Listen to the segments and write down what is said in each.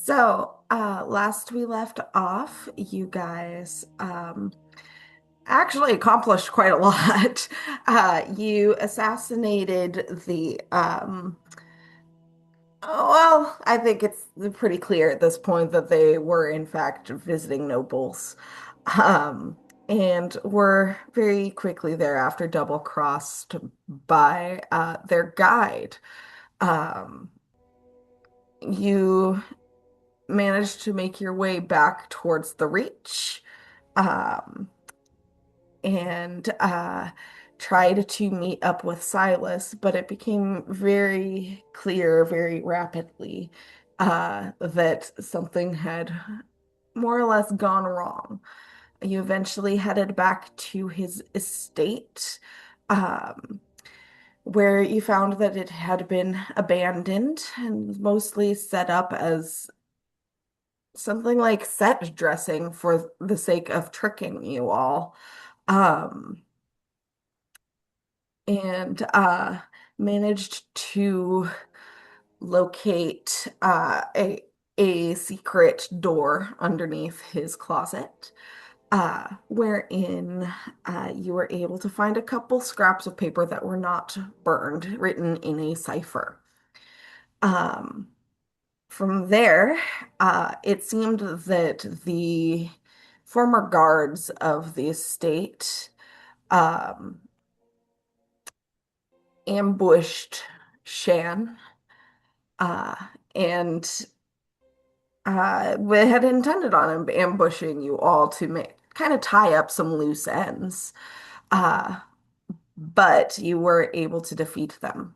Last we left off, you guys actually accomplished quite a lot. You assassinated I think it's pretty clear at this point that they were in fact visiting nobles. Um, and were very quickly thereafter double-crossed by their guide. Um, you managed to make your way back towards the Reach, um, and tried to meet up with Silas, but it became very clear very rapidly that something had more or less gone wrong. You eventually headed back to his estate, um, where you found that it had been abandoned and mostly set up as something like set dressing for the sake of tricking you all. Um, and managed to locate a secret door underneath his closet, wherein you were able to find a couple scraps of paper that were not burned, written in a cipher. Um, From there, it seemed that the former guards of the estate um, ambushed Shan, uh, and we had intended on ambushing you all to make kind of tie up some loose ends. Uh, but you were able to defeat them.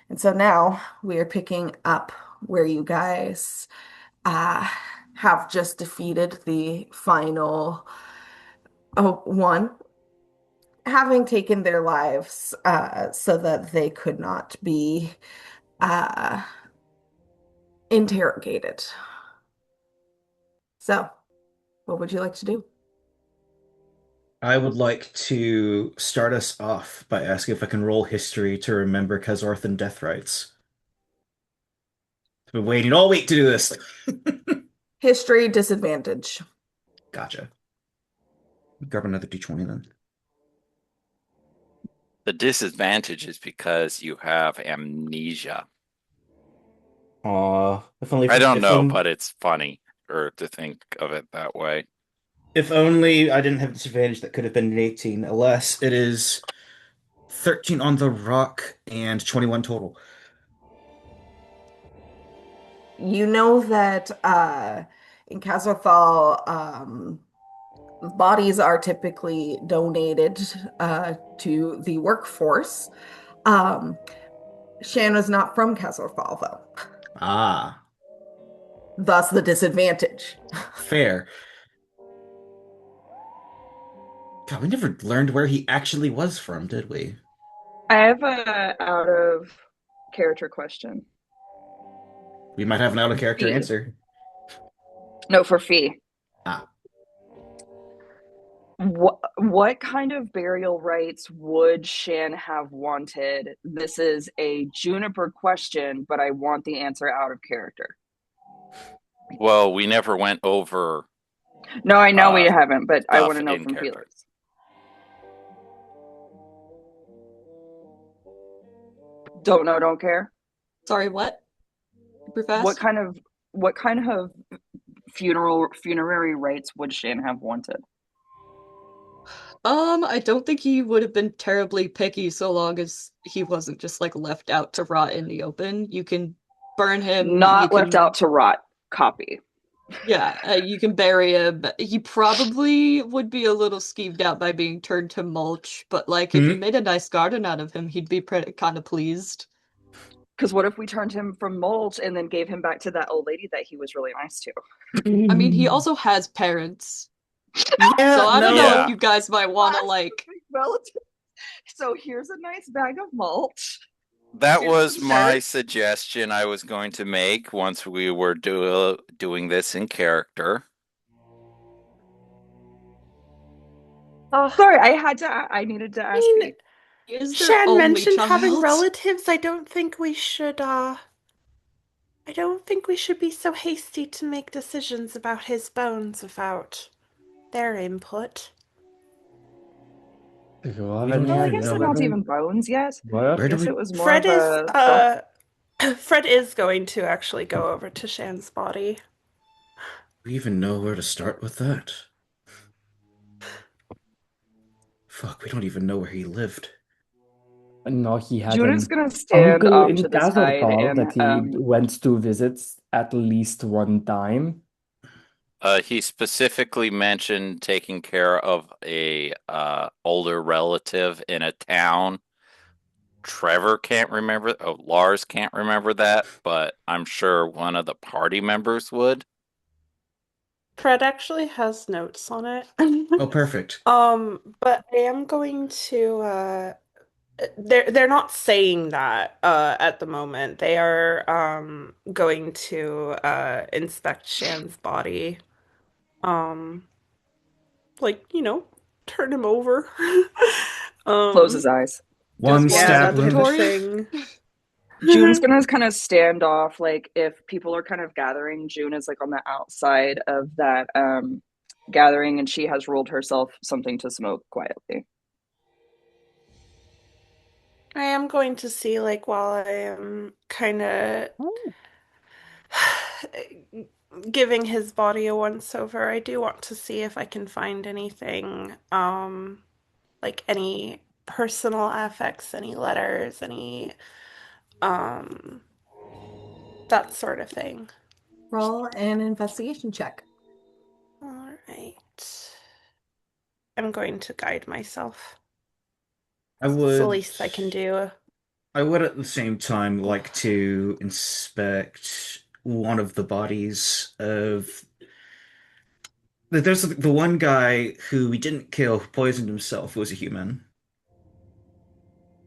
And so now we are picking up where you guys uh, have just defeated the final one, having taken their lives so that they could not be uh, interrogated. So, what would you like to do? I would like to start us off by asking if I can roll history to remember Khazarthan death rites. I've been waiting all week to do this. History disadvantage. Gotcha. Grab another D20 then. The disadvantage is because you have amnesia. Aw, if only I for, don't know, but it's funny or to think of it that way. if only I didn't have disadvantage that could have been an 18. Alas, it is 13 on the rock and 21 total. You know that in Castlethal, bodies are typically donated to the workforce. Um, Shan is not from Castlethal, though, Ah, thus the disadvantage. fair. God, we never learned where he actually was from, did we? I have a out of character question We might have an for out-of-character Fee. answer. No, for Fee. Ah, What kind of burial rites would Shan have wanted? This is a Juniper question, but I want the answer out of character. Well, we never went over No, I know we haven't, but I want stuff to know in from character. Felix. Don't know, don't care. Sorry, what? Super What fast? kind of funerary rites would Shan have wanted? I don't think he would have been terribly picky so long as he wasn't just like left out to rot in the open. You can burn him, you Not left out can, to rot. Copy. yeah, you can bury him. He probably would be a little skeeved out by being turned to mulch, but like if you hmm? made a nice garden out of him, he'd be pretty kind of pleased. Because what if we turned him from mulch and then gave him back to that old lady that he was really nice to? I mean, he also has parents, so Yeah, I don't know if no. Yeah, you guys might want to like, Relative. So here's a nice bag of mulch. that Here's was some my dirt. suggestion I was going to make once we were doing this in character. Oh, Sorry, I needed to I ask mean, Pete. he is their Shan only mentioned having child. relatives. I don't think we should I don't think we should be so hasty to make decisions about his bones without their input. We don't Well, I even guess they're know. not even bones yet. Where I do guess we? it was more Fred of is a thought. Fred is going to actually go over to Shan's body. We even know where to start with that? Fuck, we don't even know where he lived. No, he had Juna's an gonna stand uncle off in to the side Kazartal and that he went to visit at least one time. He specifically mentioned taking care of a older relative in a town. Trevor can't remember. Oh, Lars can't remember that, but I'm sure one of the party members would. Fred actually has notes on it. Oh, perfect. But I am going to they're not saying that at the moment. They are going to inspect Shan's body. Um like, turn him over. close his Um eyes. Does One one yeah, stab that type wound. of inventory? thing. June's gonna kind of stand off, like if people are kind of gathering, June is like on the outside of that gathering and she has rolled herself something to smoke quietly. I am going to see, like, while I am kind of giving his body a once over, I do want to see if I can find anything, like any personal affects, any letters, any, um, that sort of thing. Roll an investigation check. All right. I'm going to guide myself. I It's the would. least I can do. I would at the same time like to inspect one of the bodies of. There's the one guy who we didn't kill, who poisoned himself, who was a human.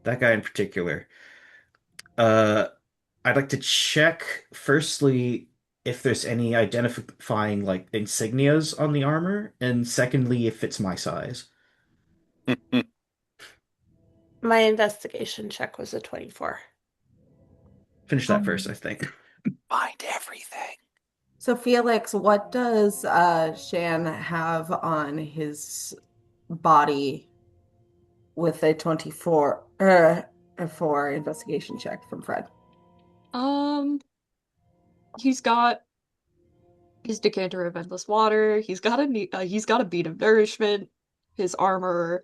That guy in particular. Uh, I'd like to check firstly if there's any identifying like insignias on the armor, and secondly if it's my size. My investigation check was a 24. Finish that first, I think. Find everything. So Felix, what does Shan have on his body with a 24 for investigation check from Fred? Um, he's got his decanter of endless water. He's got a bead of nourishment, his armor,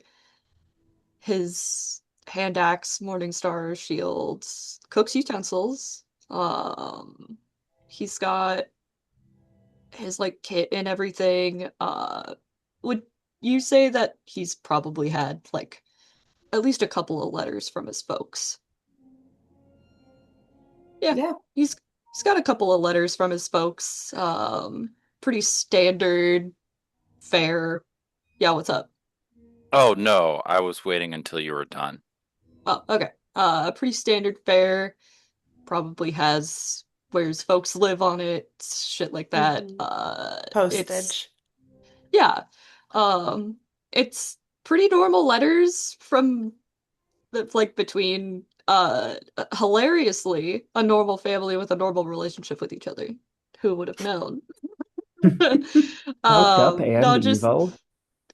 his hand axe, morning star, shields, cook's utensils. He's got his like kit and everything. Would you say that he's probably had like at least a couple of letters from his folks? Yeah, Yeah. he's got a couple of letters from his folks. Pretty standard fare. Yeah, what's up? Oh no, I was waiting until you were done. Oh, okay. Pretty standard fare. Probably has where his folks live on it, shit like that. Mhm. It's Postage. yeah. Um, it's pretty normal letters from the like between hilariously a normal family with a normal relationship with each other. Who would have known? Fucked up and No, just evil.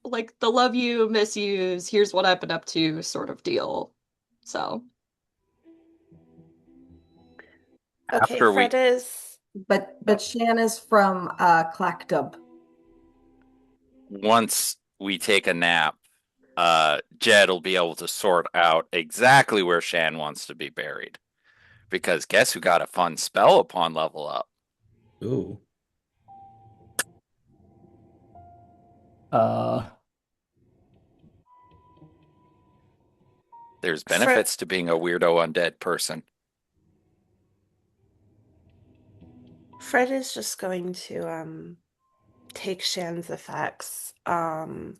like the love you, miss yous, here's what I've been up to sort of deal. So, Okay, After we Fred is. But Shan is from Clactub. once we take a nap, Jed will be able to sort out exactly where Shan wants to be buried. Because guess who got a fun spell upon level up? Ooh. Uh, There's Fred, benefits to being a weirdo undead person. Fred is just going to take Shan's effects and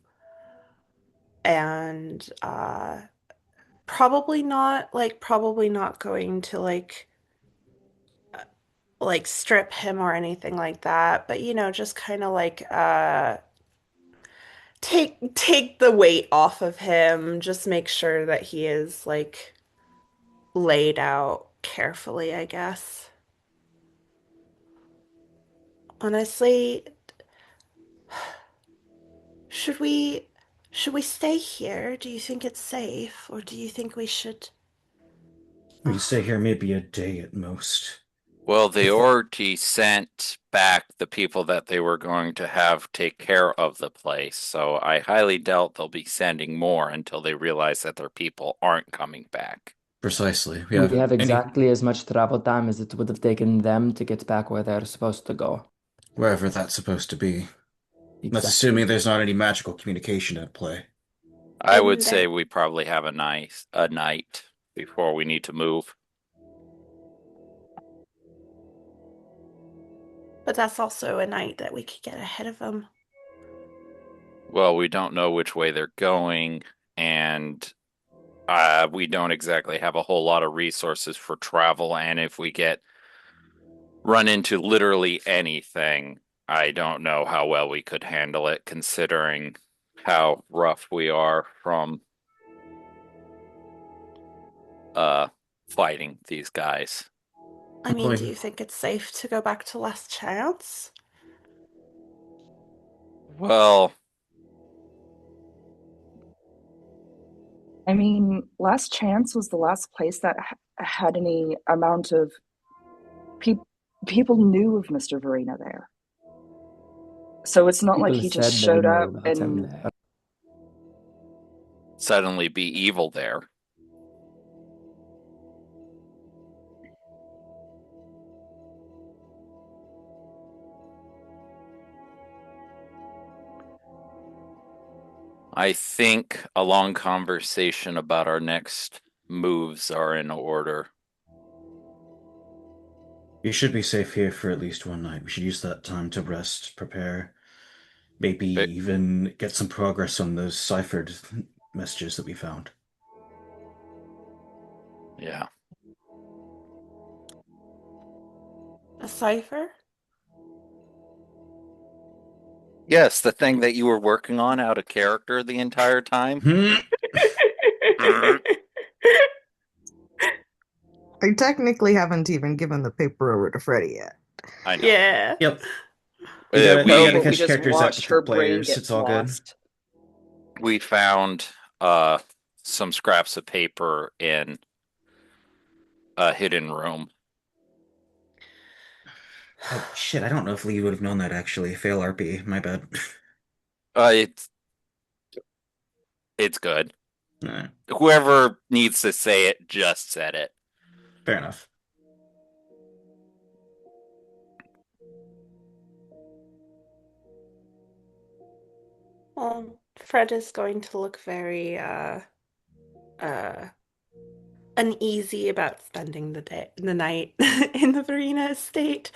probably not going to like strip him or anything like that, but just kind of like take the weight off of him, just make sure that he is like laid out carefully, I guess. Honestly, should we stay here? Do you think it's safe, or do you think we should? We can stay here maybe a day at most. Well, the Before- Orgy sent back the people that they were going to have take care of the place, so I highly doubt they'll be sending more until they realize that their people aren't coming back. Precisely. We have exactly as much travel time as it would have taken them to get back where they're supposed to go. Wherever that's supposed to be. That's Exactly. assuming there's not any magical communication at play. I would And say then- we probably have a night before we need to move. But that's also a night that we could get ahead of them. Well, we don't know which way they're going, and we don't exactly have a whole lot of resources for travel, and if we get run into literally anything, I don't know how well we could handle it, considering how rough we are from fighting these guys. I mean, Boy. do you think it's safe to go back to Last Chance? Well, I mean, Last Chance was the last place that had any amount of people knew of Mr. Verena there. So it's not like People he just said they showed knew up about him and there. suddenly be evil there. I think a long conversation about our next moves are in order. You should be safe here for at least one night. We should use that time to rest, prepare, maybe But- even get some progress on those ciphered messages that we found. Yeah. A cipher? Yes, the thing that you were working on out of character the entire time. I technically haven't even given the paper over to Freddie yet. I know. Yeah. Yep. We We gotta no, catch but we just characters up watched with her the brain players. get It's all good. lost. We found some scraps of paper in a hidden room. Oh shit! I don't know if Lee would have known that actually. Fail RP. My bad. It's good. Alright, Whoever needs to say it just said it. fair enough. Fred is going to look very uneasy about spending the night in the Verena estate.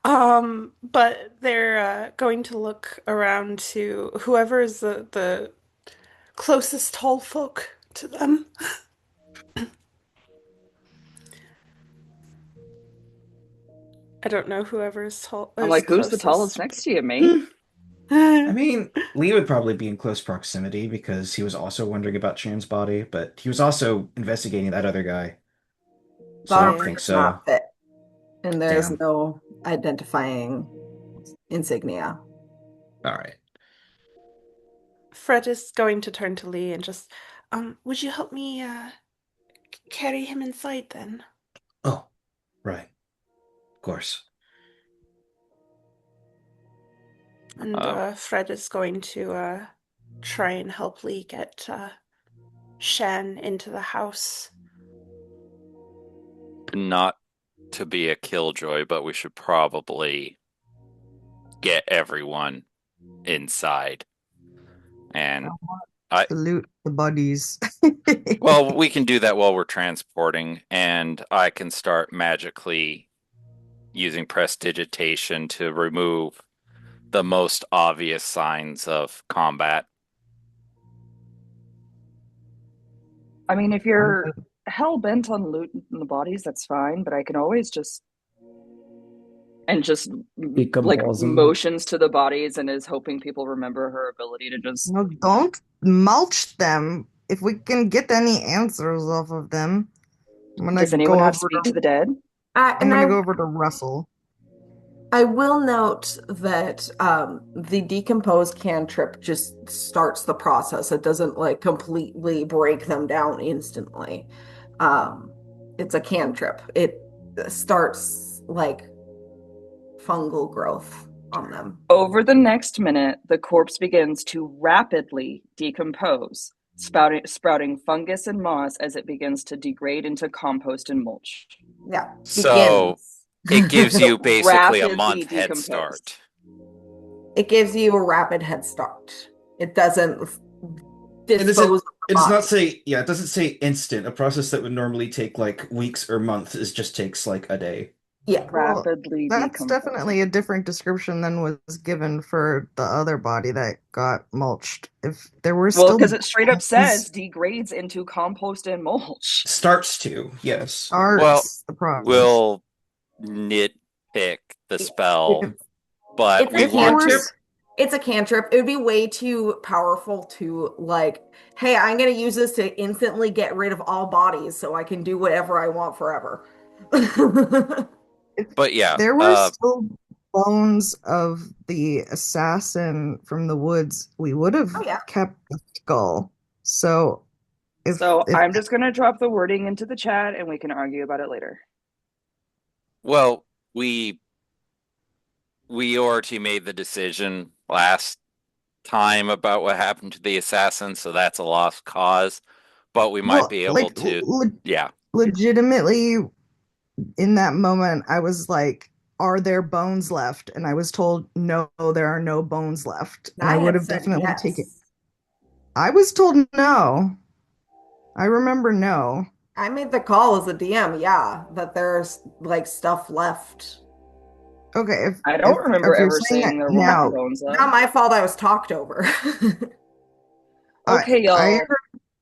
But they're going to look around to whoever is the closest tall folk to them. I don't know whoever is tall. I'm is like, who's the closest. tallest next to you, mate? I mean, Lee would probably be in close proximity because he was also wondering about Shane's body, but he was also investigating that other guy. So I don't Body think does so. not fit. And there's Damn. no identifying insignia. All right. Fred is going to turn to Lee and just, would you help me carry him inside then? Oh, right. Of course. And Fred is going to try and help Lee get Shan into the house. Not to be a killjoy, but we should probably get everyone inside. And To loot the bodies. well, we can do that while we're transporting, and I can start magically using prestidigitation to remove the most obvious signs of combat. I mean, if you're hell bent on looting the bodies, that's fine, but I can always just like Decompose 'em. motions to the bodies and is hoping people remember her ability to just No, don't mulch them. If we can get any answers off of them, I'm gonna does anyone go have over speak to, to the dead? I'm And gonna I go over to Russell. I will note that the decompose cantrip just starts the process. It doesn't like completely break them down instantly. Um, it's a cantrip. It starts like fungal growth on them. Over the next minute, the corpse begins to rapidly decompose, sprouting fungus and moss as it begins to degrade into compost and mulch. Yeah, So it gives begins. you basically a Rapidly month head decompose. start. It gives you a rapid head start. It doesn't It dispose of the does not body. say, yeah, it doesn't say instant. A process that would normally take like weeks or months just takes like a day. Yeah. Well, Rapidly that's decompose. definitely a different description than was given for the other body that got mulched. If there were Well, still because it straight up bones, says degrades into compost and mulch. Starts to, yes. starts the process. We'll nitpick the spell, but It's we a want to. cantrip. It's a cantrip. It would be way too powerful to like, hey, I'm gonna use this to instantly get rid of all bodies so I can do whatever I want forever. But yeah, There were still bones of the assassin from the woods. We would have Oh, yeah. kept the skull. So if I'm just going to drop the wording into the chat and we can argue about it later. well, we already made the decision last time about what happened to the assassin, so that's a lost cause. But we might be able to. Yeah. Legitimately, in that moment, I was like, are there bones left? And I was told, no, there are no bones left. And I would have definitely taken. I was told no. I remember no. I made the call as a DM, yeah, that there's like stuff left. Okay, I don't remember you're ever saying there weren't bones left. Not my fault. I was talked over. Okay, y'all. I it's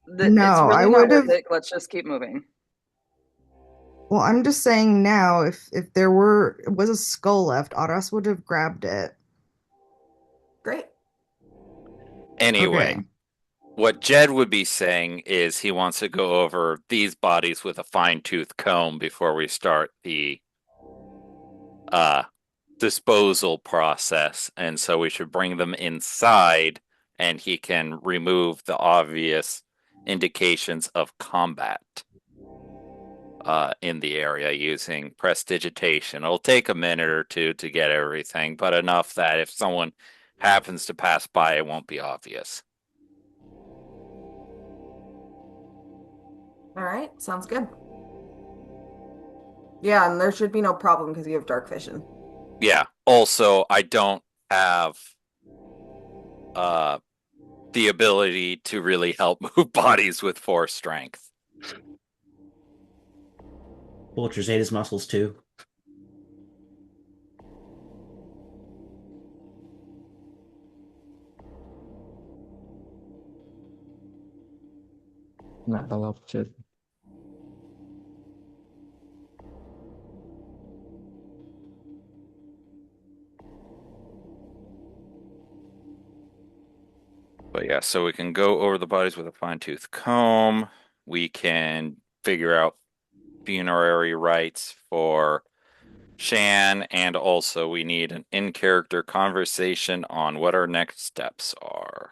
really not worth it. Let's just keep moving. Well, I'm just saying now, if there was a skull left, Aras would have grabbed it. Great. Anyway, Okay. what Jed would be saying is he wants to go over these bodies with a fine-tooth comb before we start the disposal process, and so we should bring them inside and he can remove the obvious indications of combat in the area using prestidigitation. It'll take a minute or two to get everything, but enough that if someone happens to pass by, it won't be obvious. All right, sounds good. Yeah, and there should be no problem because you have dark vision. Yeah. Also, I don't have the ability to really help move bodies with force strength. Vultures ate his muscles too. Not the option. But yeah, so we can go over the bodies with a fine-tooth comb. We can figure out funerary rites for Shan, and also we need an in-character conversation on what our next steps are.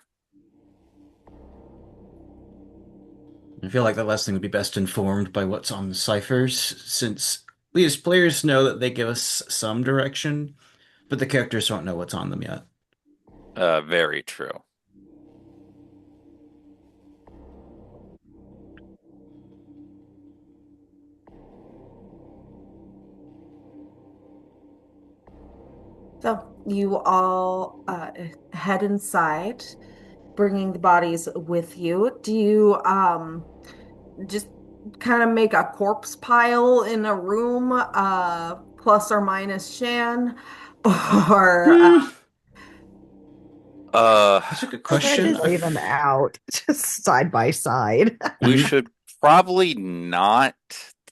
I feel like the last thing would be best informed by what's on the ciphers, since we as players know that they give us some direction, but the characters don't know what's on them yet. Very true. So you all head inside, bringing the bodies with you. Do you just kind of make a corpse pile in a room, plus or minus Shan, or That's a good question. Just lay them out, just side by side. We should probably not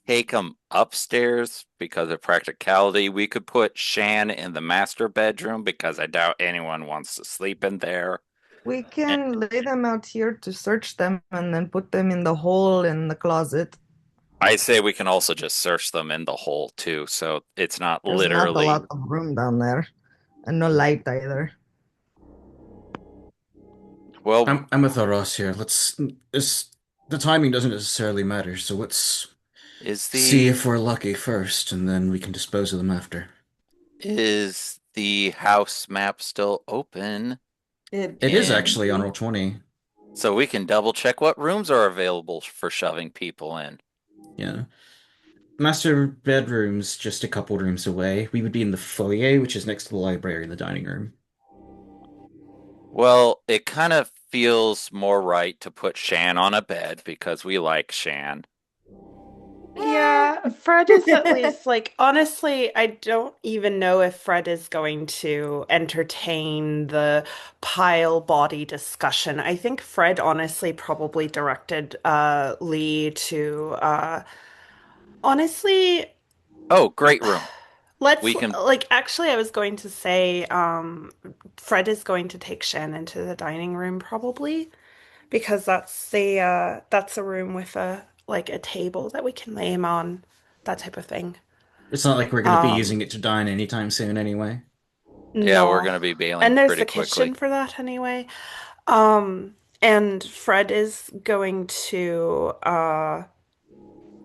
take them upstairs because of practicality. We could put Shan in the master bedroom because I doubt anyone wants to sleep in there. We can lay them out here to search them and then put them in the hole in the closet. I say we can also just search them in the hole too, so it's not There's not a literally. lot of room down there, and no light either. Well, I'm with Ross here. The timing doesn't necessarily matter, so let's is see the if we're lucky first, and then we can dispose of them after. is the house map still open? It It is And actually on Roll20. so we can double check what rooms are available for shoving people in. Yeah. Master bedroom's just a couple rooms away. We would be in the foyer, which is next to the library and the dining room. Well, it kind of feels more right to put Shan on a bed because we like Shan. Yeah, Fred is at least like honestly, I don't even know if Fred is going to entertain the pile body discussion. I think Fred honestly probably directed Lee to honestly Oh, great room. let's We can. like actually I was going to say Fred is going to take Shan into the dining room probably because that's a room with a like a table that we can lay him on, that type of thing. It's not like we're going to be Um, using it to dine anytime soon anyway. Yeah, we're no. gonna be bailing And there's pretty the quickly. kitchen for that anyway. And Fred is going to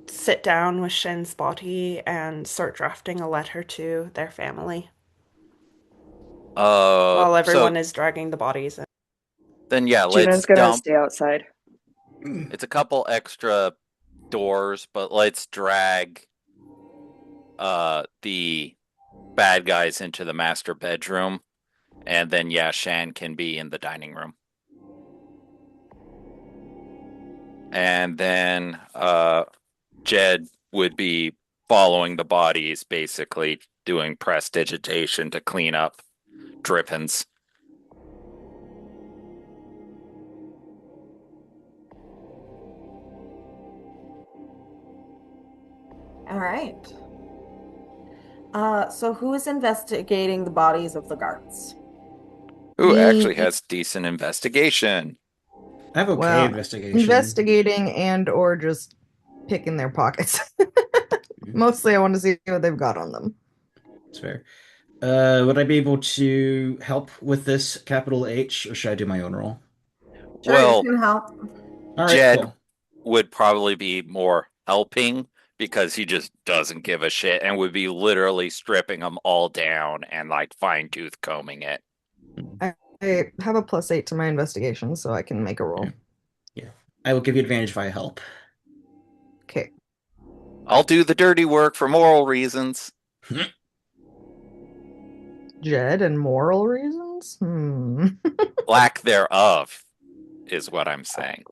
sit down with Shin's body and start drafting a letter to their family while So everyone is dragging the bodies in. then yeah, Juno's let's gonna dump. stay outside. It's a couple extra doors, but let's drag the bad guys into the master bedroom, and then yeah, Shan can be in the dining room. And then Jed would be following the bodies, basically doing prestidigitation to clean up drippings. All right. So who is investigating the bodies of the guards? Who actually Me. has decent investigation? I have okay Well, investigation. investigating and or just picking their pockets. Mostly, I want to see what they've got on them. It's fair. Would I be able to help with this capital H, or should I do my own roll? Sure, you Well, can help. All right, Jed cool. would probably be more helping because he just doesn't give a shit and would be literally stripping them all down and like fine tooth combing it. I have a +8 to my investigation, so I can make a roll. Yeah. I will give you advantage if I help. Okay. I'll do the dirty work for moral reasons. Jed and moral reasons? Lack thereof is what I'm saying.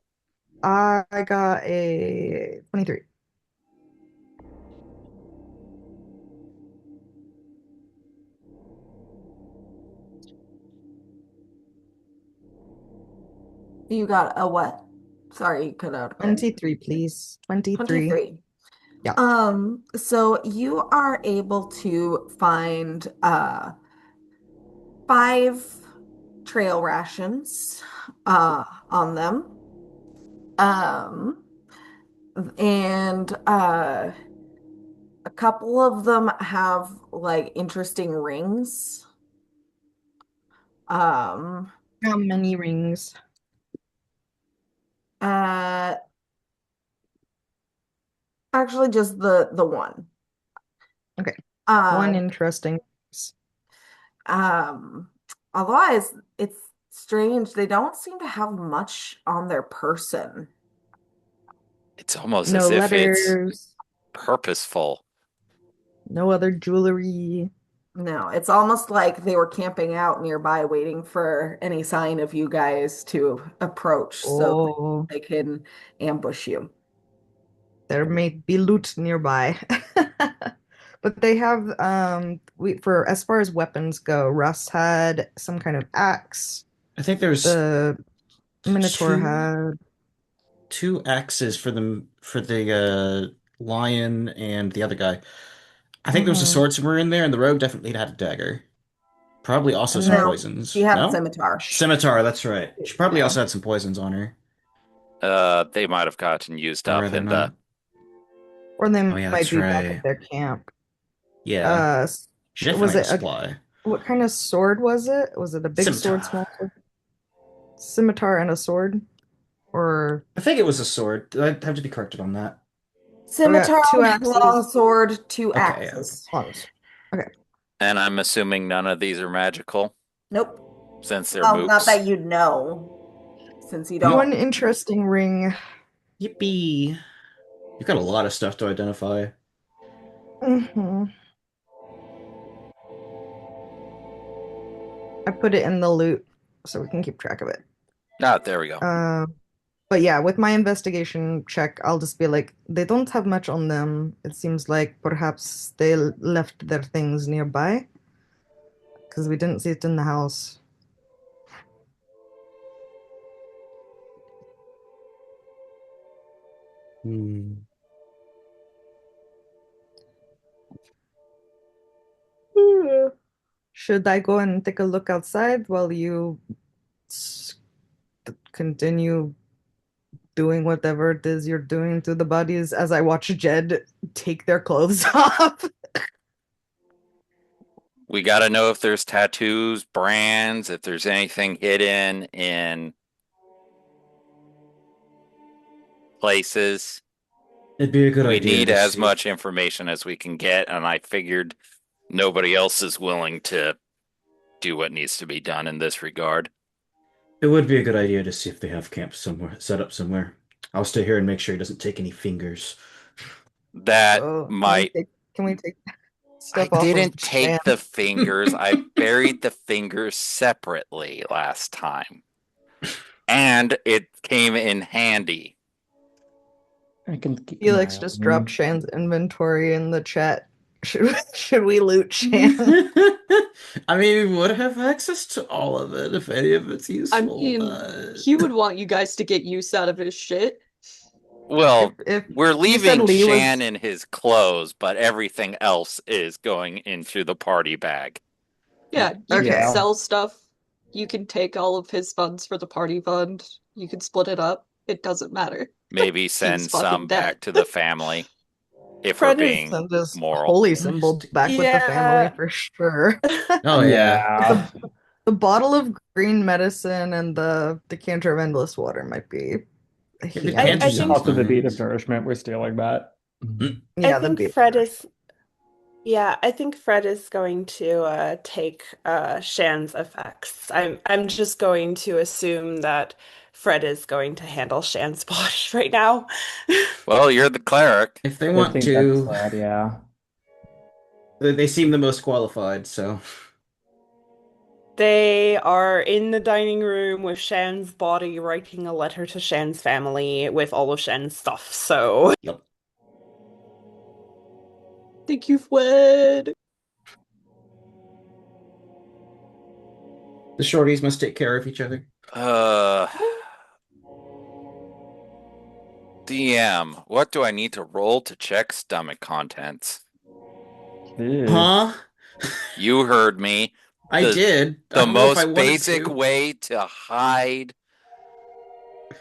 I got a 23. You got a what? Sorry, you cut out. 23, please. 23. 23. Yeah. So you are able to find 5 trail rations on them. And a couple of them have like interesting rings. How many rings? Actually just the one. Okay. One interesting. Otherwise it's strange. They don't seem to have much on their person. It's almost No as if letters. it's purposeful. No other jewelry. No, it's almost like they were camping out nearby waiting for any sign of you guys to approach so Oh, they can ambush you. there may be loot nearby. But they have for as far as weapons go, Russ had some kind of axe. I think there's The Minotaur two- had 2 axes for the lion and the other guy. I think there was a sword somewhere in there, and the rogue definitely had a dagger. Probably also some No, poisons. she had a No? scimitar. Scimitar, that's right. She probably Yeah. also had some poisons on her. They might have gotten used Or up rather in not. Or they Oh yeah, might that's be back right. at their camp. Yeah. Should Was definitely it have supply. what kind of sword was it? Was it a big sword, Scimitar. small sword? Scimitar and a sword? Or I think it was a sword. I'd have to be corrected on that. we got Scimitar, two axes. longsword, two Okay, yeah. axes. Okay. And I'm assuming none of these are magical Nope. since they're Well, not mooks. that you'd know, since you One don't. interesting ring. Yippee. You've got a lot of stuff to identify. Hmm. I put it in the loot so we can keep track of it. Ah, there we go. But yeah, with my investigation check, I'll just be like, they don't have much on them. It seems like perhaps they left their things nearby because we didn't see it in the house. Hmm. Should I go and take a look outside while you continue doing whatever it is you're doing to the bodies as I watch Jed take their clothes off? We got to know if there's tattoos, brands, if there's anything hidden in places. It'd be a good We idea need to as see. much information as we can get, and I figured nobody else is willing to do what needs to be done in this regard. It would be a good idea to see if they have camp somewhere, set up somewhere. I'll stay here and make sure he doesn't take any fingers. That Oh, might. can we take I stuff off didn't of take Shan? the fingers. I buried the fingers separately last time. And it came in handy. I can keep an Felix eye just on dropped you. Shan's inventory in the chat. Should we loot Shan? I mean, we would have access to all of it if any of it's I useful. mean, he would want you guys to get use out of his shit. Well, If we're you said leaving Lee was- Shan in his clothes, but everything else is going into the party bag. Yeah, you Okay. can sell stuff. You can take all of his funds for the party fund. You can split it up. It doesn't matter. Maybe send fucking some back dead. to the family if Fred we're is being Send this moral. holy symbol back with the family Yeah. for sure. Oh yeah. The bottle of green medicine and the decanter of endless water might be a the healing. decanter I sounds think- Also, the bead of nice. nourishment, we're stealing that. Yeah, I think Fred is. Yeah, I think Fred is going to take Shan's effects. I'm just going to assume that Fred is going to handle Shan's body right now. Well, you're the cleric. If they I want think to, that's sad, yeah. they seem the most qualified, so. They are in the dining room with Shan's body, writing a letter to Shan's family with all of Shan's stuff. So Yep. Thank you, Fred. The shorties must take care of each other. DM, what do I need to roll to check stomach contents? Ew. Huh? You heard me. I did. I The don't know if I most wanted basic to. way to hide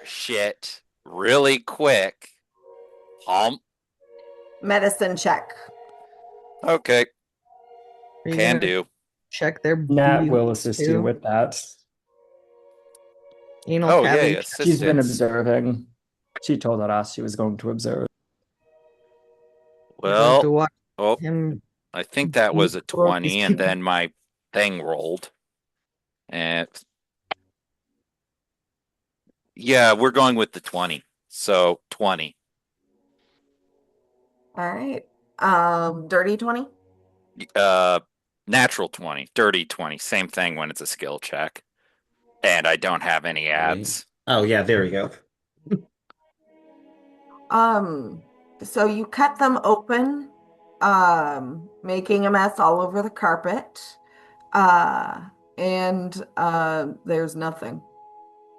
shit really quick. Medicine check. Okay, Are you can gonna do. check their Nat will boobs, assist too? you with that. Anal Oh, cavity yeah, check. She's been assistance. observing. She told us she was going to observe. You're going to Well, watch oh, him. I think that was a Throw up 20, his and kidney. then my thing rolled. And yeah, we're going with the 20. So 20. All right. Dirty 20. Natural 20, dirty 20. Same thing when it's a skill check. And I don't have any ads. Oh yeah, there we go. So you cut them open, making a mess all over the carpet. And there's nothing.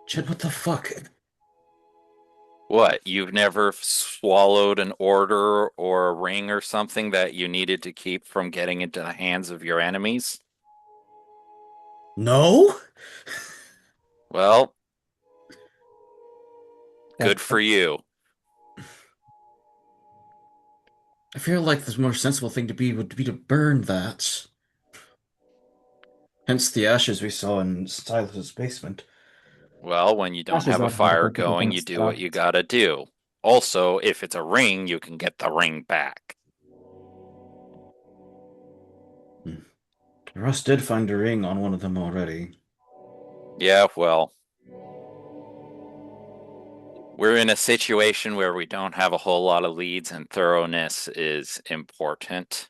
Jed, what the fuck? What? You've never swallowed an order or a ring or something that you needed to keep from getting into the hands of your enemies? No? Well, good That's- for you. I feel like the more sensible thing to be would be to burn that. Hence the ashes we saw in Silas's basement. Well, when you don't Ashes have a are fire harder to going, you do what you deconstruct. gotta do. Also, if it's a ring, you can get the ring back. Russ did find a ring on one of them already. Yeah, well, we're in a situation where we don't have a whole lot of leads, and thoroughness is important.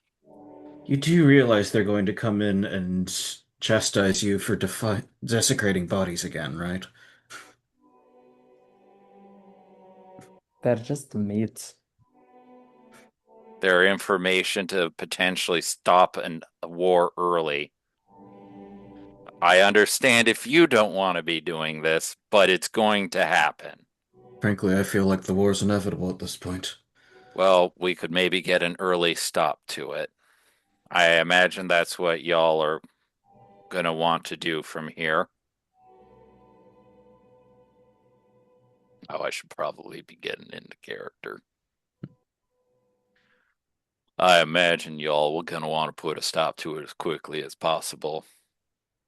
You do realize they're going to come in and chastise you for desecrating bodies again, right? They're just meat. Their information to potentially stop a war early. I understand if you don't want to be doing this, but it's going to happen. Frankly, I feel like the war's inevitable at this point. Well, we could maybe get an early stop to it. I imagine that's what y'all are gonna want to do from here. Oh, I should probably be getting into character. I imagine y'all were gonna want to put a stop to it as quickly as possible.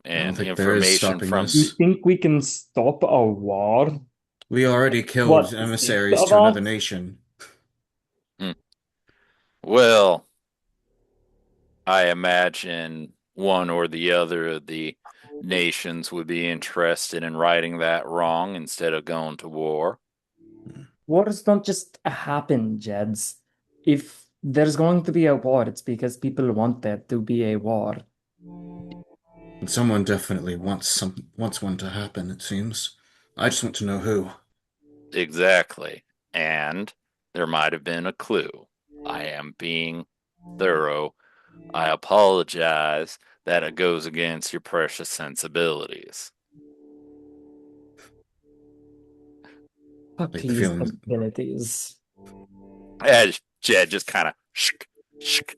I don't And think there is information stopping from You this. think we can stop a war? We already killed What, six emissaries of to another us? nation. Well, I imagine one or the other of the nations would be interested in righting that wrong instead of going to war. Wars don't just happen, Jeds. If there's going to be a war, it's because people want there to be a war. And someone definitely wants one to happen, it seems. I just want to know who. Exactly. And there might have been a clue. I am being thorough. I apologize that it goes against your precious sensibilities. Fuck Like the these feeling. abilities. As Jed just kind of shk,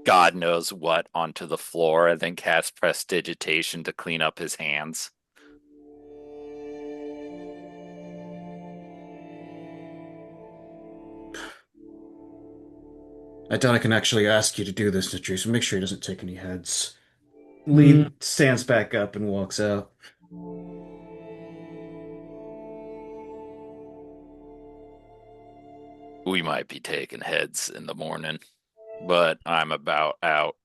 God knows what onto the floor and then casts prestidigitation to clean up his hands. I doubt I can actually ask you to do this, Nitri, so make sure he doesn't take any heads. Hmm. Lee stands back up and walks out. We might be taking heads in the morning, but I'm about out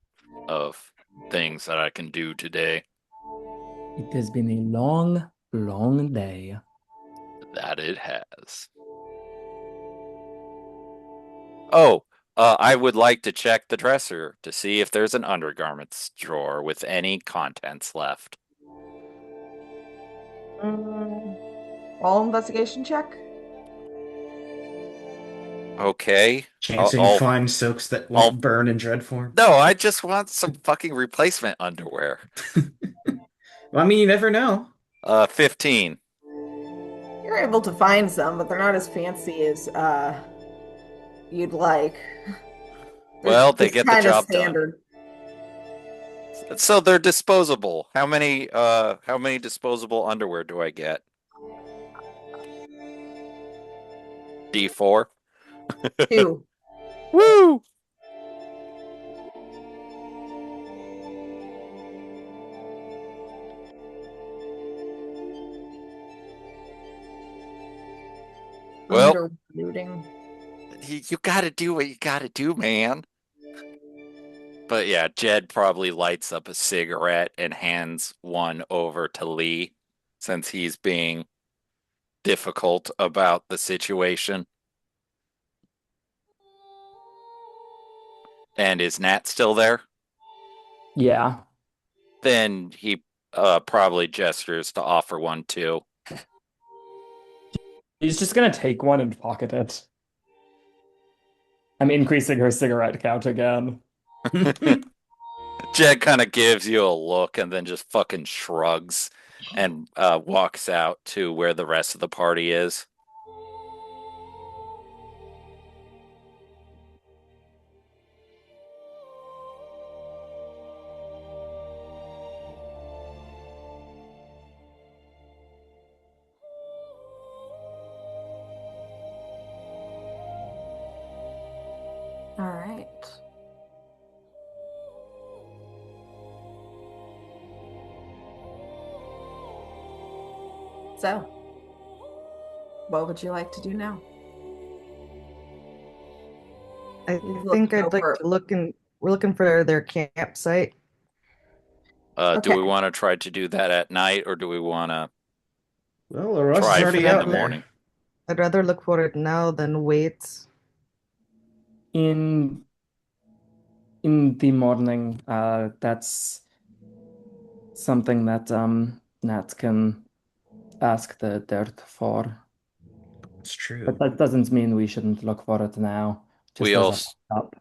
of things that I can do today. It has been a long, long day. That it has. Oh, I would like to check the dresser to see if there's an undergarments drawer with any contents left. All investigation check. Okay. Chancing I'll fine silks that I'll- won't burn in dread form. No, I just want some fucking replacement underwear. Well, I mean, you never know. 15. You're able to find some, but they're not as fancy as you'd like. Well, they Just get the kind of job done. standard. So they're disposable. How many disposable underwear do I get? D4? 2. Woo! Well, Underlooting. you gotta do what you gotta do, man. But yeah, Jed probably lights up a cigarette and hands one over to Lee since he's being difficult about the situation. And is Nat still there? Yeah. Then he probably gestures to offer one too. He's just gonna take one and pocket it. I'm increasing her cigarette count again. Jed kind of gives you a look and then just fucking shrugs and walks out to where the rest of the party is. All right. So, what would you like to do now? I Look think I'd like over. to look in. We're looking for their campsite. Do Okay. we want to try to do that at night, or do we want to Well, Aras is try already in out the there. morning? I'd rather look for it now than wait. In the morning, that's something that Nat can ask the dirt for. It's true. But that doesn't mean we shouldn't look for it now, just We as a also heads up.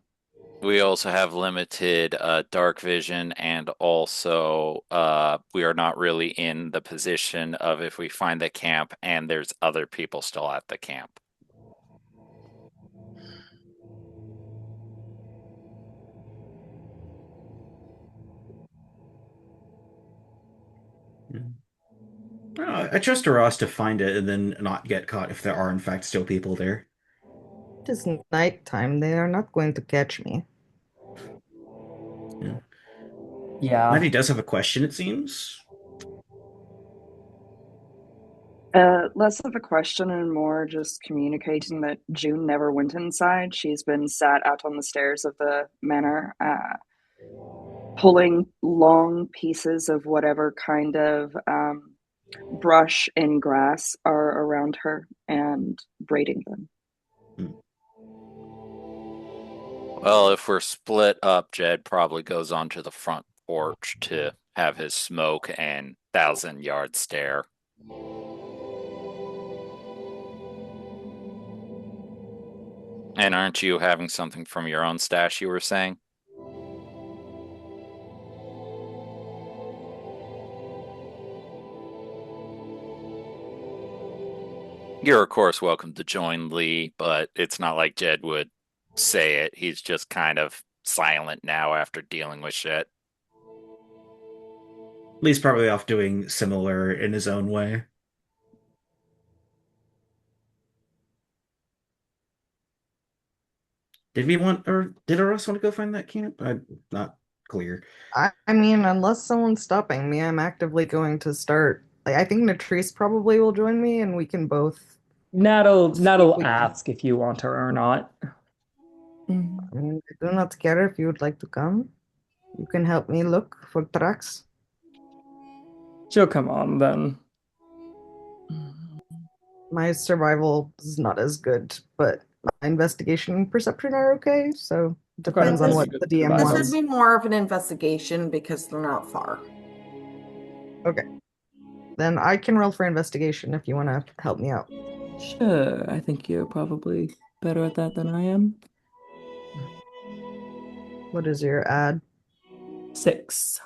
we also have limited dark vision, and also we are not really in the position of if we find the camp and there's other people still at the camp. I trust Aras to find it and then not get caught if there are in fact still people there. It is nighttime. They are not going to catch me. Yeah. Mandy does have a question, it seems. Less of a question and more just communicating that June never went inside. She's been sat out on the stairs of the manor, pulling long pieces of whatever kind of brush and grass are around her and braiding them. Well, if we're split up, Jed probably goes onto the front porch to have his smoke and 1,000-yard stare. And aren't you having something from your own stash you were saying? You're, of course, welcome to join Lee, but it's not like Jed would say it. He's just kind of silent now after dealing with shit. Lee's probably off doing similar in his own way. Did we want, or did Aras want to go find that camp? I'm not clear. I mean, unless someone's stopping me, I'm actively going to start. Like, I think Natrice probably will join me, and we can both. Nat'll see if we can- ask if you want her or not. I mean, I do not care if you would like to come. You can help me look for tracks. She'll come on then. My survival is not as good, but my investigation and perception are okay, so it depends on Really what good the DM survival. This wants. would be more of an investigation because they're not far. Okay. Then I can roll for investigation if you want to help me out. Sure, I think you're probably better at that than I am. What is your ad? 6.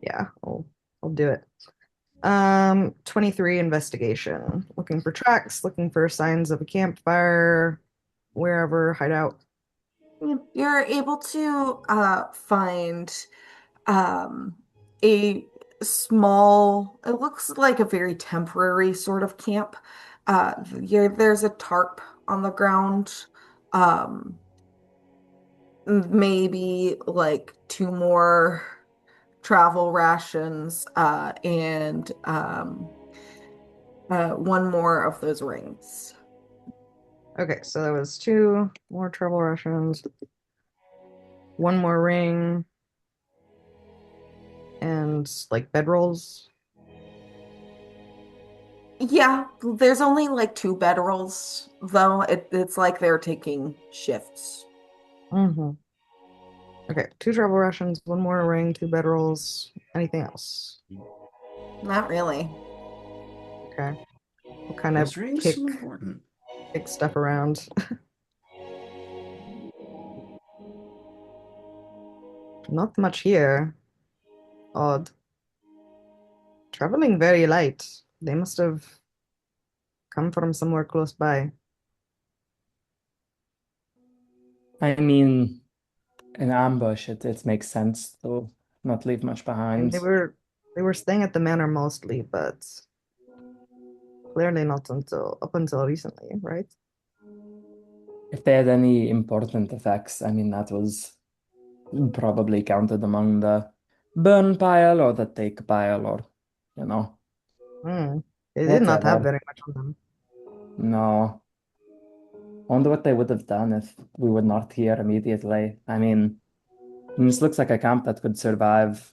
Yeah, I'll do it. 23 investigation. Looking for tracks, looking for signs of a campfire, wherever, hideout. You're able to find a small, it looks like a very temporary sort of camp. There's a tarp on the ground. Maybe like 2 more travel rations and 1 more of those rings. Okay, so that was 2 more travel rations, 1 more ring, and like bedrolls. Yeah, there's only like 2 bedrolls, though. It's like they're taking shifts. Mm-hmm. Okay, 2 travel rations, 1 more ring, 2 bedrolls. Anything else? Not really. Okay. We'll kind of Those rings pick so important. stuff around. Not much here. Odd. Traveling very light. They must have come from somewhere close by. I mean, an ambush, it makes sense to not leave much And behind. they were staying at the manor mostly, but clearly not up until recently, right? If they had any important effects, I mean, that was probably counted among the burn pile or the take pile or, you know. They did not have Whatever. very much on them. No. Wonder what they would have done if we were not here immediately. I mean, this looks like a camp that could survive,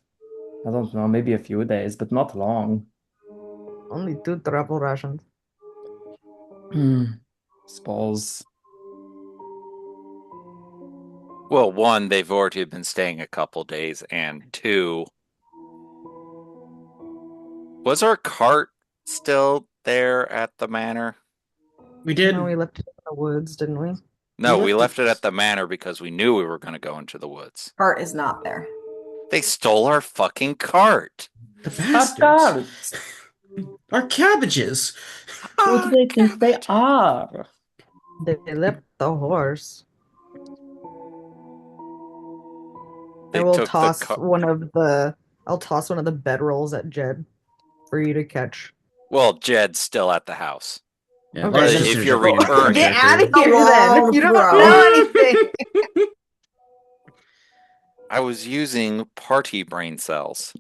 I don't know, maybe a few days, but not long. Only 2 travel rations. Suppose. Well, one, they've already been staying a couple days, and two, was our cart still there at the manor? We did. No, we left it in the woods, didn't we? No, we left left it at the manor because we knew we were going to go into the woods. Cart is not there. They stole our fucking cart. The Our bastards. carrots! Our cabbages. Who do they think they are? They left the horse. They I will took the toss car- I'll toss one of the bedrolls at Jed for you to catch. Well, Jed's still at the house. Yeah, Okay. Lars' If sisters you're are reading returning- Get contractor. out of here Hello, then! You don't bro. know anything! I was using party brain cells.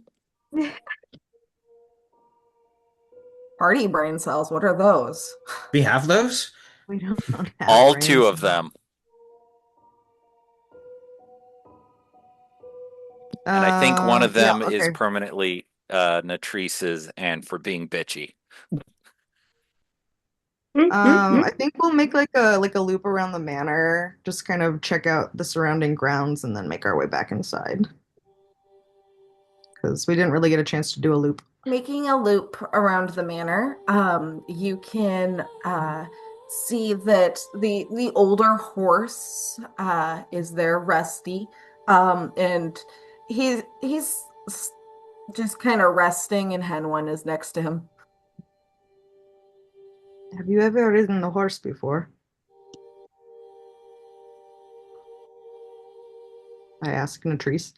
Party brain cells, what are those? We have those? We don't have All brains. 2 of them. And I think one of them yeah, is okay. permanently Natrice's and for being bitchy. I think we'll make like a loop around the manor, just kind of check out the surrounding grounds and then make our way back inside. Because we didn't really get a chance to do a loop. Making a loop around the manor, you can see that the older horse is there, Rusty, and he's just kind of resting, and Henwin is next to him. Have you ever ridden a horse before? I asked Natrice.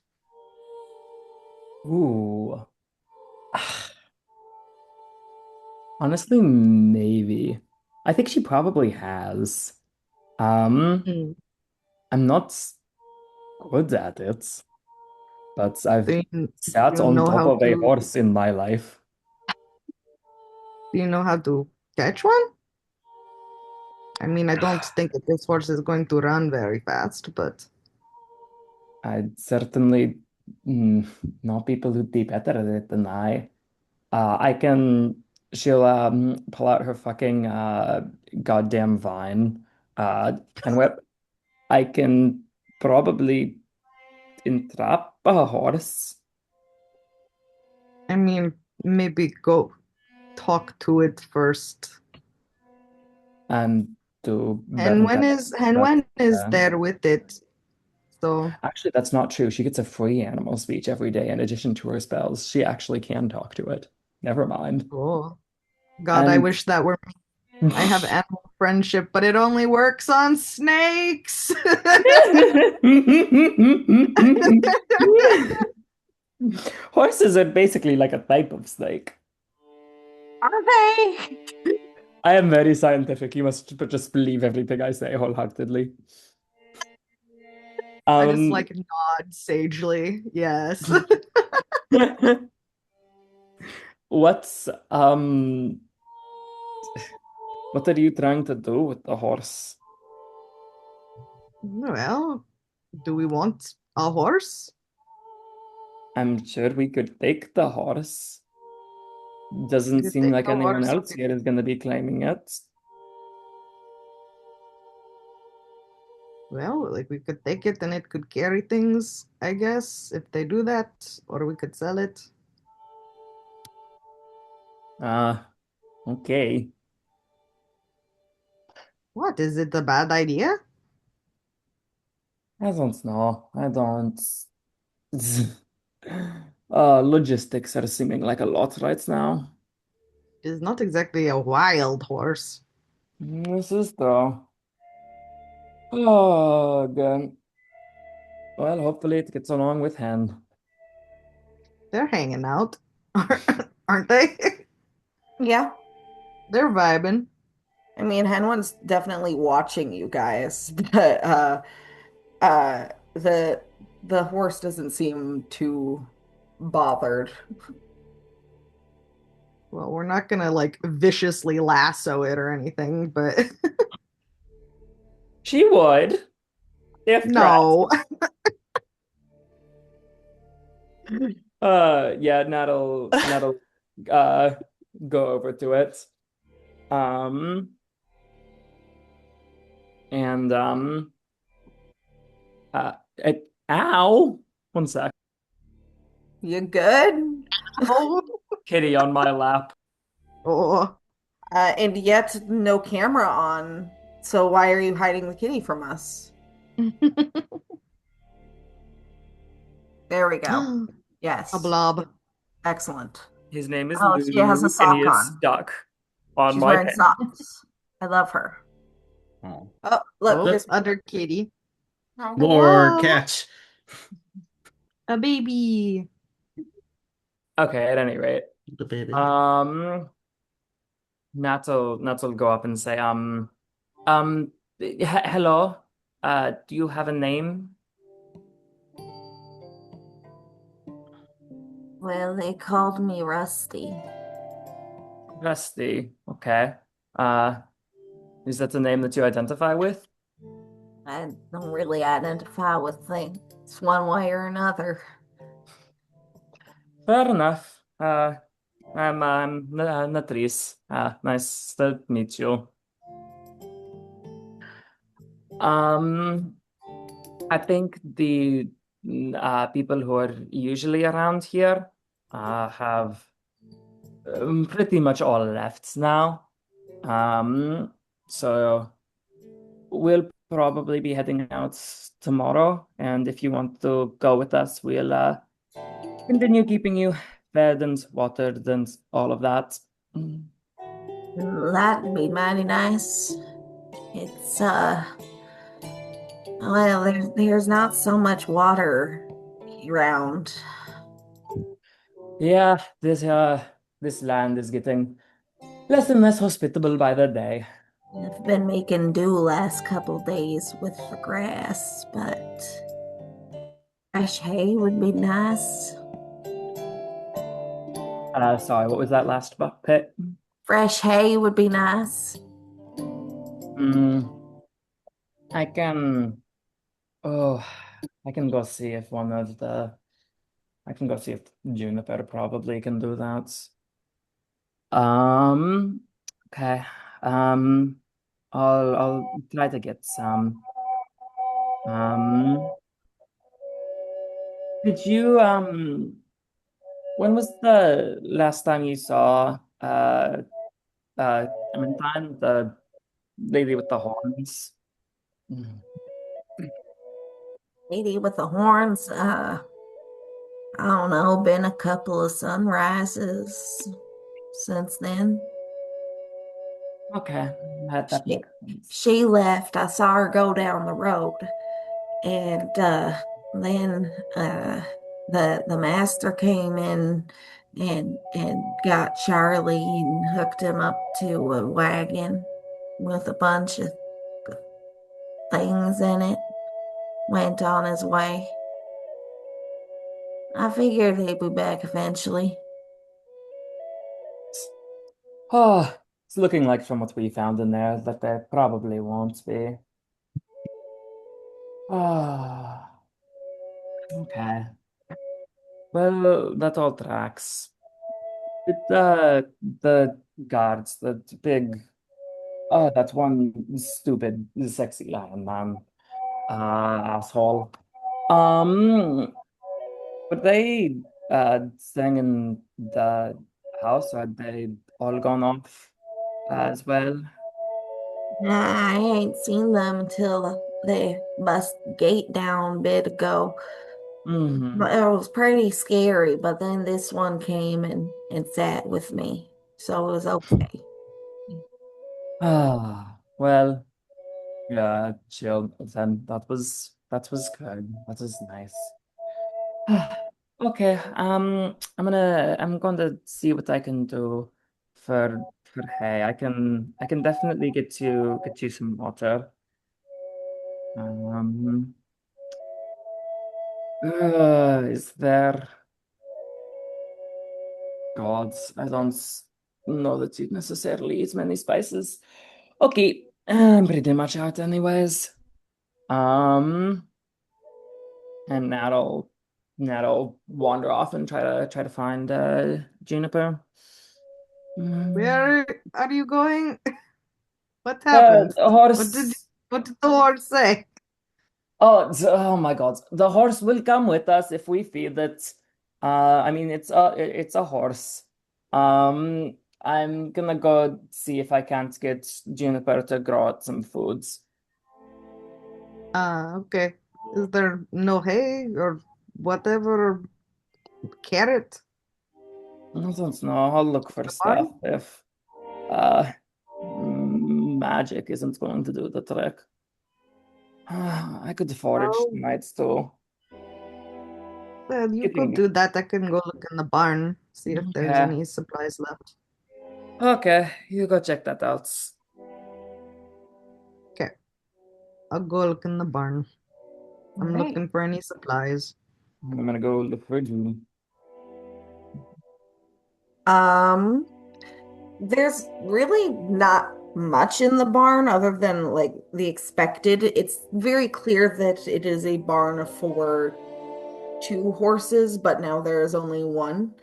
Ooh. Honestly, maybe. I think she probably has. I'm not good at it, but I've Do you, sat you on know top how of a to- horse in my life. do you know how to catch one? I mean, I don't think that this horse is going to run very fast, but I'd certainly know people who'd be better at it than I. She'll pull out her fucking goddamn vine, and whip. I can probably entrap a horse. I mean, maybe go talk to it first. And do Henwen is Yeah. there with it. So Actually, that's not true. She gets a free animal speech every day in addition to her spells. She actually can talk to it. Never mind. oh God, I And- wish that were me. I have animal friendship, but it only works on snakes. Horses are basically like a type of snake. Are they? I am very scientific. You must just believe everything I say wholeheartedly. I just like nod sagely. Yes. What's what are you trying to do with the horse? Well, do we want a horse? I'm sure we could take the horse. Doesn't Could seem take like the anyone horse, else okay. here is going to be claiming it. Well, like we could take it and it could carry things, I guess, if they do that, or we could sell it. Okay. What, is it a bad idea? I don't know. I don't. Logistics are seeming like a lot right now. It's not exactly a wild horse. This is true. Oh, good. Well, hopefully it gets along with Hen. They're hanging out, aren't they? Yeah. They're vibing. I mean, Henwin's definitely watching you guys, but the horse doesn't seem too bothered. Well, we're not gonna like viciously lasso it or anything, but She would. If threat. no. Yeah, Nat'll uh go over to it. Um and ow. One sec. You good? Oh, Kitty on my lap. oh. And yet no camera on. So why are you hiding the kitty from us? There we go. Yes. A blob. Excellent. His name is Oh, she has a Lulu, and he sock is on. stuck on She's my wearing pen. socks. I love her. Oh. Oh, look, Oh, there's under kitty. More Whoa. catch. A baby. Okay, at any rate. The baby. Nat'll go up and say, hello. Do you have a name? Well, they called me Rusty. Rusty. Okay. Is that the name that you identify with? I don't really identify with things one way or another. Fair enough. I'm Natrice. Nice to meet you. I think the people who are usually around here have pretty much all left now. So we'll probably be heading out tomorrow, and if you want to go with us, we'll continue keeping you fed and watered and all of that. That'd be mighty nice. It's, well, there's not so much water around. Yeah, this land is getting less and less hospitable by the day. I've been making do last couple days with the grass, but fresh hay would be nice. Sorry, what was that last bit? Fresh hay would be nice. I can, oh, I can go see if I can go see if Juniper probably can do that. Okay. I'll try to get some. Did you, when was the last time you saw, Clementine, the lady with the horns? Lady with the horns, I don't know, been a couple of sunrises since then. Okay, that makes sense. She left. I saw her go down the road. And then the master came in and got Charlie and hooked him up to a wagon with a bunch of things in it. Went on his way. I figured he'd be back eventually. Oh, it's looking like from what we found in there that they probably won't be. Ah, okay. Well, that all tracks. The guards, the big, oh, that's one stupid, sexy lion man, asshole. But they staying in the house, or had they all gone off as well? I ain't seen them until they bust the gate down a bit ago. But it was pretty scary, but then this one came and sat with me, so it was okay. Well, yeah, chill. Then that was good. That was nice. Okay, I'm going to see what I can do for hay. I can definitely get you some water. Is there gods? I don't know that you'd necessarily eat many spices. Okay, I'm pretty much out anyways. Um, and now I'll wander off and try to find Juniper. Where are you going? What happened? The horse. What did the horse say? Oh my God. The horse will come with us if we feed it. I mean it's a horse. I'm gonna go see if I can't get Juniper to grow out some foods. Okay. Is there no hay or whatever or carrot? I don't know. I'll look for The stuff barn? if uh magic isn't going to do the trick. I could forage Oh, tonight too. well, you could Getting do that. I can go look in the barn, see if there's yeah. any supplies left. Okay, you go check that out. Okay, I'll go look in the barn. All I'm right. looking for any supplies. I'm gonna go look for Julie. Um, there's really not much in the barn other than like the expected. It's very clear that it is a barn for two horses, but now there is only one.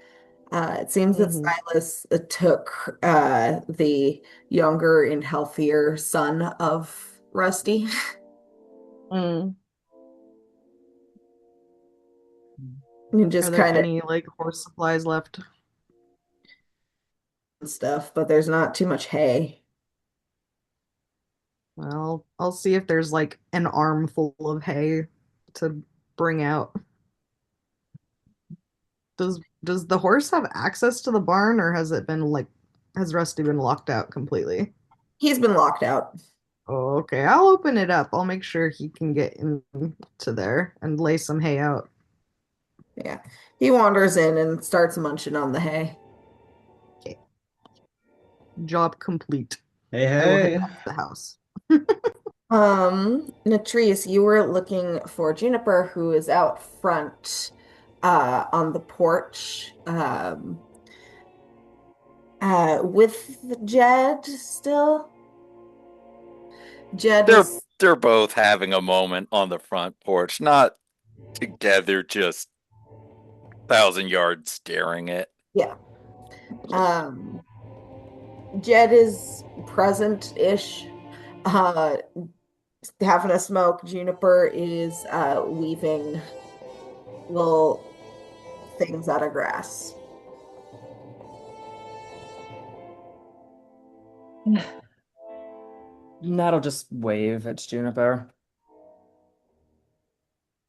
It seems that Mm-hmm. Silas took the younger and healthier son of Rusty Mm. and Are just there kind of any like horse supplies left? stuff, but there's not too much hay. Well, I'll see if there's like an armful of hay to bring out. Does the horse have access to the barn, or has Rusty been locked out completely? He's been locked out. Oh, okay. I'll open it up. I'll make sure he can get into there and lay some hay out. Yeah. He wanders in and starts munching on the hay. Okay. Job complete. Hey, I will head hey. back to the house. Natrice, you were looking for Juniper, who is out front, on the porch, with Jed still. Jed They're is, they're both having a moment on the front porch, not together, just 1,000 yards staring at. yeah. Um, Jed is present-ish, uh, having a smoke. Juniper is weaving little things out of grass. That'll just wave at Juniper.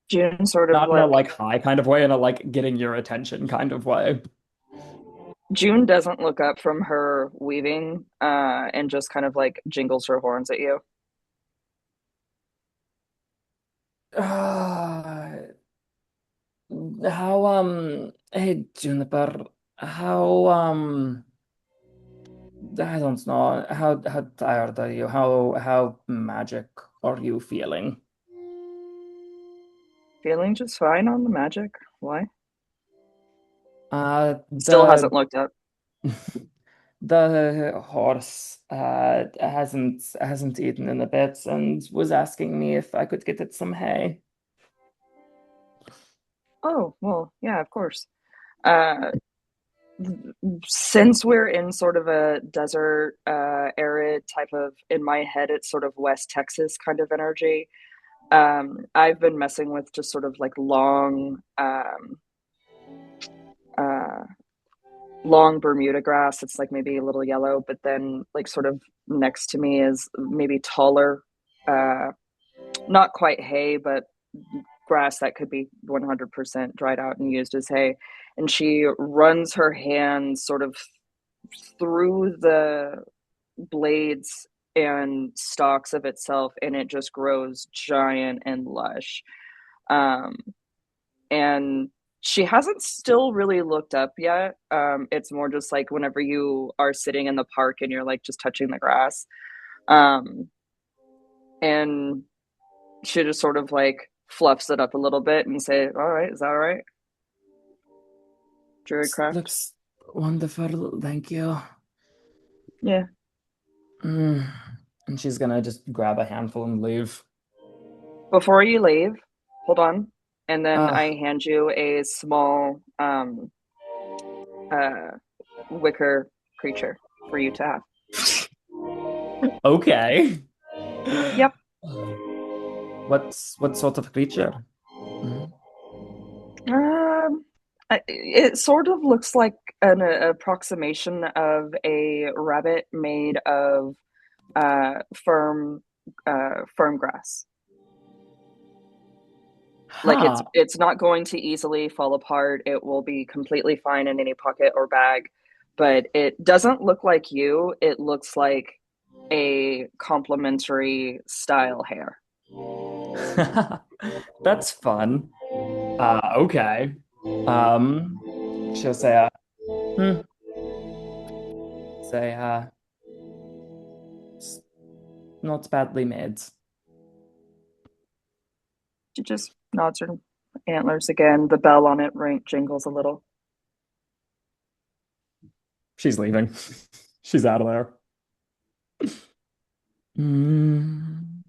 June sort of Not in a like high kind of way, in a getting your attention kind of way. June doesn't look up from her weaving, and just kind of like jingles her horns at you. Uh, hey Juniper, how I don't know, how tired are you? How magic are you feeling? Feeling just fine on the magic. Why? Still The hasn't looked up. the horse hasn't eaten in a bit and was asking me if I could get it some hay. Oh, well, yeah, of course. Uh, since we're in sort of a desert, arid type of, in my head, it's sort of West Texas kind of energy. I've been messing with just sort of like uh, long Bermuda grass. It's like maybe a little yellow, but then like sort of next to me is maybe taller, uh, not quite hay, but grass that could be 100% dried out and used as hay. And she runs her hands sort of through the blades and stalks of itself, and it just grows giant and lush. Um, and she hasn't still really looked up yet. It's more just like whenever you are sitting in the park and you're like just touching the grass. Um, and she just sort of like fluffs it up a little bit and say, "All right, is that all right?" Druidcraft. Looks wonderful, thank you. Yeah. Mm. And she's gonna just grab a handful and leave. Before you leave, hold on. And then Ah, I hand you a small uh wicker creature for you to have. okay. Yep. What sort of creature? Mhm. It sort of looks like an approximation of a rabbit made of firm firm grass. Like Huh. it's not going to easily fall apart. It will be completely fine in any pocket or bag, but it doesn't look like you. It looks like a complementary style hair. That's fun. Okay. She'll say, hmm, say, "S- not badly made." She just nods her antlers again. The bell on it jingles a little. She's leaving. She's out of there. Mm.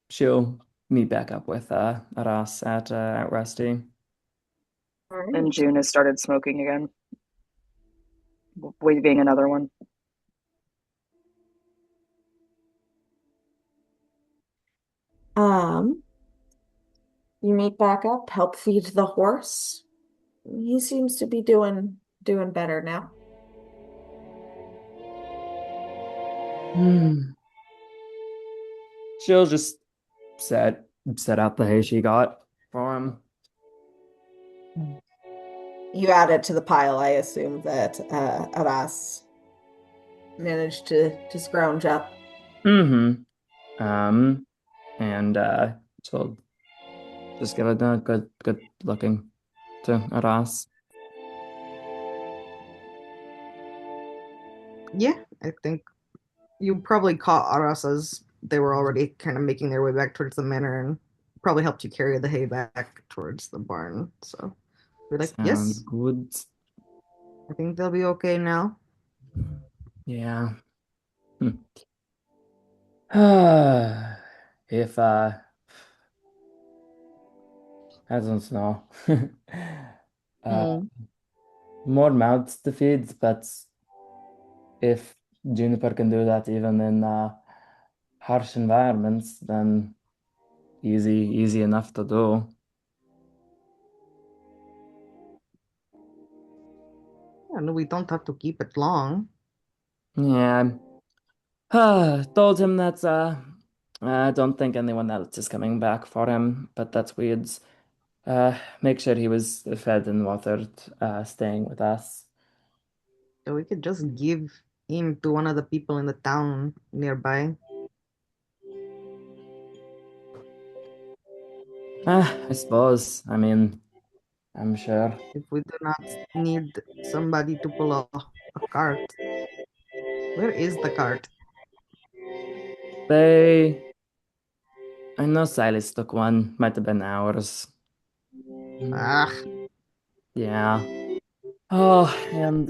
She'll meet back up with Aras at Rusty. All And right. June has started smoking again, waving another one. Um, you meet back up, help feed the horse. He seems to be doing better now. Hmm. She'll just set out the hay she got for him. You add it to the pile. I assume that Aras managed to scrounge up. Mm-hmm. And she'll just give it a good looking to Aras. Yeah, I think you probably caught Aras as they were already kind of making their way back towards the manor and probably helped you carry the hay back towards the barn. So we're like, Sounds yes, good. I think they'll be okay now. Yeah. Hmm. If I don't know. Uh, Hmm. more mouths to feed, but if Juniper can do that even in harsh environments, then easy enough to do. And we don't have to keep it long. Yeah. Told him that I don't think anyone else is coming back for him, but that's weird. Make sure he was fed and watered, staying with us. So we could just give him to one of the people in the town nearby. I suppose. I mean, I'm sure. If we do not need somebody to pull a cart. Where is the cart? They, I know Silas took one, might have been ours. Ah, Yeah. Oh, and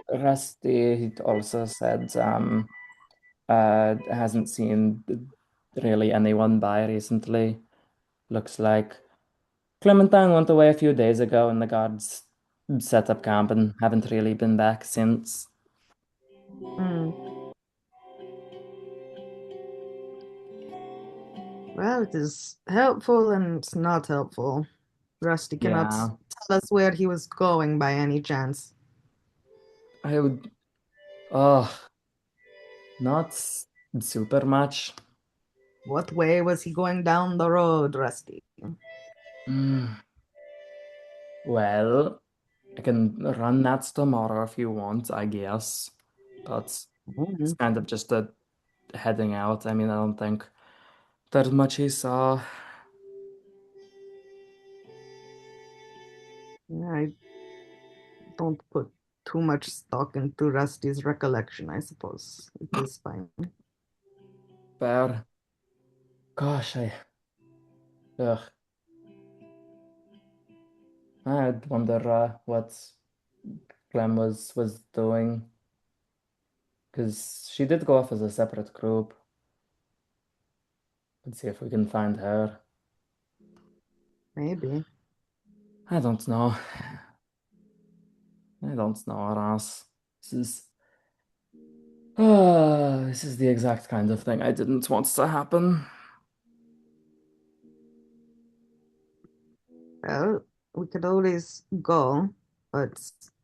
Rusty also said hasn't seen really anyone by recently. Looks like Clementine went away a few days ago and the guards set up camp and haven't really been back since. hmm. Well, it is helpful and it's not helpful. Rusty cannot Yeah, tell us where he was going by any chance. I would, oh, not super much. What way was he going down the road, Rusty? Mm, well, I can run that tomorrow if you want, I guess. But it's Mhm. kind of just a heading out. I mean, I don't think there's much he saw. Yeah, I don't put too much stock into Rusty's recollection, I suppose. It is fine. Fair. Gosh, ugh. I'd wonder what Clem was doing, because she did go off as a separate group. Let's see if we can find her. Maybe. I don't know. I don't know, Ross. This is this is the exact kind of thing I didn't want to happen. Well, we could always go, but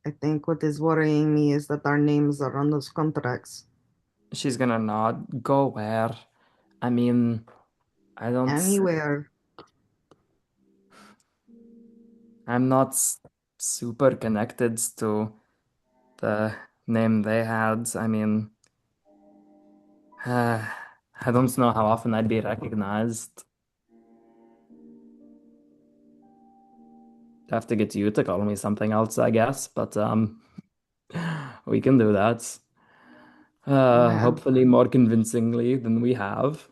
I think what is worrying me is that our names are on those contracts. She's gonna nod. Go where? I mean, I don't. Anywhere. I'm not super connected to the name they had. I mean, I don't know how often I'd be recognized. Have to get you to call me something else, I guess, but we can do that. Yeah. Hopefully more convincingly than we have.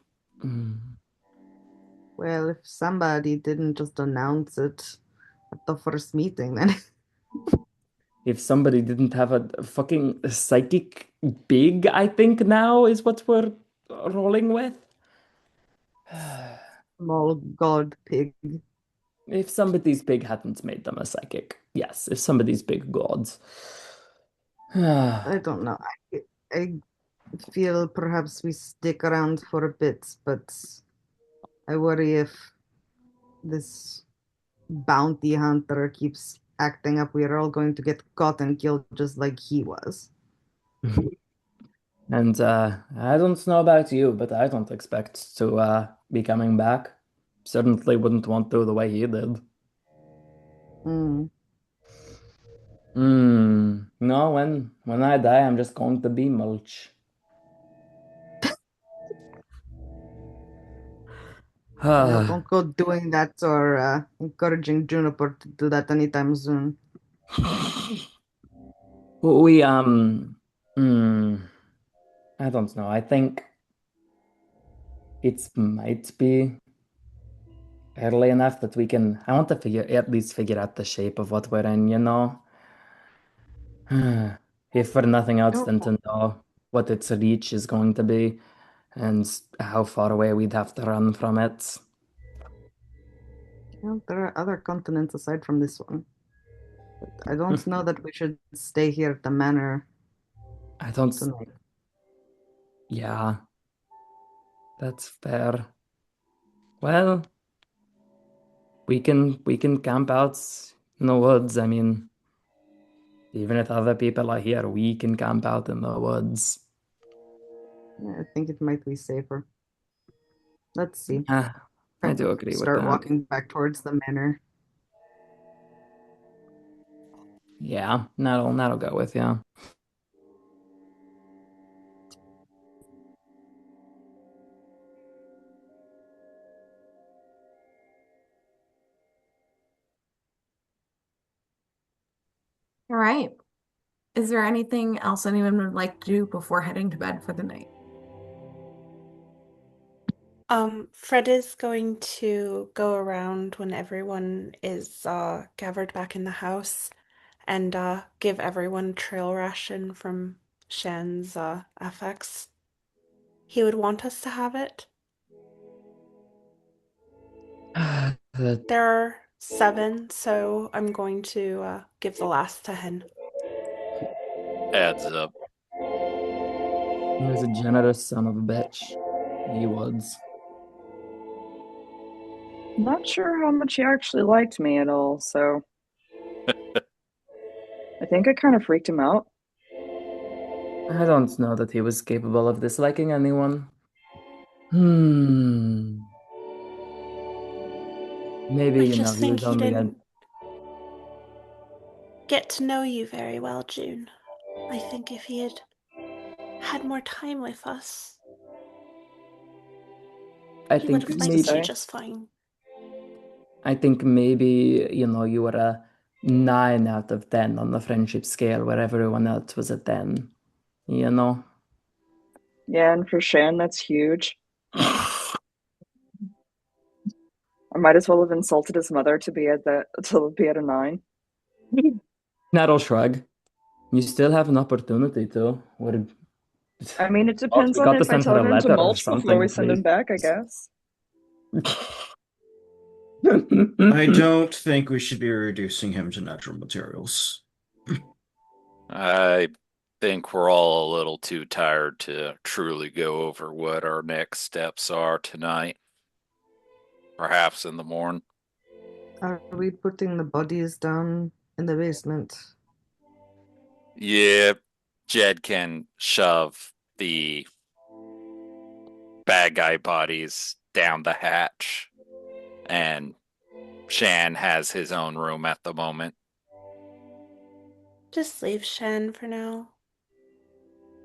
Well, if somebody didn't just announce it at the first meeting, then If somebody didn't have a fucking psychic big, I think now is what we're rolling with. small god pig. If somebody's big hadn't made them a psychic. Yes, if somebody's big gods. I don't know. I feel perhaps we stick around for a bit, but I worry if this bounty hunter keeps acting up, we're all going to get caught and killed just like he was. And I don't know about you, but I don't expect to be coming back. Certainly wouldn't want to the way he did. Mm. No, when I die, I'm just going to be mulch. No, don't go doing that or encouraging Juniper to do that anytime soon. We I don't know. I think it might be early enough that we can. I want to at least figure out the shape of what we're in, you know? If for nothing else than to know what its reach is going to be and how far away we'd have to run from it. Well, there are other continents aside from this one. But I don't know that we should stay here at the manor I don't. tonight. Yeah, that's fair. Well, we can camp out in the woods. I mean, even if other people are here, we can camp out in the woods. Yeah, I think it might be safer. Let's see. I do agree with Start that. walking back towards the manor. Yeah, that'll go with you. All right. Is there anything else anyone would like to do before heading to bed for the night? Fred is going to go around when everyone is gathered back in the house and give everyone trail ration from Shen's FX. He would want us to have it. There are 7, so I'm going to give the last to Hen. Adds up. He was a generous son of a bitch. He was. Not sure how much he actually liked me at all, so I think I kind of freaked him out. I don't know that he was capable of disliking anyone. Maybe, I you know, just he think was he only a didn't get to know you very well, June. I think if he had more time with us, he would have liked you just fine. I think maybe, you know, you were a 9 out of 10 on the friendship scale where everyone else was a 10, you know? Yeah, and for Shan, that's huge. I'm might as well have insulted his mother to be at a 9. Nettle shrug. You still have an opportunity to. I mean, it Oh, depends we on got to if I send her tell a everyone to letter or mulch before we something, send him please. back, I guess. I don't think we should be reducing him to natural materials. I think we're all a little too tired to truly go over what our next steps are tonight. Perhaps in the morning. Are we putting the bodies down in the basement? Yeah, Jed can shove the bad guy bodies down the hatch, and Shan has his own room at the moment. Just leave Shen for now.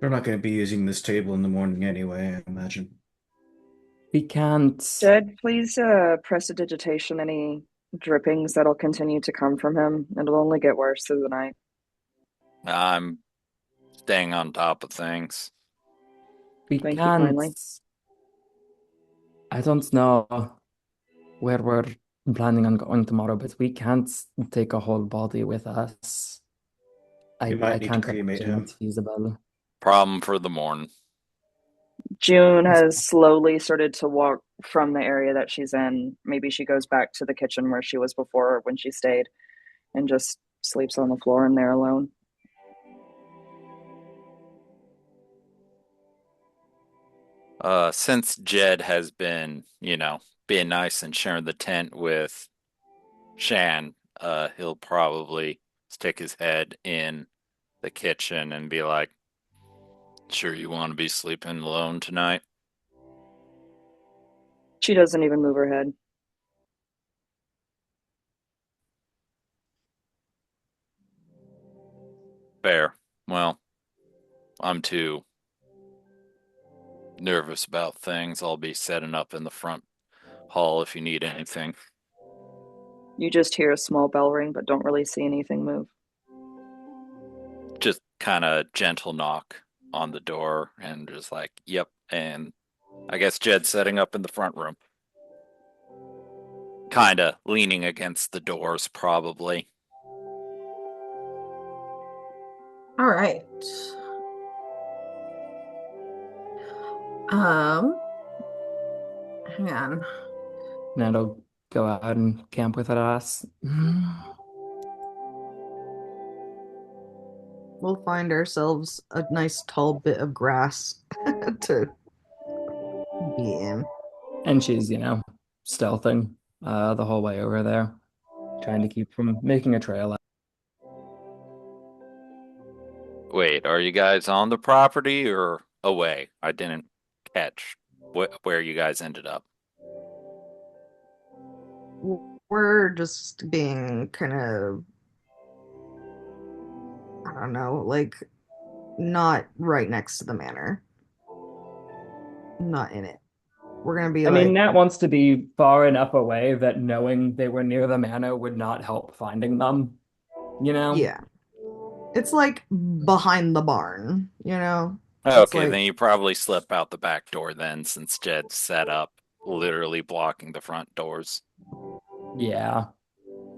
We're not going to be using this table in the morning anyway, I imagine. We can't. Jed, please prestidigitation any drippings that'll continue to come from him. It'll only get worse through the night. I'm staying on top of things. We Thank you can't. kindly. I don't know where we're planning on going tomorrow, but we can't take a whole body with us. We I might need to can't cremate imagine him. it's feasible. Problem for the morning. June has slowly started to walk from the area that she's in. Maybe she goes back to the kitchen where she was before when she stayed and just sleeps on the floor in there alone. Since Jed has been, being nice and sharing the tent with Shan, he'll probably stick his head in the kitchen and be like, "Sure you want to be sleeping alone tonight?" She doesn't even move her head. Fair. Well, I'm too nervous about things. I'll be setting up in the front hall if you need anything. You just hear a small bell ring, but don't really see anything move. Just kind of gentle knock on the door and just like, yep. And I guess Jed's setting up in the front room. Kind of leaning against the doors, probably. All right. Hang on. Nettle go out and camp with us. We'll find ourselves a nice tall bit of grass to be in. And she's, stealthing the whole way over there, trying to keep from making a trail. Wait, are you guys on the property or away? I didn't catch where you guys ended up. We're just being kind of, I don't know, like not right next to the manor. Not in it. We're gonna be I mean, like, Nat wants to be far enough away that knowing they were near the manor would not help finding them, yeah. It's like behind the barn, Okay, then you probably slip out the back door then, since Jed's set up, literally blocking the front doors. Yeah.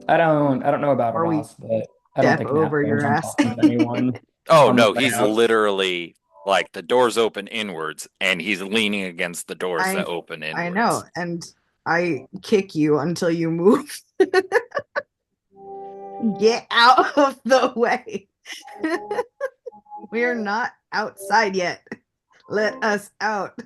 I don't know about Or we Ross, but I don't step think over Nat your plans on ass. talking to anyone. Oh on the no, way he's out. literally like the doors open inwards and he's leaning against the doors I- that open inwards. I know, and I kick you until you move. Get out of the way. We're not outside yet. Let us out.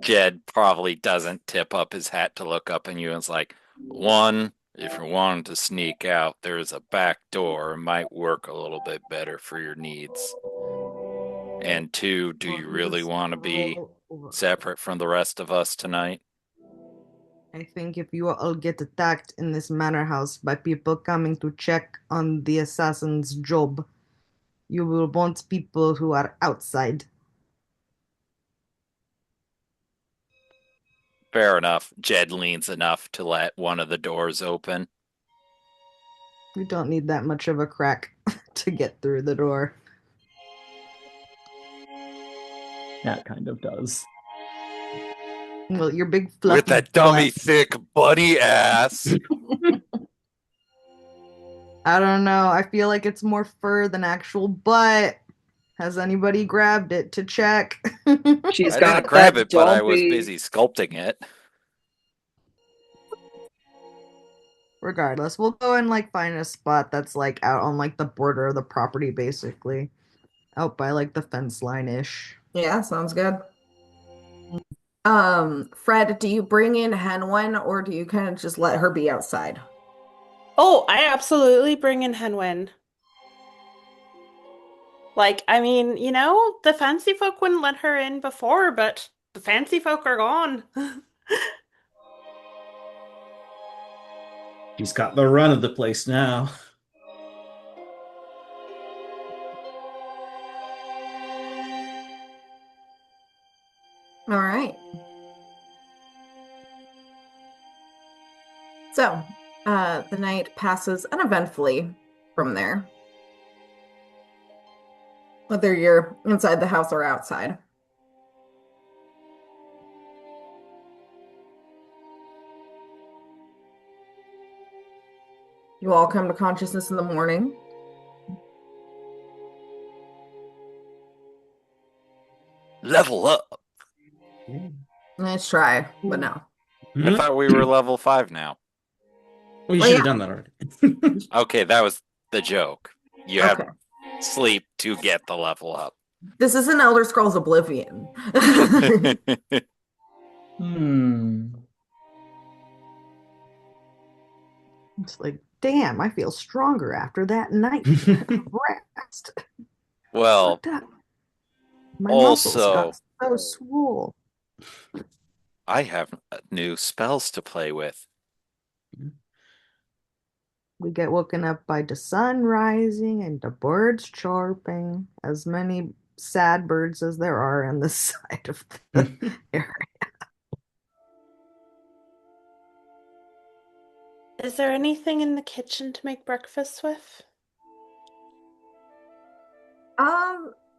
Jed probably doesn't tip up his hat to look up at you and is like, one, if you're wanting to sneak out, there's a back door. It might work a little bit better for your needs. And two, do you really want to be separate from the rest of us tonight? I think if you all get attacked in this manor house by people coming to check on the assassin's job, you will want people who are outside. Fair enough. Jed leans enough to let one of the doors open. We don't need that much of a crack to get through the door. Nat kind of does. Well, your big fluffy With that dummy butt. thick bunny ass. I don't know. I feel like it's more fur than actual butt. Has anybody grabbed it to check? She's I got didn't grab that it, but I was dumpy. busy sculpting it. Regardless, we'll go and like find a spot that's like out on like the border of the property, basically. Out by like the fence line ish. Yeah, sounds good. Fred, do you bring in Henwen or do you kind of just let her be outside? Oh, I absolutely bring in Henwin. Like, I mean, the fancy folk wouldn't let her in before, but the fancy folk are gone. He's got the run of the place now. All right. So, the night passes uneventfully from there, whether you're inside the house or outside. You all come to consciousness in the morning. Level up. Nice try, but no. I thought we were level 5 now. Well, you Well, should have yeah. done that already. Okay, that was the joke. You Okay. have sleep to get the level up. This is an Elder Scrolls Oblivion. It's like, damn, I feel stronger after that night rest. Well, Fucked up. My muscles also, got so swole. I have new spells to play with. We get woken up by the sun rising and the birds chirping. As many sad birds as there are on the side of the area. Is there anything in the kitchen to make breakfast with?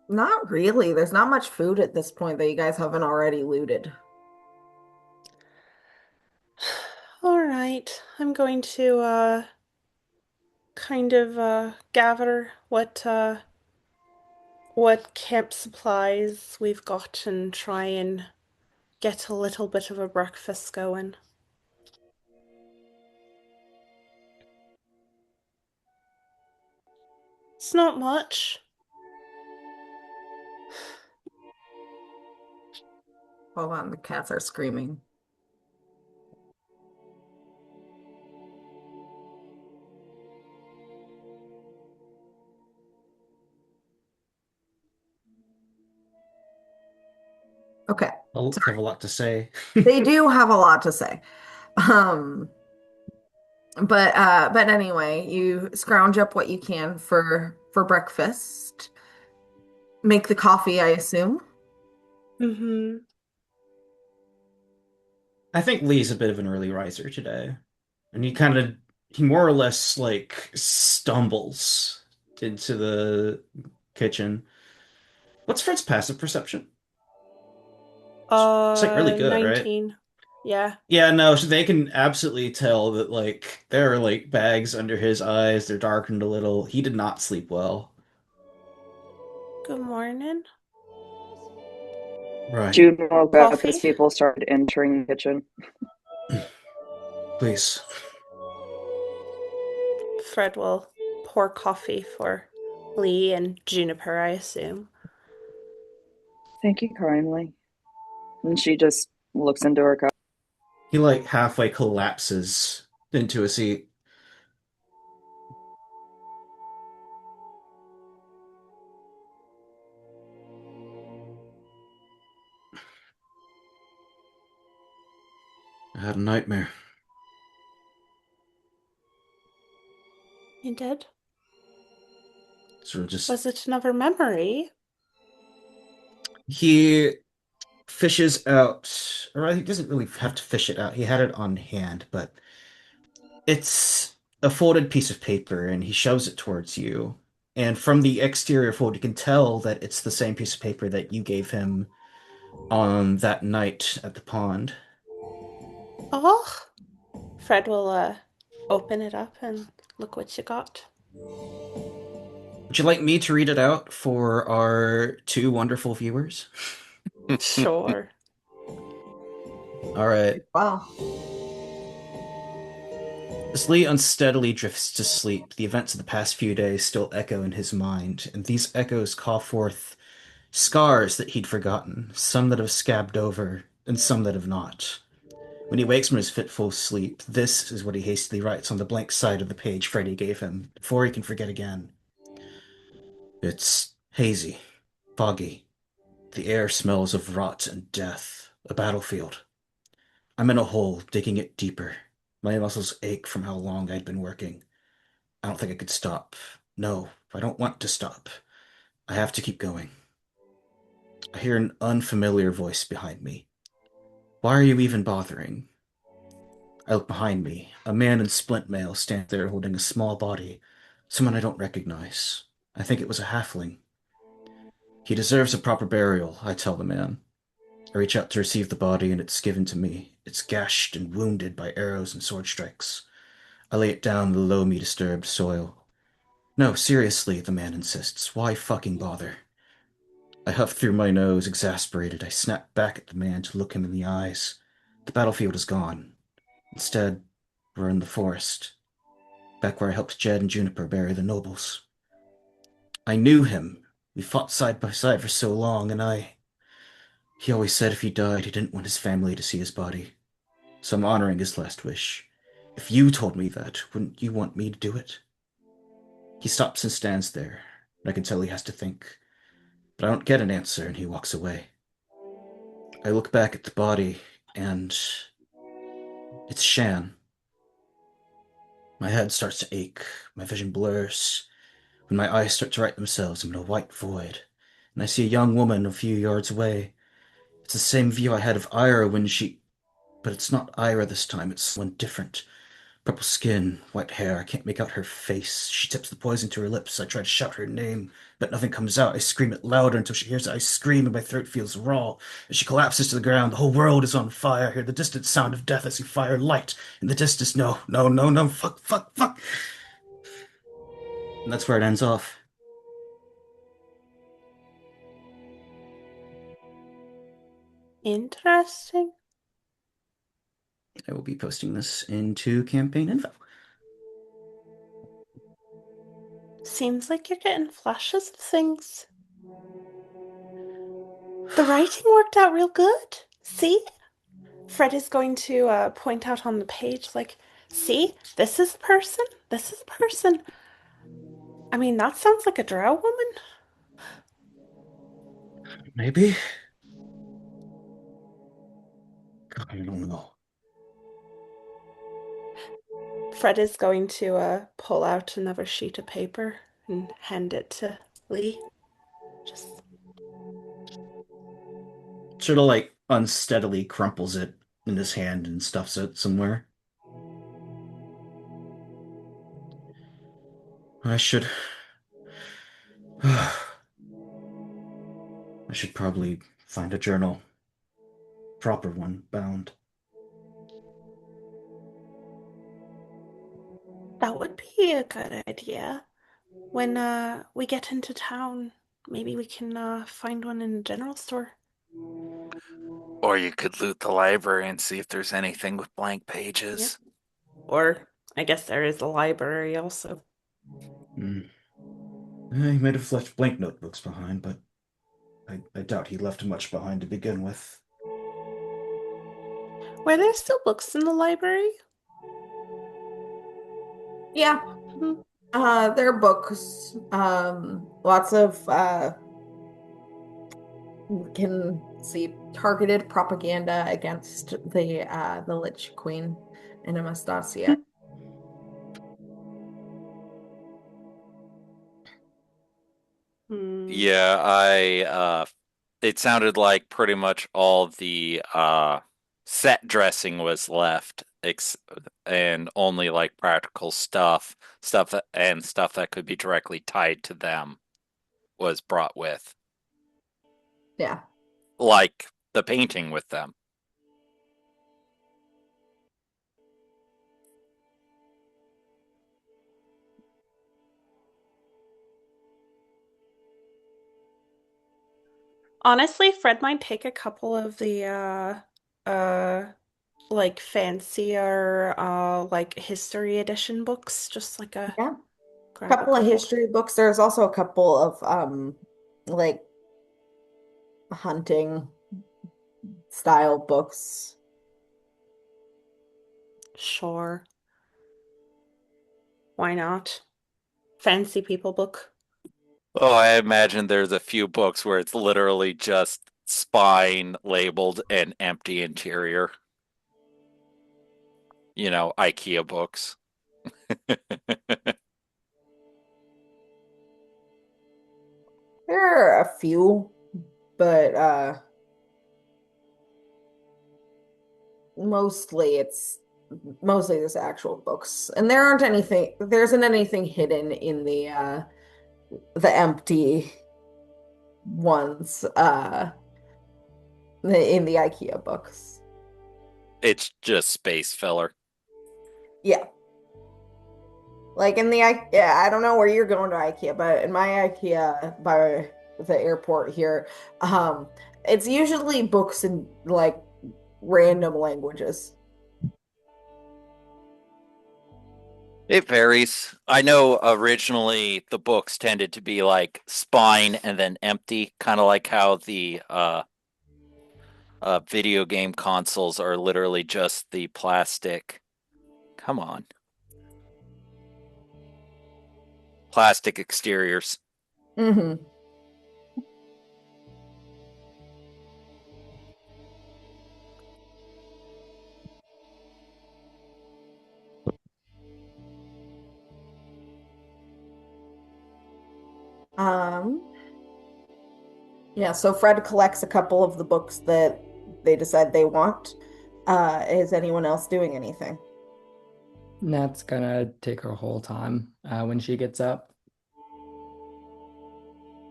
Not really. There's not much food at this point that you guys haven't already looted. All right, I'm going to kind of gather what camp supplies we've got and try and get a little bit of a breakfast going. It's not much. Hold on, the cats are screaming. Okay. I'll have a lot to say. They do have a lot to say. But anyway, you scrounge up what you can for breakfast. Make the coffee, I assume. Mm-hmm. I think Lee's a bit of an early riser today. And he more or less like stumbles into the kitchen. What's Fred's passive perception? It's like really good, 19. right? Yeah. Yeah, no, so they can absolutely tell that like there are like bags under his eyes, they're darkened a little. He did not sleep well. Good morning. Right. June woke up as Coffee? people started entering the kitchen. Please. Fred will pour coffee for Lee and Juniper, I assume. Thank you kindly. And she just looks into her cup. He like halfway collapses into a seat. I had a nightmare. You did? Sort of just Was it another memory? he fishes out, or he doesn't really have to fish it out. He had it on hand, but it's a folded piece of paper, and he shoves it towards you. And from the exterior fold, you can tell that it's the same piece of paper that you gave him on that night at the pond. Oh, Fred will open it up and look what you got. Would you like me to read it out for our two wonderful viewers? Sure. All right. Wow. As Lee unsteadily drifts to sleep, the events of the past few days still echo in his mind, and these echoes call forth scars that he'd forgotten, some that have scabbed over, and some that have not. When he wakes from his fitful sleep, this is what he hastily writes on the blank side of the page Freddy gave him, before he can forget again. It's hazy, foggy. The air smells of rot and death, a battlefield. I'm in a hole, digging it deeper. My muscles ache from how long I'd been working. I don't think I could stop. No, I don't want to stop. I have to keep going. I hear an unfamiliar voice behind me. Why are you even bothering? I look behind me. A man in splint mail stands there holding a small body. Someone I don't recognize. I think it was a halfling. He deserves a proper burial, I tell the man. I reach out to receive the body, and it's given to me. It's gashed and wounded by arrows and sword strikes. I lay it down in the loamy-disturbed soil. No, seriously, the man insists. Why fucking bother? I huff through my nose, exasperated. I snap back at the man to look him in the eyes. The battlefield is gone. Instead, we're in the forest, back where I helped Jed and Juniper bury the nobles. I knew him. We fought side by side for so long, and he always said if he died, he didn't want his family to see his body. So I'm honoring his last wish. If you told me that, wouldn't you want me to do it? He stops and stands there, and I can tell he has to think. But I don't get an answer, and he walks away. I look back at the body, and it's Shan. My head starts to ache, my vision blurs. When my eyes start to right themselves, I'm in a white void, and I see a young woman a few yards away. It's the same view I had of Ira when she... But it's not Ira this time, it's someone different. Purple skin, white hair, I can't make out her face. She tips the poison to her lips. I try to shout her name, but nothing comes out. I scream it louder until she hears it. I scream and my throat feels raw. As she collapses to the ground, the whole world is on fire. I hear the distant sound of death as you fire light. In the distance, no, no, no, no, fuck, fuck, fuck. And that's where it ends off. Interesting. I will be posting this into campaign info. Seems like you're getting flashes of things. The writing worked out real good. See? Fred is going to point out on the page, like, see? This is person. This is person. I mean, that sounds like a drow woman. Maybe? God, I don't know. Fred is going to pull out another sheet of paper and hand it to Lee. Just Sort of like unsteadily crumples it in his hand and stuffs it somewhere. I should... I should probably find a journal. Proper one, bound. that would be a good idea. When we get into town, maybe we can find one in the general store. Or you could loot the library and see if there's anything with blank pages. Yep. Or I guess there is a library also. He might have left blank notebooks behind, but I doubt he left much behind to begin with. Were there still books in the library? Yeah. There are books. Lots of you can see targeted propaganda against the Lich Queen and Anastasia. Yeah, it sounded like pretty much all the set dressing was left, and only like practical stuff that could be directly tied to them was brought with. Yeah. Like the painting with them. Honestly, Fred might take a couple of the like fancier like history edition books, just like a Yeah. grab a Couple of couple. history books. There's also a couple of like hunting style books. Sure. Why not? Fancy people book. Oh, I imagine there's a few books where it's literally just spine labeled and empty interior. You know, IKEA books. There are a few, but mostly just actual books. And there isn't anything hidden in the empty ones in the IKEA books. It's just space filler. Yeah. Like I don't know where you're going to IKEA, but in my IKEA by the airport here, it's usually books in like random languages. It varies. I know originally the books tended to be like spine and then empty, kind of like how the video game consoles are literally just the plastic. Come on. Plastic exteriors. Mm-hmm. Um, yeah, so Fred collects a couple of the books that they decide they want. Is anyone else doing anything? Nat's gonna take her whole time when she gets up.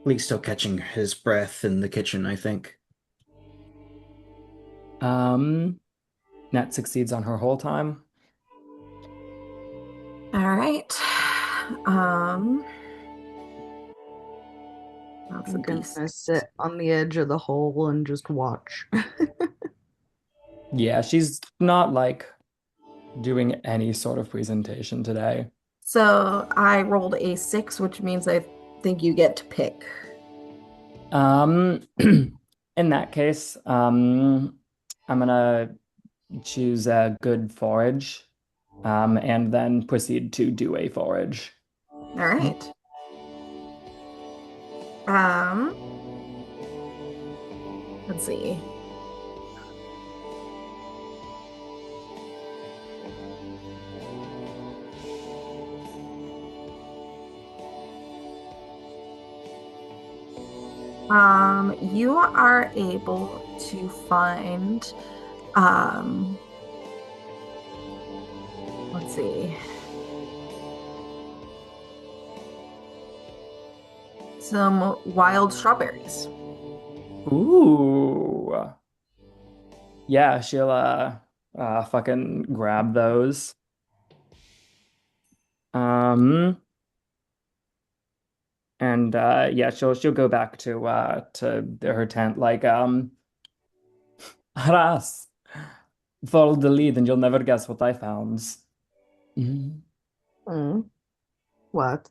Lee's still catching his breath in the kitchen, I think. Nat succeeds on her whole time. All right. That's a I'm gonna beast. sit on the edge of the hole and just watch. Yeah, she's not like doing any sort of presentation today. So I rolled a 6, which means I think you get to pick. In that case, I'm gonna choose a good forage, and then proceed to do a forage. All right. Let's see. You are able to find, let's see, some wild strawberries. Ooh. Yeah, she'll fucking grab those. And yeah, she'll go back to her tent like Haras, follow the lead and you'll never guess what I found. Mhm. What?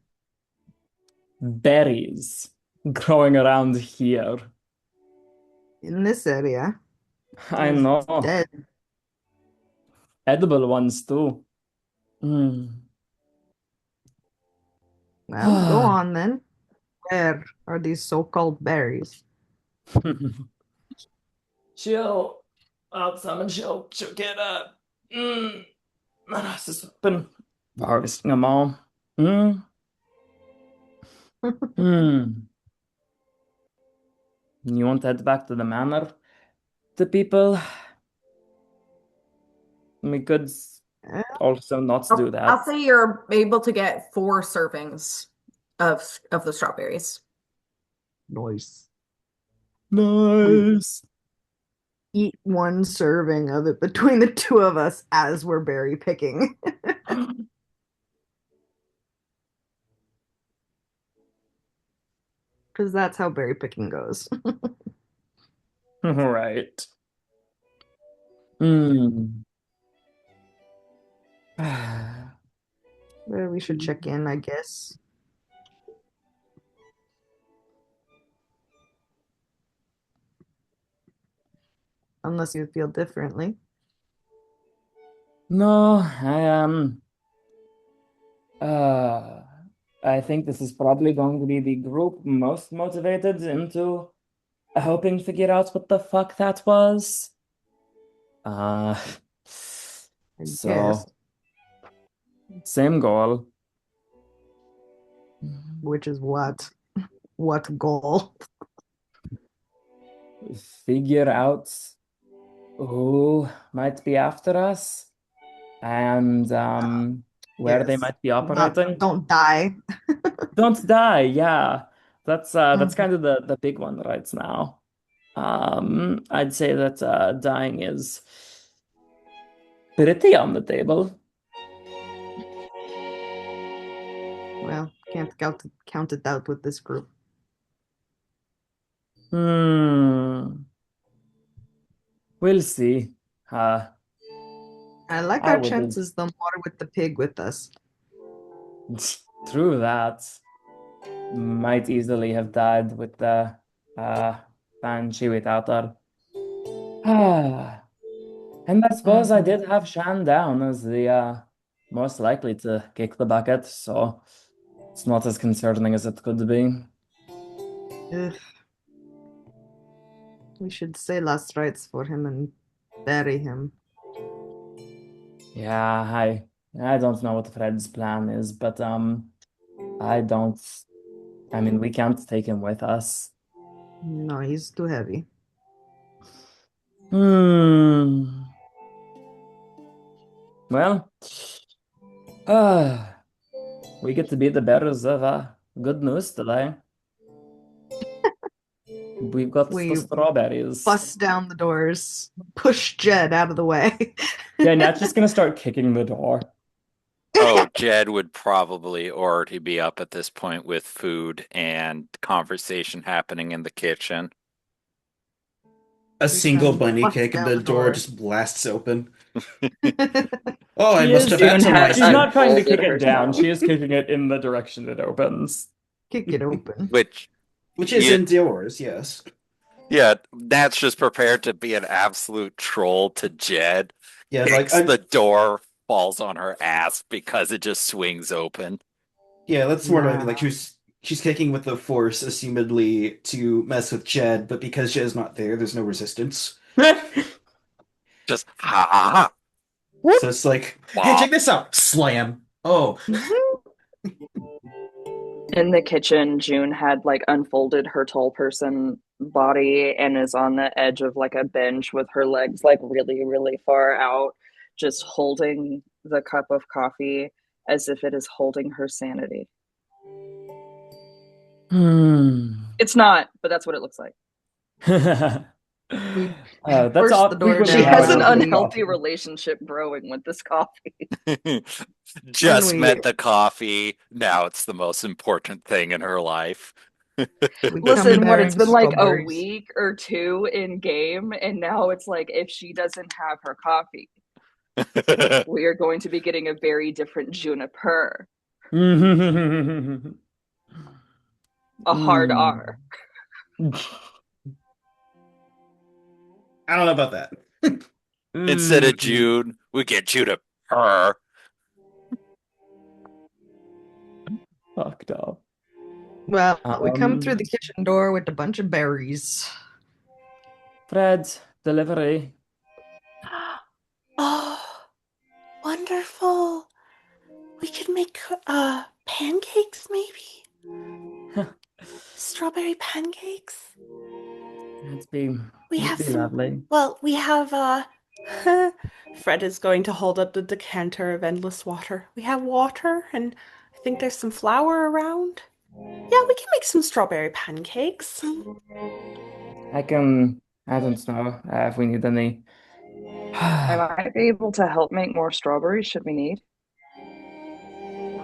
Berries growing around here. In this area? I It's know. dead. Edible ones too. Mm. Well, go on then. Where are these so-called berries? She'll summon, she'll get Haras is been harvesting them all. Mm. Hmm. You want to head back to the manor? The people. We could also not do I'll that. say you're able to get 4 servings of the strawberries. Nice. Nice. eat one serving of it between the two of us as we're berry picking. Because that's how berry picking goes. Right. Hmm. Well, we should check in, I guess. Unless you feel differently. No, I think this is probably going to be the group most motivated into helping figure out what the fuck that was. Uh, I so guess. same goal. Which is what? What goal? Figure out who might be after us and where they Yes. might be operating. Don't die. Don't die, yeah. That's Mhm. kind of the big one right now. I'd say that dying is pretty on the table. Well, can't count it out with this group. We'll see. Uh, I like I our would have chances the more with the pig with us. True that. Might easily have died with the Banshee without her. And I suppose I did have Shan down as the most likely to kick the bucket, so it's not as concerning as it could be. Ugh. We should say last rites for him and bury him. Yeah, I don't know what Fred's plan is, but I mean we can't take him with us. No, he's too heavy. Well, we get to be the bearers of good news today. We've got the We strawberries. bust down the doors, push Jed out of the way. Yeah, Nat's just gonna start kicking the door. Oh, Jed would probably already be up at this point with food and conversation happening in the kitchen. A single come bunny bust kick and down the the door door. just blasts open. Oh, I She must is have June had some has she's not trying to unfolded kick it down. herself. She is kicking it in the direction it opens. Kick it open. Which, which is Yeah. indoors, yes. yeah, Nat's just prepared to be an absolute troll to Jed. Yeah, Kicks the door, falls on her ass because it just swings open. yeah, that's more Nah. like she's kicking with the force, assumedly to mess with Jed, but because Jed's not there, there's no resistance. Just ha ha ha. So it's like, hey, Wow. check this out! Slam. Oh, In the kitchen, June had like unfolded her tall person body and is on the edge of like a bench with her legs like really, really far out, just holding the cup of coffee as if it is holding her sanity. It's not, but that's what it looks like. That's Burst all. the door frequently She down. how has I an look at unhealthy coffee. relationship growing with this coffee. Just we- met the coffee. Now it's the most important thing in her life. We Listen, come what it's bearing been like a strawberries. week or two in game, and now it's like if she doesn't have her coffee, we are going to be getting a very different Juniper. A hard R. I don't know about that. Instead of June, we get Juniper. Fucked up. Well, we come through the kitchen door with a bunch of berries. Fred, delivery. Oh, wonderful. We could make pancakes, maybe? Strawberry pancakes? It'd be lovely. Well, we have Fred is going to hold up the decanter of endless water. We have water, and I think there's some flour around. Yeah, we can make some strawberry pancakes. I can I don't know if we need any. I might be able to help make more strawberries should we need.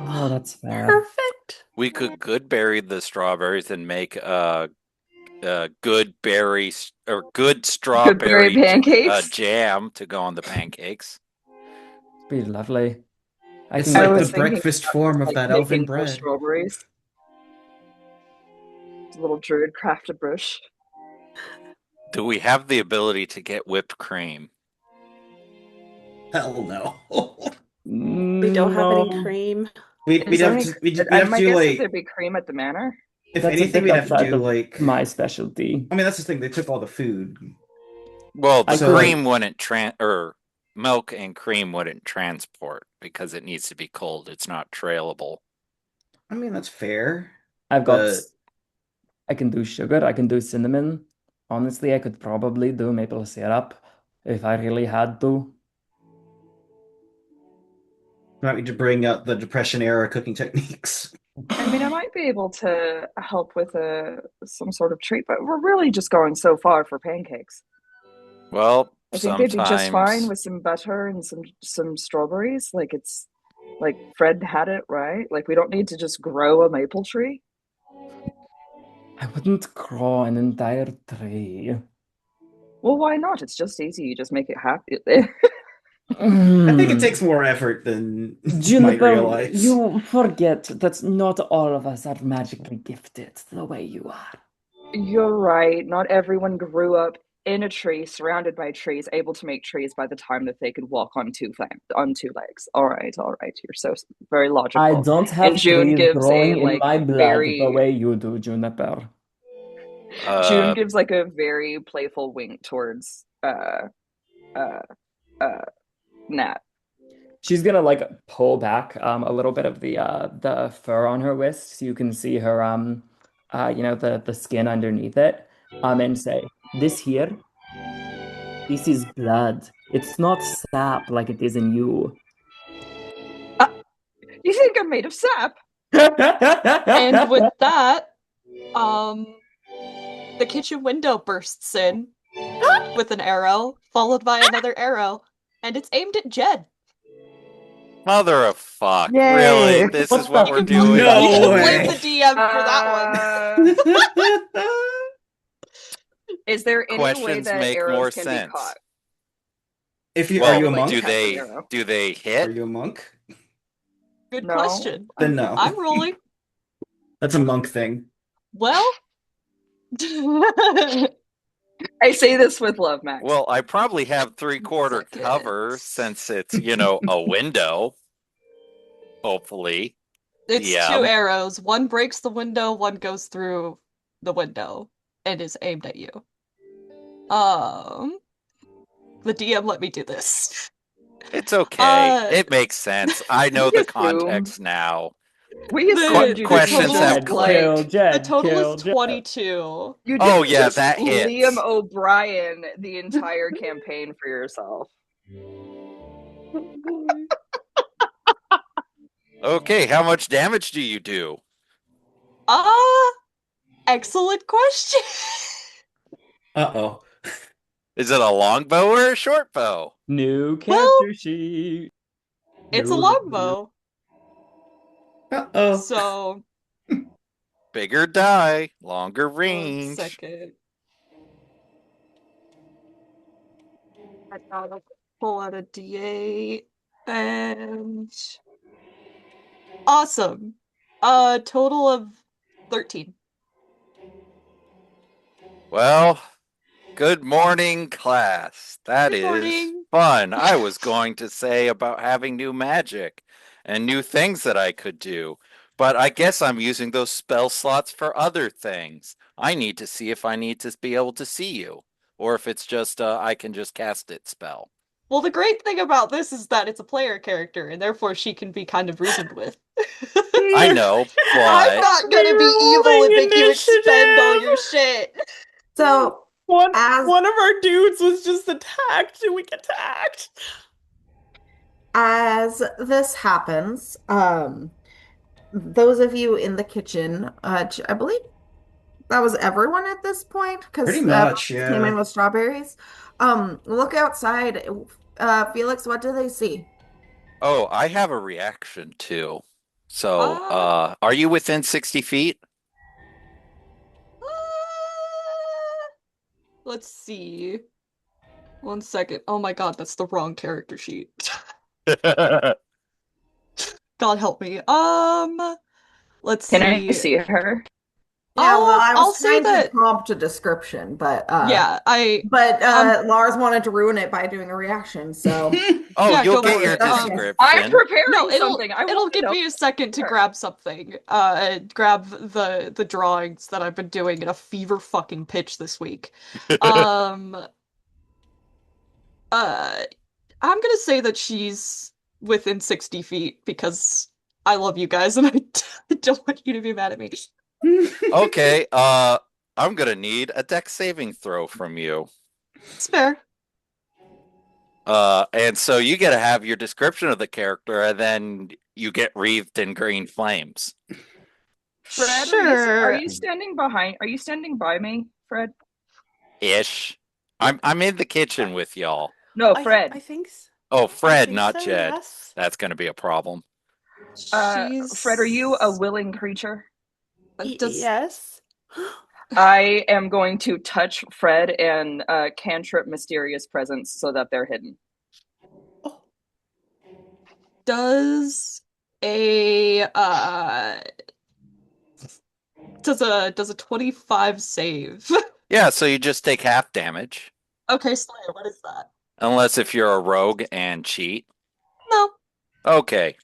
Oh, that's fair. Perfect. We could good berry the strawberries and make good berry or good Good berry strawberry pancakes. jam to go on the pancakes. Be lovely. It's I like was the thinking breakfast about form just, of like, that elven making more bread. strawberries. Little druid crafted bush. Do we have the ability to get whipped cream? Hell no. We don't have any No. cream. We'd Is there have any? to we'd have to My do guess is like, there'd be cream at the manor. if That's a anything bit we'd have to outside do of like, my specialty. I mean that's the thing, they took all the food. Well, the I So could- cream wouldn't or milk and cream wouldn't transport because it needs to be cold. It's not trailable. I mean that's fair. I've got. But I can do sugar. I can do cinnamon. Honestly, I could probably do maple syrup if I really had to. might need to bring out the Depression era cooking techniques. I mean, I might be able to help with some sort of treat, but we're really just going so far for pancakes. Well, I think they'd be just fine sometimes with some butter and some strawberries. Like it's like Fred had it right. Like we don't need to just grow a maple tree. I wouldn't grow an entire tree. Well, why not? It's just easy. You just make it happy. I think it Mm. takes more effort than you might Juniper, realize. you forget that not all of us are magically gifted the way you are. You're right. Not everyone grew up in a tree, surrounded by trees, able to make trees by the time that they could walk on on two legs. All right. You're so very I logical. don't And have June trees gives growing a in like my blood the very way you do, Juniper. June gives like a very playful wink towards Nat. She's gonna like pull back a little bit of the fur on her wrist so you can see her the skin underneath it and say, this here, this is blood. It's not sap like it is in you. You think I'm made of sap? And with that, the kitchen window bursts in with an arrow, followed by another arrow, and it's aimed at Jed. Mother of fuck. Yay. Really? This What is what the- we're You doing? No can way. blame the DM for that one. Is there any way Questions that make arrows more can sense. be caught? If you Well, are you a like, monk? do catch an they arrow. do they Are hit? you a monk? Good No. question. Then no. I'm rolling. That's a monk thing. Well, I say this with love, Max. Well, I probably have 3/4 Second. cover since it's, a window. Hopefully. it's Yeah. 2 arrows. One breaks the window, one goes through the window and is aimed at you. The DM let me do this. It's okay. Uh, It makes sense. I know we the assume- context now. we the- assumed you questions didn't have- just like Kill Jed, The total kill is Jed. 22. you Oh, didn't yeah, just that hits. Liam O'Brien the entire campaign for yourself. Okay, how much damage do you do? Excellent question. Uh-oh. Is it a longbow or a short bow? New character Well, sheet. It's a No. longbow, Uh-oh. so Bigger die, longer 1 range. second. I gotta pull out a D8 and awesome. A total of 13. Well, good morning, class. That Good is morning. fun. I was going to say about having new magic and new things that I could do, but I guess I'm using those spell slots for other things. I need to see if I need to be able to see you, or if it's just I can just cast it spell. Well, the great thing about this is that it's a player character, and therefore she can be kind of reasoned with. I know, I'm but not gonna be evil and Rerolling make you expend all initiative. your shit. So One As- one of our dudes was just attacked and we attacked. as this happens, those of you in the kitchen, I believe that was everyone at this point because Pretty much, came yeah. in with strawberries. Look outside. Felix, what do they see? Oh, I have a reaction too. So, Uh, are you within 60 feet? let's see. 1 second. Oh my God, that's the wrong character sheet. God help me. Let's Can I see. see her? Yeah, well, I I'll was say trying to that. prompt a description, but Yeah, Lars wanted to ruin it by doing a reaction, so Oh, yeah, you'll go get for your it. I'm description. preparing No, something. I it'll want to give know. me a second to grab something. Grab the drawings that I've been doing in a fever fucking pitch this week. I'm gonna say that she's within 60 feet because I love you guys and I don't want you to be mad at me. Okay, I'm gonna need a dex saving throw from you. It's fair. And so you get to have your description of the character, and then you get wreathed in green flames. Fred, Sure. are you standing behind? Are you standing by me, Fred? Ish. I'm in the kitchen with y'all. No, Fred. I think so. Oh, I Fred, think not so, Jed. yes. That's gonna be a problem. Fred, are you a willing creature? Yes. I am going to touch Fred and cantrip mysterious presence so that they're hidden. Does a does a 25 save? Yeah, so you just take half damage. Okay, Slayer, what is that? Unless if you're a rogue and cheat. No. Okay.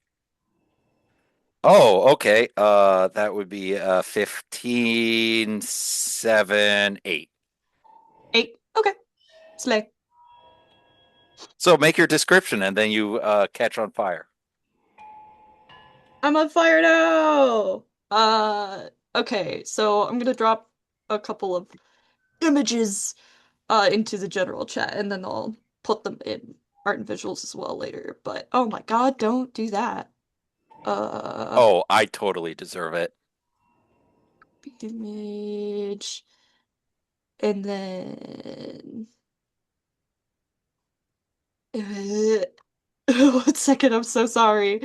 Oh, okay. That would be 15, 7, 8. 8. Okay. Slay. So make your description and then you catch on fire. I'm on fire now. Okay, so I'm gonna drop a couple of images into the general chat and then I'll put them in art and visuals as well later. But oh my God, don't do that. Oh, I totally deserve it. Image. And then 1 second, I'm so sorry.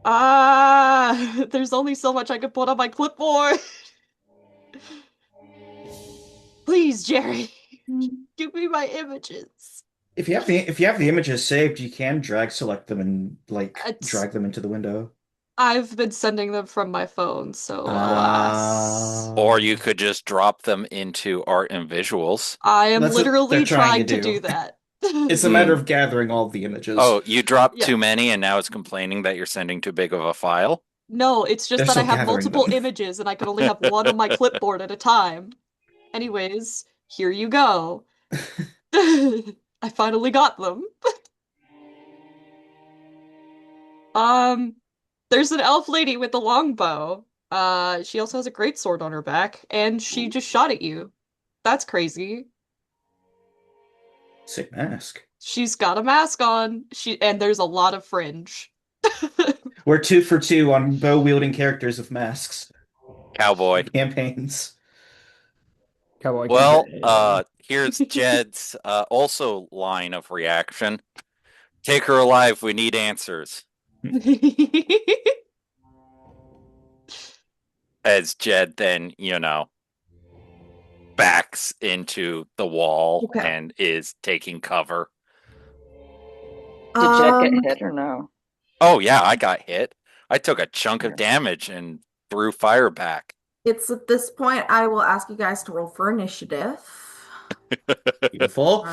There's only so much I can put on my clipboard. Please, Jerry, give me my images. If you have the images saved, you can drag select them and drag them into the window. I've been sending them from my phone, so alas. Or you could just drop them into art and visuals. I am That's what literally they're trying trying to to do that. It's a matter of gathering all the images. Oh, you dropped Yeah. too many and now it's complaining that you're sending too big of a file? No, it's just They're that I still have gathering multiple them. images and I can only have one on my clipboard at a time. Anyways, here you go. I finally got them. There's an elf lady with a longbow. She also has a greatsword on her back, and she just shot at you. That's crazy. Sick mask. She's got a mask on. And there's a lot of fringe. We're 2 for 2 on bow-wielding characters with masks. Cowboy. Campaigns. Cowboy Well, campaign. here's Jed's also line of reaction. Take her alive, we need answers. As Jed then, backs into the wall and is taking cover. Did Jed get hit or no? Oh yeah, I got hit. I took a chunk of damage and threw fire back. It's at this point I will ask you guys to roll for initiative. Beautiful.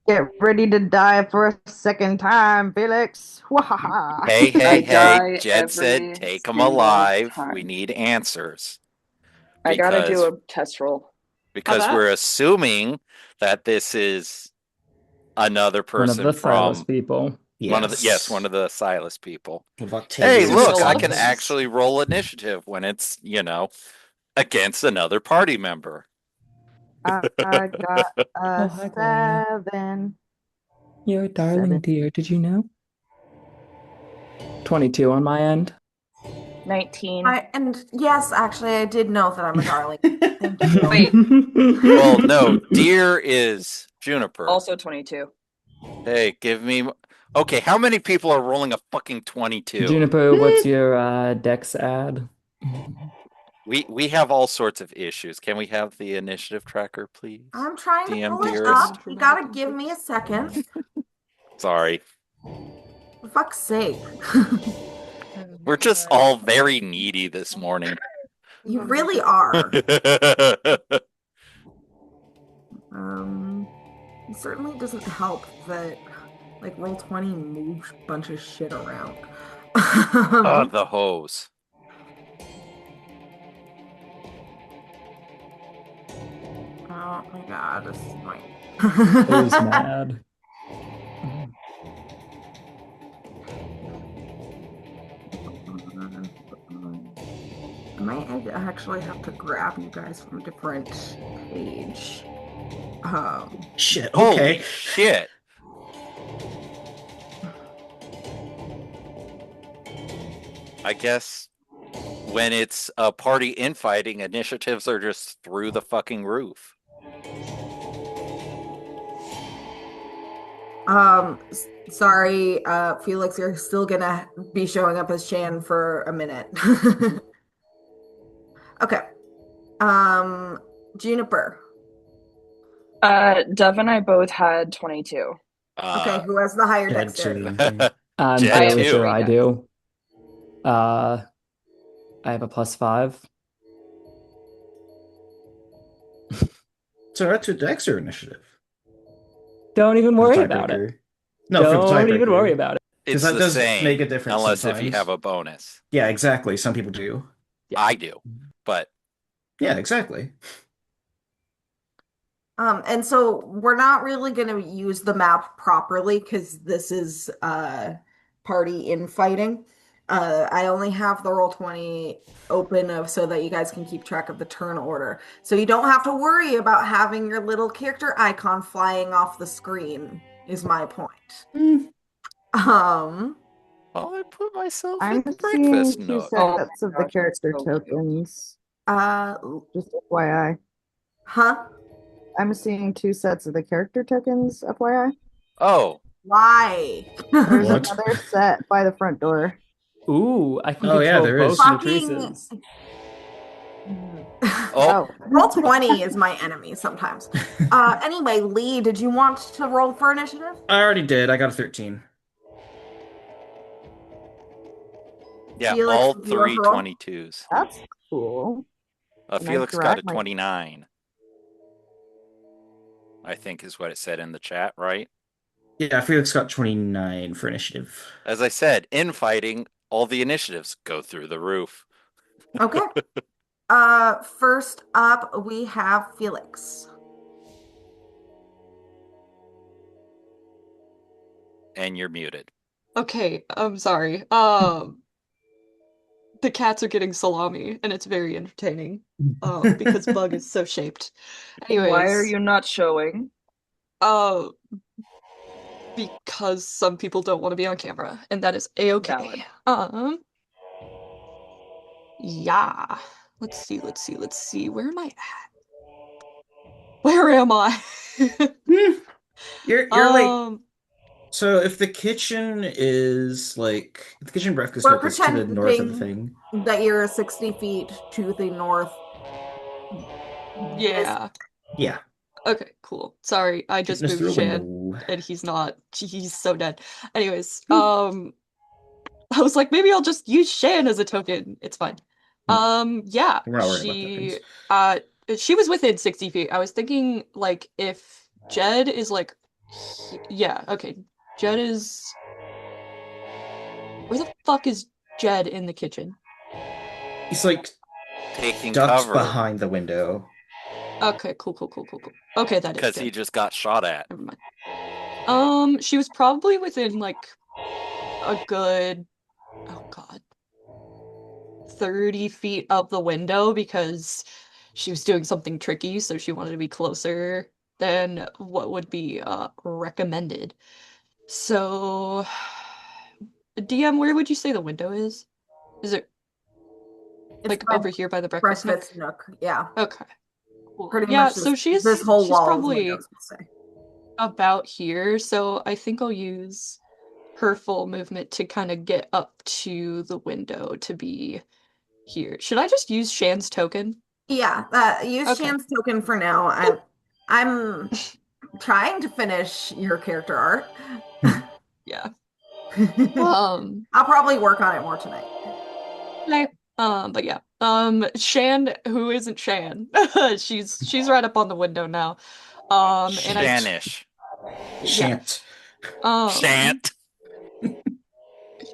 Get ready to die for a second time, Felix. Hey, die Jed every said take them single alive. time. We need answers. I gotta do a test roll. Because we're assuming that this is another person one of the Silas from people. one of the Silas people. About Hey, taking look, some I can steps. actually roll initiative when it's, against another party member. I got a hi, Gloria. 7. You're a darling 7. dear, did you know? 22 on my end. 19. And yes, actually, I did know that I'm a darling. Thank you. Wait, Well, no, deer is Juniper. also 22. Hey, give me. Okay, how many people are rolling a fucking 22? Juniper, what's your dex ad? We have all sorts of issues. Can we have the initiative tracker, please? I'm trying to DM pull it dearest. up. You gotta give me a second. Sorry. For fuck's sake. We're just all very needy this morning. You really are. It certainly doesn't help that like Roll20 moves a bunch of shit around. The hose. Oh my god, this is my Who's mad? I might actually have to grab you guys from a different page. Shit. Holy Okay. shit. I guess when it's a party infighting, initiatives are just through the fucking roof. Sorry, Felix, you're still gonna be showing up as Shan for a minute. Okay. Juniper. Dev and I both had 22. Okay, who has the higher Jed dexterity? too. I'm Jed fairly too. sure I do. I have a +5. So that's your Dexter initiative. Don't even For the worry about it. tiebreaker. No, for the Don't even tiebreaker. worry about it. It's that the does same, make a difference unless if you sometimes. have a bonus. Yeah, exactly. Some people do. Yeah. I do, but Yeah, exactly. And so we're not really going to use the map properly because this is party infighting. I only have the Roll20 open so that you guys can keep track of the turn order. So you don't have to worry about having your little character icon flying off the screen, is my point. well, I put myself I'm in seeing breakfast 2 nook. sets of the gosh, character that's so cute. tokens. uh, Just FYI. huh? I'm seeing 2 sets of the character tokens, FYI. Oh, Why? There's What? another set by the front door. Ooh, I can Oh, yeah, control there both is. Fucking- matrices. oh, Roll20 is my enemy sometimes. Anyway, Lee, did you want to roll for initiative? I already did. I got a 13. yeah, Felix, all do you want three to roll? 22s. 22s. That's cool. Can I Felix got drag a my- 29. I think is what it said in the chat, right? Yeah, Felix got 29 for initiative. As I said, infighting, all the initiatives go through the roof. Okay. First up, we have Felix. And you're muted. Okay, I'm sorry. The cats are getting salami, and it's very entertaining. Because Bug is so shaped. Anyways, Why are you not showing? Because some people don't want to be on camera, and that is a-okay. Valid. Yeah. Let's see. Where am I at? Where am I? You're like, so if the kitchen is like, if the kitchen breakfast We're nook is to the north of the pretending thing. that you're 60 feet to the north. Yeah. Yeah. Okay, cool. Sorry, I just Shooting us moved through a Shan, window. and he's not. He's so dead. Anyways, I was like, maybe I'll just use Shan as a token. It's fine. Yeah, We're not worried about tokens. she was within 60 feet. I was thinking, like, if Jed is like, yeah, okay, Jed is. Where the fuck is Jed in the kitchen? He's like Taking ducked cover behind the window. Okay, cool. Okay, that is because good. he just got shot at. Never mind. She was probably within like a good, oh god, 30 feet of the window because she was doing something tricky, so she wanted to be closer than what would be recommended. So, DM, where would you say the window is? Is it It's Like by over here by the breakfast nook? breakfast nook. Yeah. Okay. Cool. Pretty Yeah, much so this whole she's wall of probably windows, we'll say. about here, so I think I'll use her full movement to kind of get up to the window to be here. Should I just use Shan's token? Yeah, use Okay. Shan's token for now. I'm trying to finish your character art. Yeah. I'll probably work on it more tonight. Okay. But yeah. Shan, who isn't Shan? She's right up on the window now. And Shanish. Shan't. Shan't.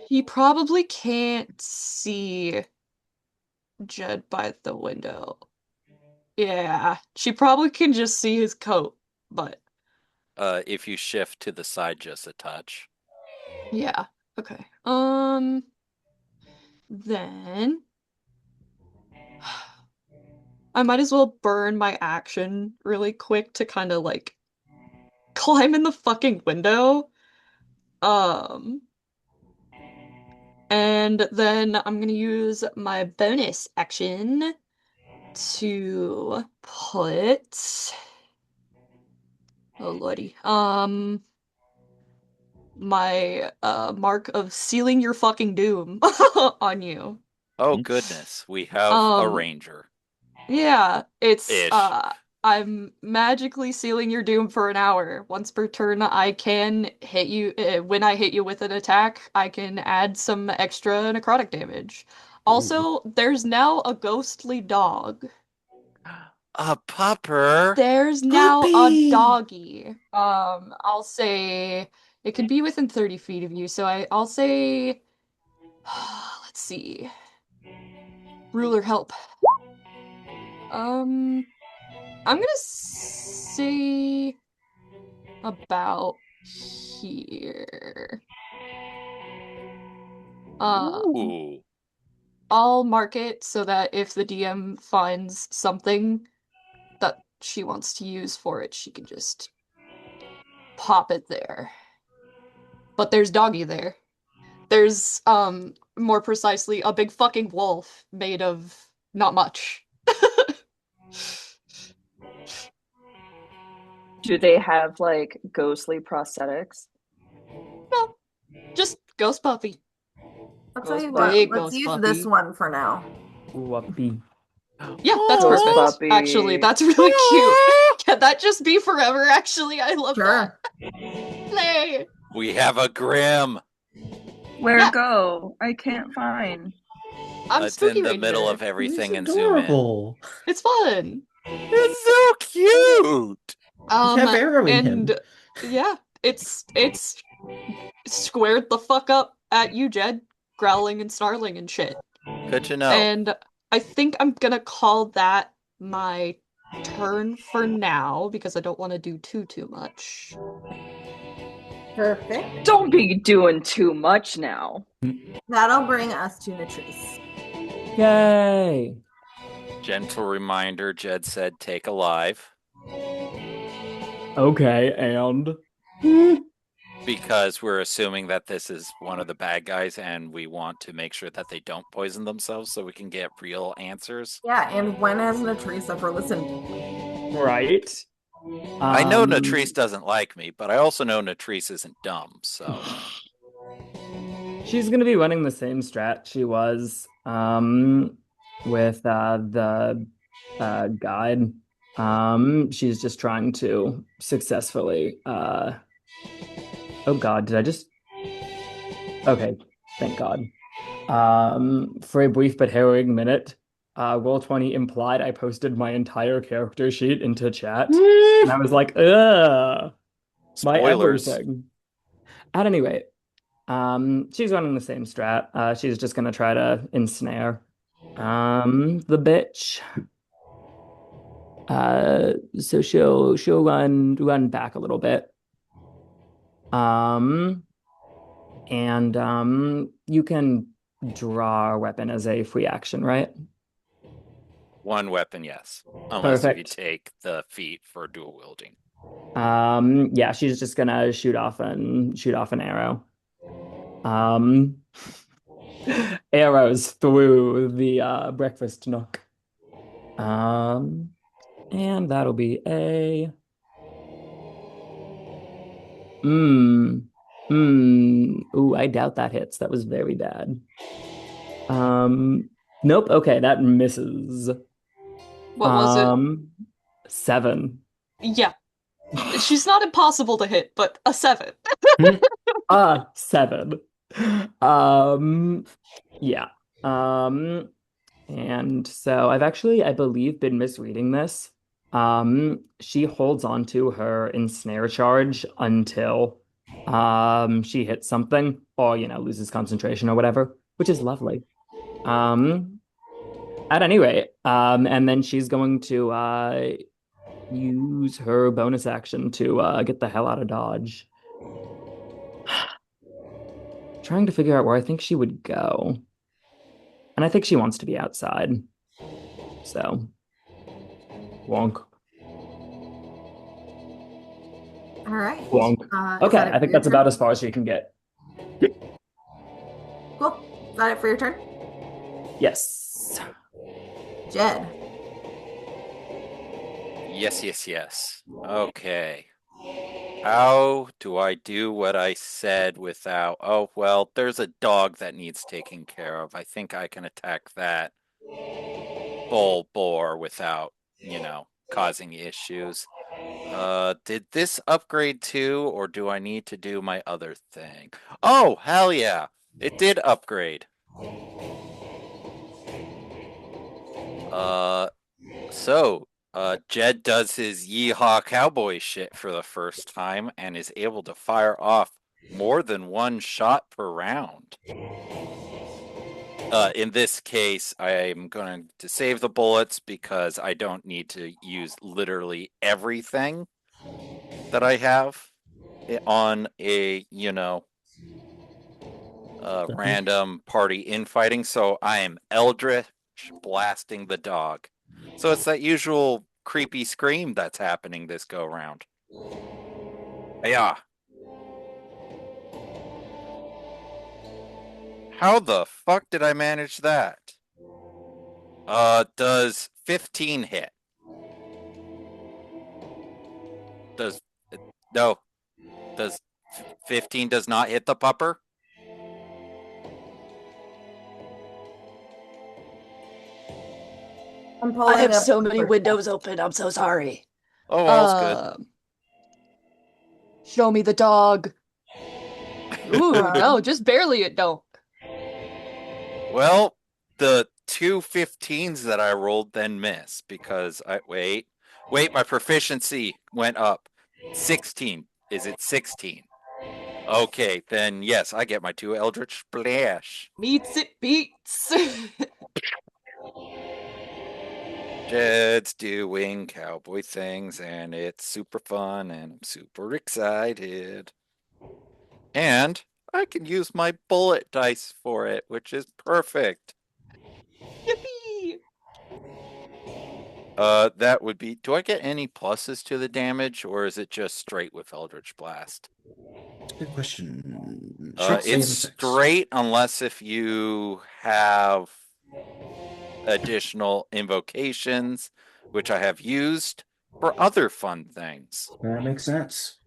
He probably can't see Jed by the window. Yeah, she probably can just see his coat, but If you shift to the side just a touch. yeah. Okay. Then I might as well burn my action really quick to kind of like climb in the fucking window. And then I'm gonna use my bonus action to put, oh lordy, my mark of sealing your fucking doom on you. Oh goodness, we have a Um, ranger. Yeah, it's Ish. I'm magically sealing your doom for an hour. Once per turn, I can hit you when I hit you with an attack, I can add some extra necrotic damage. Also, there's now a ghostly dog. A pupper. There's now a Puppy! doggy. I'll say it could be within 30 feet of you, so I'll say let's see. Ruler help. I'm gonna say about here. Ooh. I'll mark it so that if the DM finds something that she wants to use for it, she can just pop it there. But there's doggy there. There's, more precisely, a big fucking wolf made of not much. Do they have like ghostly prosthetics? No, just ghost puppy. I'll tell you Ghost what, big let's ghost use puppy. this one for now. Whoopee. Yeah, that's Ghost perfect. puppy. Actually, that's really cute. Can that just be forever? Actually, I love Sure. that. Play. We have a Grim. Where Yeah. go? I can't find. I'm It's Spooky in the Ranger. middle of He's everything and zoom in. adorable. It's fun. It's so cute. You have arrow in him. And yeah, it's squared the fuck up at you, Jed, growling and snarling and shit. Good to know. And I think I'm gonna call that my turn for now because I don't want to do too much. Perfect. Don't be doing too much now. That'll bring us to Natrice. Yay! Gentle reminder, Jed said take alive. Okay, and Because we're assuming that this is one of the bad guys and we want to make sure that they don't poison themselves so we can get real answers. Yeah, and when has Natrice ever listened to me? right. I know Natrice doesn't like me, but I also know Natrice isn't dumb, so. She's gonna be running the same strat she was with the guide. She's just trying to successfully oh god, did I just okay, thank god. For a brief but harrowing minute, Roll20 implied I posted my entire character sheet into chat. And I was like, ugh, my Spoilers. everything. At any rate, she's running the same strat. She's just gonna try to ensnare the bitch. So she'll run back a little bit. And you can draw a weapon as a free action, right? One weapon, yes. Unless if you Perfect. take the feat for dual wielding. Yeah, she's just gonna shoot off an arrow. arrows through the breakfast nook. And that'll be a Ooh, I doubt that hits. That was very bad. Nope. Okay, that misses. What was it? 7. Yeah. She's not impossible to hit, but a 7. 7. Yeah. And so I've actually, I believe, been misreading this. She holds on to her ensnare charge until she hits something or, loses concentration or whatever, which is lovely. At any rate, and then she's going to use her bonus action to get the hell out of Dodge. Trying to figure out where I think she would go. And I think she wants to be outside. So, wonk. All right. Wonk. Is Okay, that it I for think your that's about turn? as far as she can get. Cool. Is that it for your turn? Yes. Jed. Yes. Okay. How do I do what I said without... Oh, well, there's a dog that needs taking care of. I think I can attack that bull boar without, causing issues. Did this upgrade too, or do I need to do my other thing? Oh, hell yeah. It did upgrade. Jed does his yeehaw cowboy shit for the first time and is able to fire off more than one shot per round. In this case, I'm going to save the bullets because I don't need to use literally everything that I have on a, random party infighting. So I am Eldritch blasting the dog. So it's that usual creepy scream that's happening this go round. Yeah. How the fuck did I manage that? Does 15 hit? No. Does 15 does not hit the pupper? I have so many windows open. I'm so sorry. Oh, all's good. Show me the dog. Ooh, no, just barely it don't. Well, the 2 15s that I rolled then miss because wait, my proficiency went up. 16. Is it 16? Okay, then yes, I get my 2 Eldritch Splash. Meets it beats. Jed's doing cowboy things and it's super fun and I'm super excited. And I can use my bullet dice for it, which is perfect. Yippee! That would be... Do I get any pluses to the damage, or is it just straight with Eldritch Blast? Good question. It's straight unless if you have additional invocations, which I have used for other fun things. That makes sense.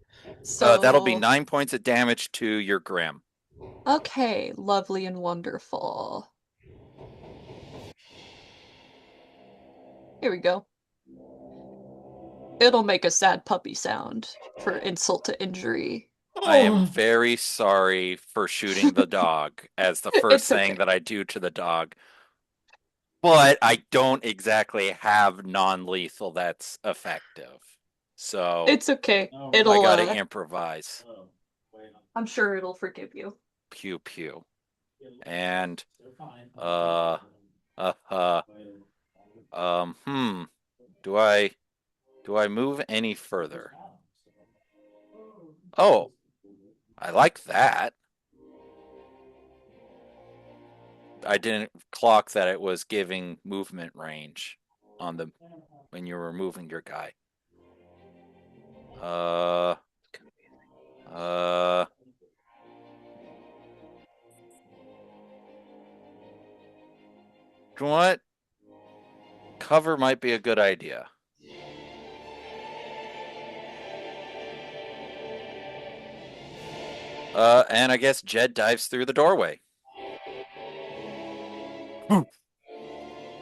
So that'll be 9 points of damage to your Grim. Okay, lovely and wonderful. Here we go. It'll make a sad puppy sound for insult to injury. I am very sorry for shooting the dog as the first thing that I do to the dog. But I don't exactly have non-lethal that's effective. So it's okay. I gotta improvise. I'm sure it'll forgive you. Pew pew. And do I move any further? Oh, I like that. I didn't clock that it was giving movement range on the when you were moving your guy. You know what? Cover might be a good idea. And I guess Jed dives through the doorway.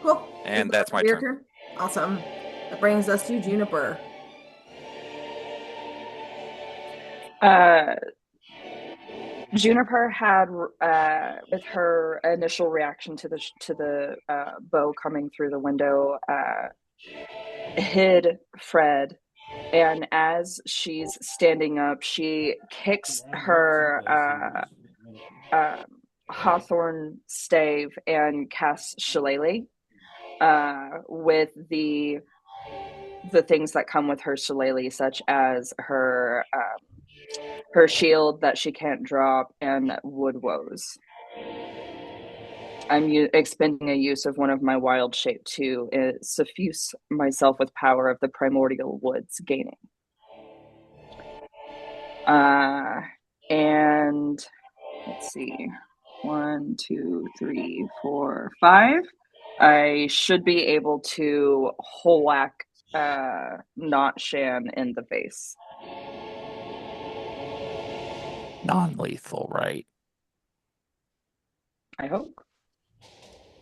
Cool. And Is that's my your turn. Awesome. That brings us to Juniper. Juniper had, with her initial reaction to the bow coming through the window, hid Fred, and as she's standing up, she kicks her Hawthorn stave and casts Shillelagh with the things that come with her Shillelagh, such as her shield that she can't drop and wood woes. I'm expending a use of one of my wild shape to suffuse myself with power of the primordial woods gaining. And let's see, 1, 2, 3, 4, 5. I should be able to whack not Shan in the face. Non-lethal, right? I hope.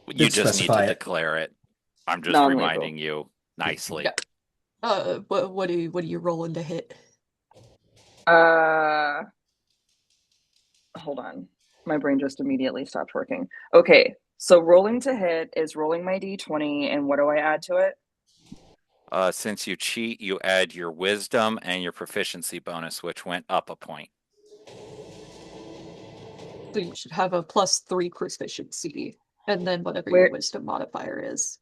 You just need specify to it. declare it. I'm just Non-lethal. reminding you nicely. Yeah. What are you rolling to hit? Hold on. My brain just immediately stopped working. Okay, so rolling to hit is rolling my d20, and what do I add to it? Since you cheat, you add your wisdom and your proficiency bonus, which went up a point. So you should have a +3 proficiency, and then whatever your wisdom modifier is.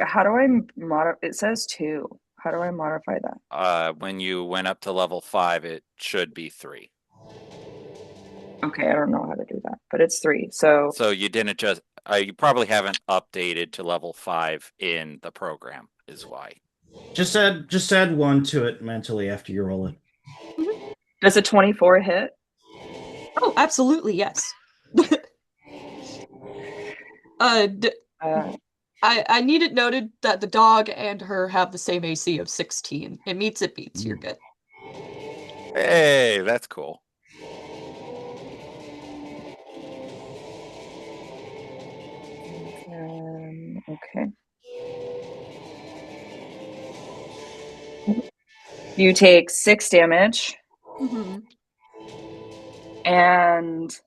How do I modify? It says 2. How do I modify that? When you went up to level 5, it should be 3. Okay, I don't know how to do that, but it's 3. So you didn't just. You probably haven't updated to level 5 in the program, is why. Just add 1 to it mentally after you roll it. Does a 24 hit? Oh, absolutely, yes. I need it noted that the dog and her have the same AC of 16. It meets, it beats. You're good. Hey, that's cool. Okay. You take 6 damage. Mm-hmm. And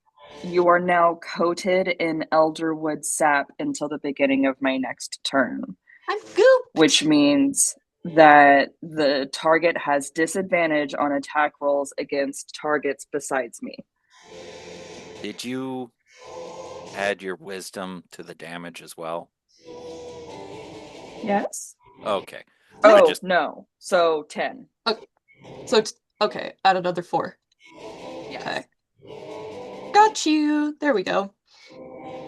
you are now coated in Elderwood sap until the beginning of my next turn. I'm gooped! Which means that the target has disadvantage on attack rolls against targets besides me. Did you add your wisdom to the damage as well? Yes. Okay. No. So 10. Okay, add another 4. Yes. Okay. Got you. There we go.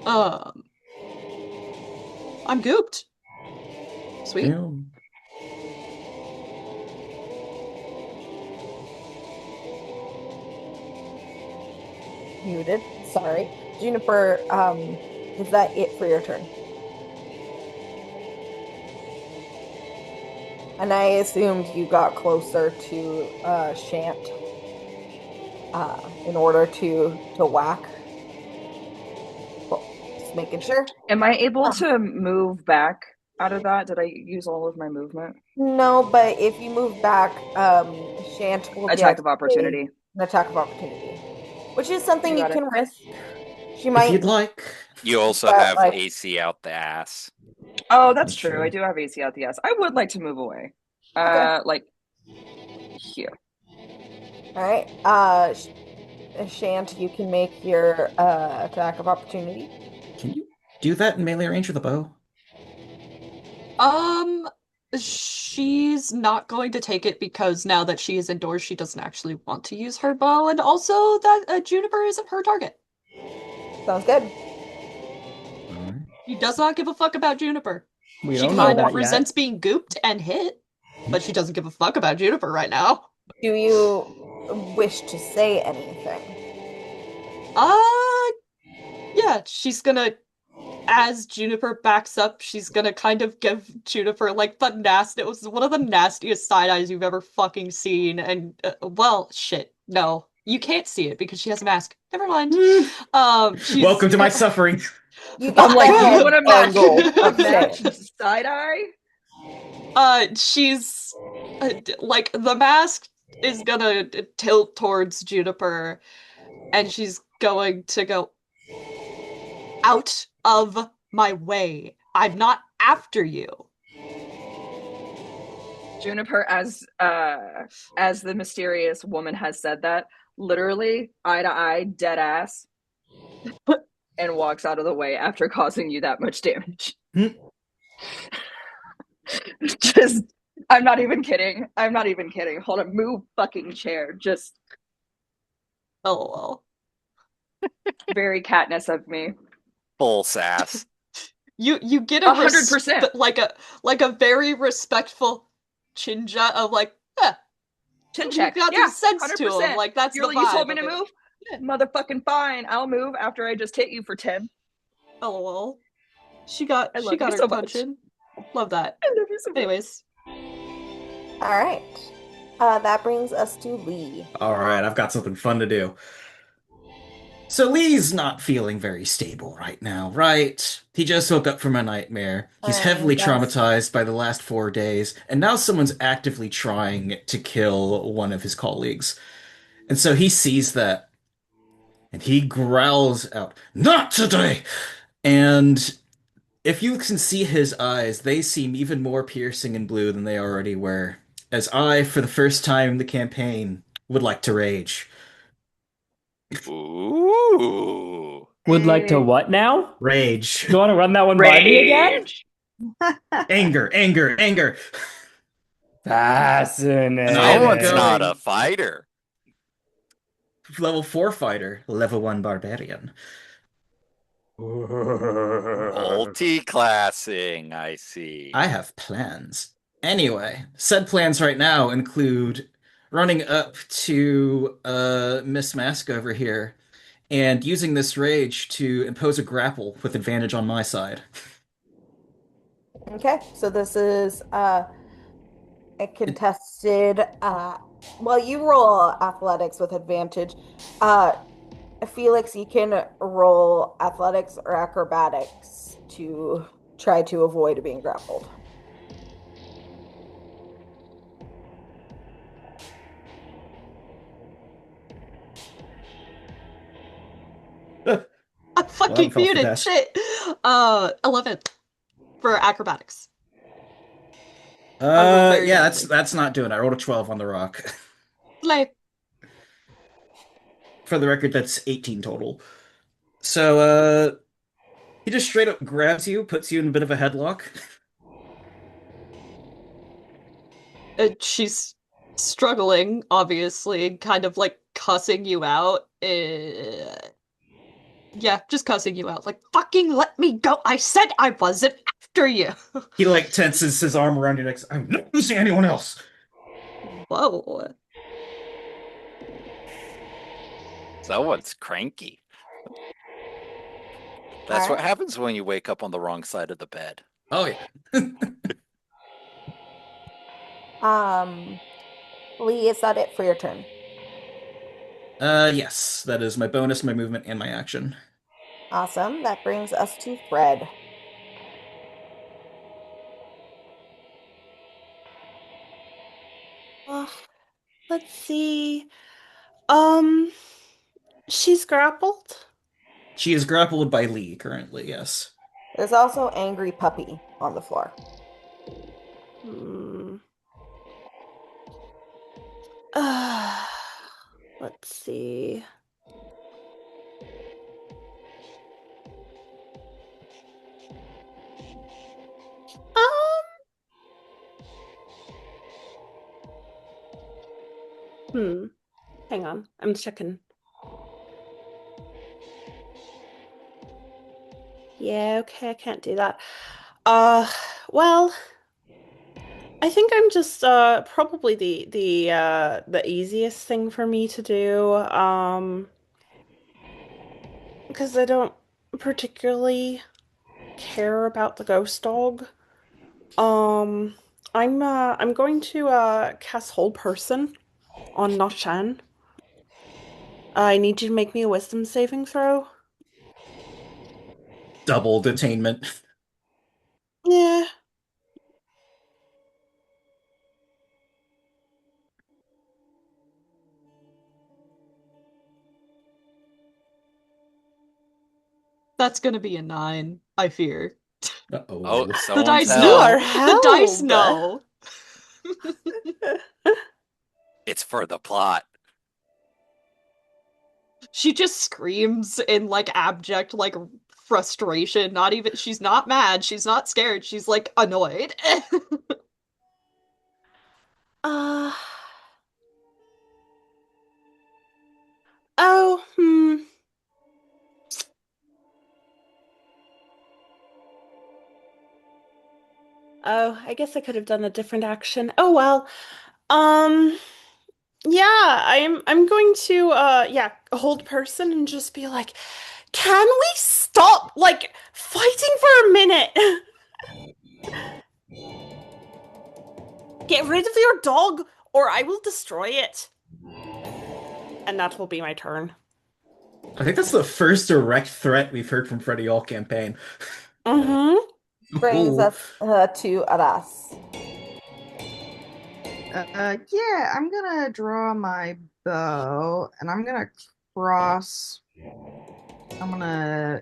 I'm gooped. Sweet. Yeah. Muted. Sorry. Juniper, is that it for your turn? And I assumed you got closer to Shant in order to whack. Well, just making sure. Am I able to move back out of that? Did I use all of my movement? No, but if you move back, Shant will attack of opportunity. An attack of opportunity, which is something you can risk. She If might. you'd like. You also have AC out the ass. Oh, that's true. I do have AC out the ass. I would like to move away. Like here. All right. Shant, you can make your attack of opportunity. Can you do that in melee range with a bow? She's not going to take it because now that she is indoors, she doesn't actually want to use her bow, and also that Juniper isn't her target. Sounds good. He does not give a fuck about Juniper. She kind of resents being gooped and hit, but she doesn't give a fuck about Juniper right now. Do you wish to say anything? Yeah, she's gonna as Juniper backs up, she's gonna kind of give Juniper like the it was one of the nastiest side eyes you've ever fucking seen. And well, shit, no, you can't see it because she has a mask. Never mind. She's Welcome to my suffering. I'm like, you want to match angle a of match shame. side eye? She's like the mask is gonna tilt towards Juniper, and she's going to go out of my way. I'm not after you. Juniper, as the mysterious woman has said that, literally eye to eye, dead ass, and walks out of the way after causing you that much damage. Just, I'm not even kidding. Hold on, move fucking chair. Just, LOL. Very Katniss of me. Full sass. You get a 100%, like a very respectful chinja of like, chin check. Got Yeah, some sense 100%. to him. Like that's you the vibe. told me to move. Motherfucking fine. I'll move after I just hit you for 10. LOL. She got her so punch in. Love that. I love you so much. Anyways. All right. That brings us to Lee. All right, I've got something fun to do. So Lee's not feeling very stable right now, right? He just woke up from a nightmare. He's heavily traumatized by the last 4 days, and now someone's actively trying to kill one of his colleagues. And so he sees that, and he growls out, "Not today!" And if you can see his eyes, they seem even more piercing and blue than they already were. As I, for the first time in the campaign, would like to rage. Ooh. Would like to what now? Rage. You want to run that one by me again? Anger, anger, anger. Fascinating. No one's not a fighter. Level 4 fighter, level 1 barbarian. Multi-classing, I see. I have plans. Anyway, said plans right now include running up to Miss Mask over here and using this rage to impose a grapple with advantage on my side. Okay, so this is a contested. Well, you roll athletics with advantage. Felix, you can roll athletics or acrobatics to try to avoid being grappled. I'm fucking muted. Shit. 11 for acrobatics. Yeah, that's not doing it. I rolled a 12 on the rock. Slay. For the record, that's 18 total. So, he just straight up grabs you, puts you in a bit of a headlock. She's struggling, obviously, kind of like cussing you out. Yeah, just cussing you out. Like, fucking let me go. I said I wasn't after you. He, like, tenses his arm around your neck. I'm not losing anyone else. Whoa. Someone's cranky. That's what happens when you wake up on the wrong side of the bed. Oh, yeah. Lee, is that it for your turn? Yes. That is my bonus, my movement, and my action. Awesome. That brings us to Fred. Let's see. She's grappled. She is grappled by Lee currently, yes. There's also Angry Puppy on the floor. Let's see. Hang on. I'm checking. Yeah, okay, I can't do that. Well, I think I'm just probably the easiest thing for me to do, because I don't particularly care about the ghost dog. Um, I'm going to cast Hold Person on Na-Shan. I need you to make me a wisdom saving throw. Double detainment. Yeah. That's gonna be a 9, I fear. Uh-oh. Oh, The someone's dice You held. know. are The dice held. know. It's for the plot. She just screams in like abject like frustration. Not even she's not mad, she's not scared, she's like annoyed. Uh, oh, Oh, I guess I could have done a different action. Oh well. Um, yeah, I'm going to yeah, hold person and just be like, "Can we stop like fighting for a minute? Get rid of your dog or I will destroy it." And that will be my turn. I think that's the first direct threat we've heard from Freddy all campaign. Brings Ooh. us to Aras. Yeah, I'm gonna draw my bow and I'm gonna cross. I'm gonna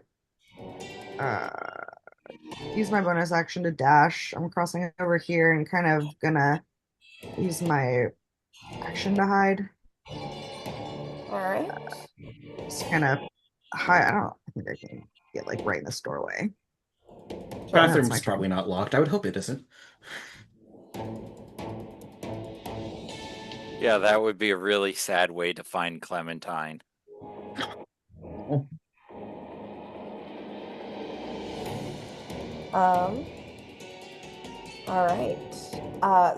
use my bonus action to dash. I'm crossing over here and kind of gonna use my action to hide. All right. Just kind of hide. I think I can get like right in this doorway. Bathroom's That's my probably not locked. I would hope it isn't. Yeah, that would be a really sad way to find Clementine. All right.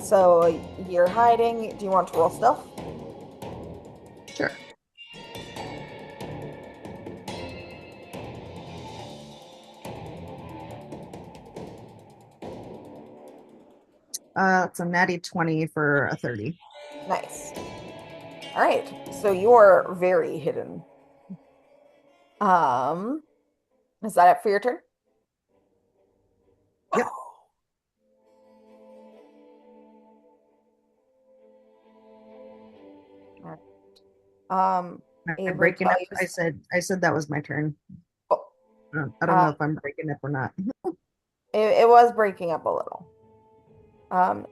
So you're hiding. Do you want to roll stealth? Sure. It's a natty 20 for a 30. Nice. All right. So you're very hidden. Is that it for your turn? Yep. All right. I'm breaking up. I said that was my turn. Oh. I don't know if I'm breaking up or not. It was breaking up a little.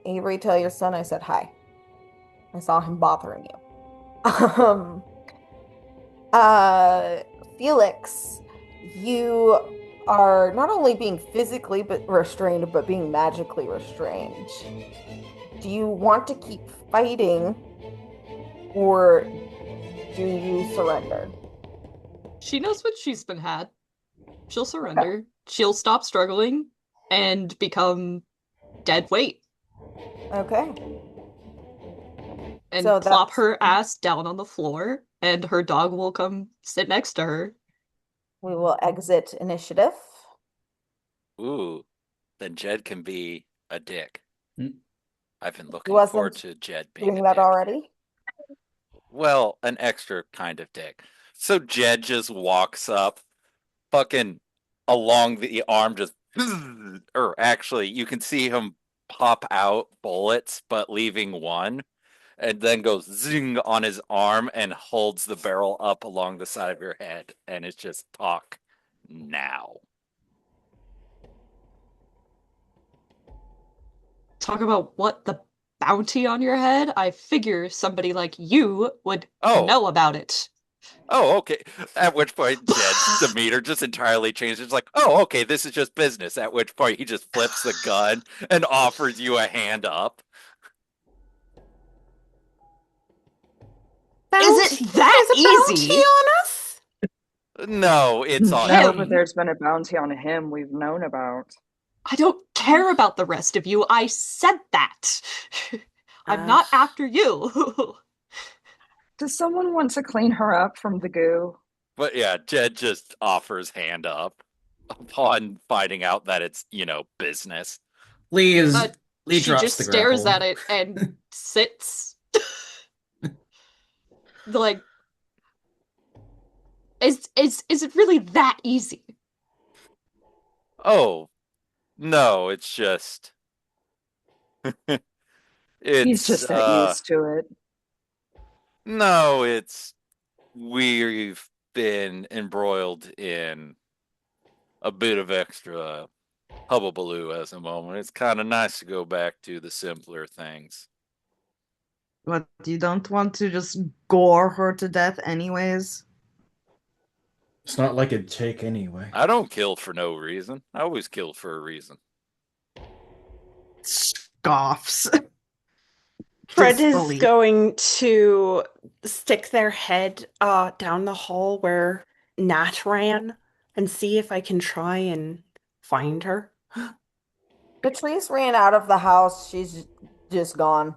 Avery, tell your son I said hi. I saw him bothering you. Felix, you are not only being physically restrained, but being magically restrained. Do you want to keep fighting, or do you surrender? She knows what she's been had. She'll surrender. Okay. She'll stop struggling and become dead weight. Okay. And so plop her ass down on the floor, and her dog will come sit next to her. We will exit initiative. Ooh, then Jed can be a dick. I've been looking forward to Jed being doing that dick. Already. Well, an extra kind of dick. So Jed just walks up, fucking along the arm, just, or actually, you can see him pop out bullets, but leaving one, and then goes zing on his arm and holds the barrel up along the side of your head, and it's just talk now. Talk about what, the bounty on your head? I figure somebody like you would know about it. Oh, okay. At which point Jed's demeanor just entirely changes. It's like, oh, okay, this is just business. At which point he just flips the gun and offers you a hand up. Is it that easy? Bounty on us? No, it's on him. But there's been a bounty on him we've known about. I don't care about the rest of you. I said that. I'm not after you. Does someone want to clean her up from the goo? But yeah, Jed just offers hand up. upon finding out that it's, business. Lee She drops just the stares grapple. at it and sits. Like, is it really that easy? Oh, no, it's just He's just that used to it. No, we've been embroiled in a bit of extra hubbubaloo at the moment. It's kind of nice to go back to the simpler things. What, you don't want to just gore her to death anyways? It's not like it'd take anyway. I don't kill for no reason. I always kill for a reason. Scoffs. Fred is Disbelief. going to stick their head down the hall where Nat ran and see if I can try and find her. Patrice ran out of the house. She's just gone.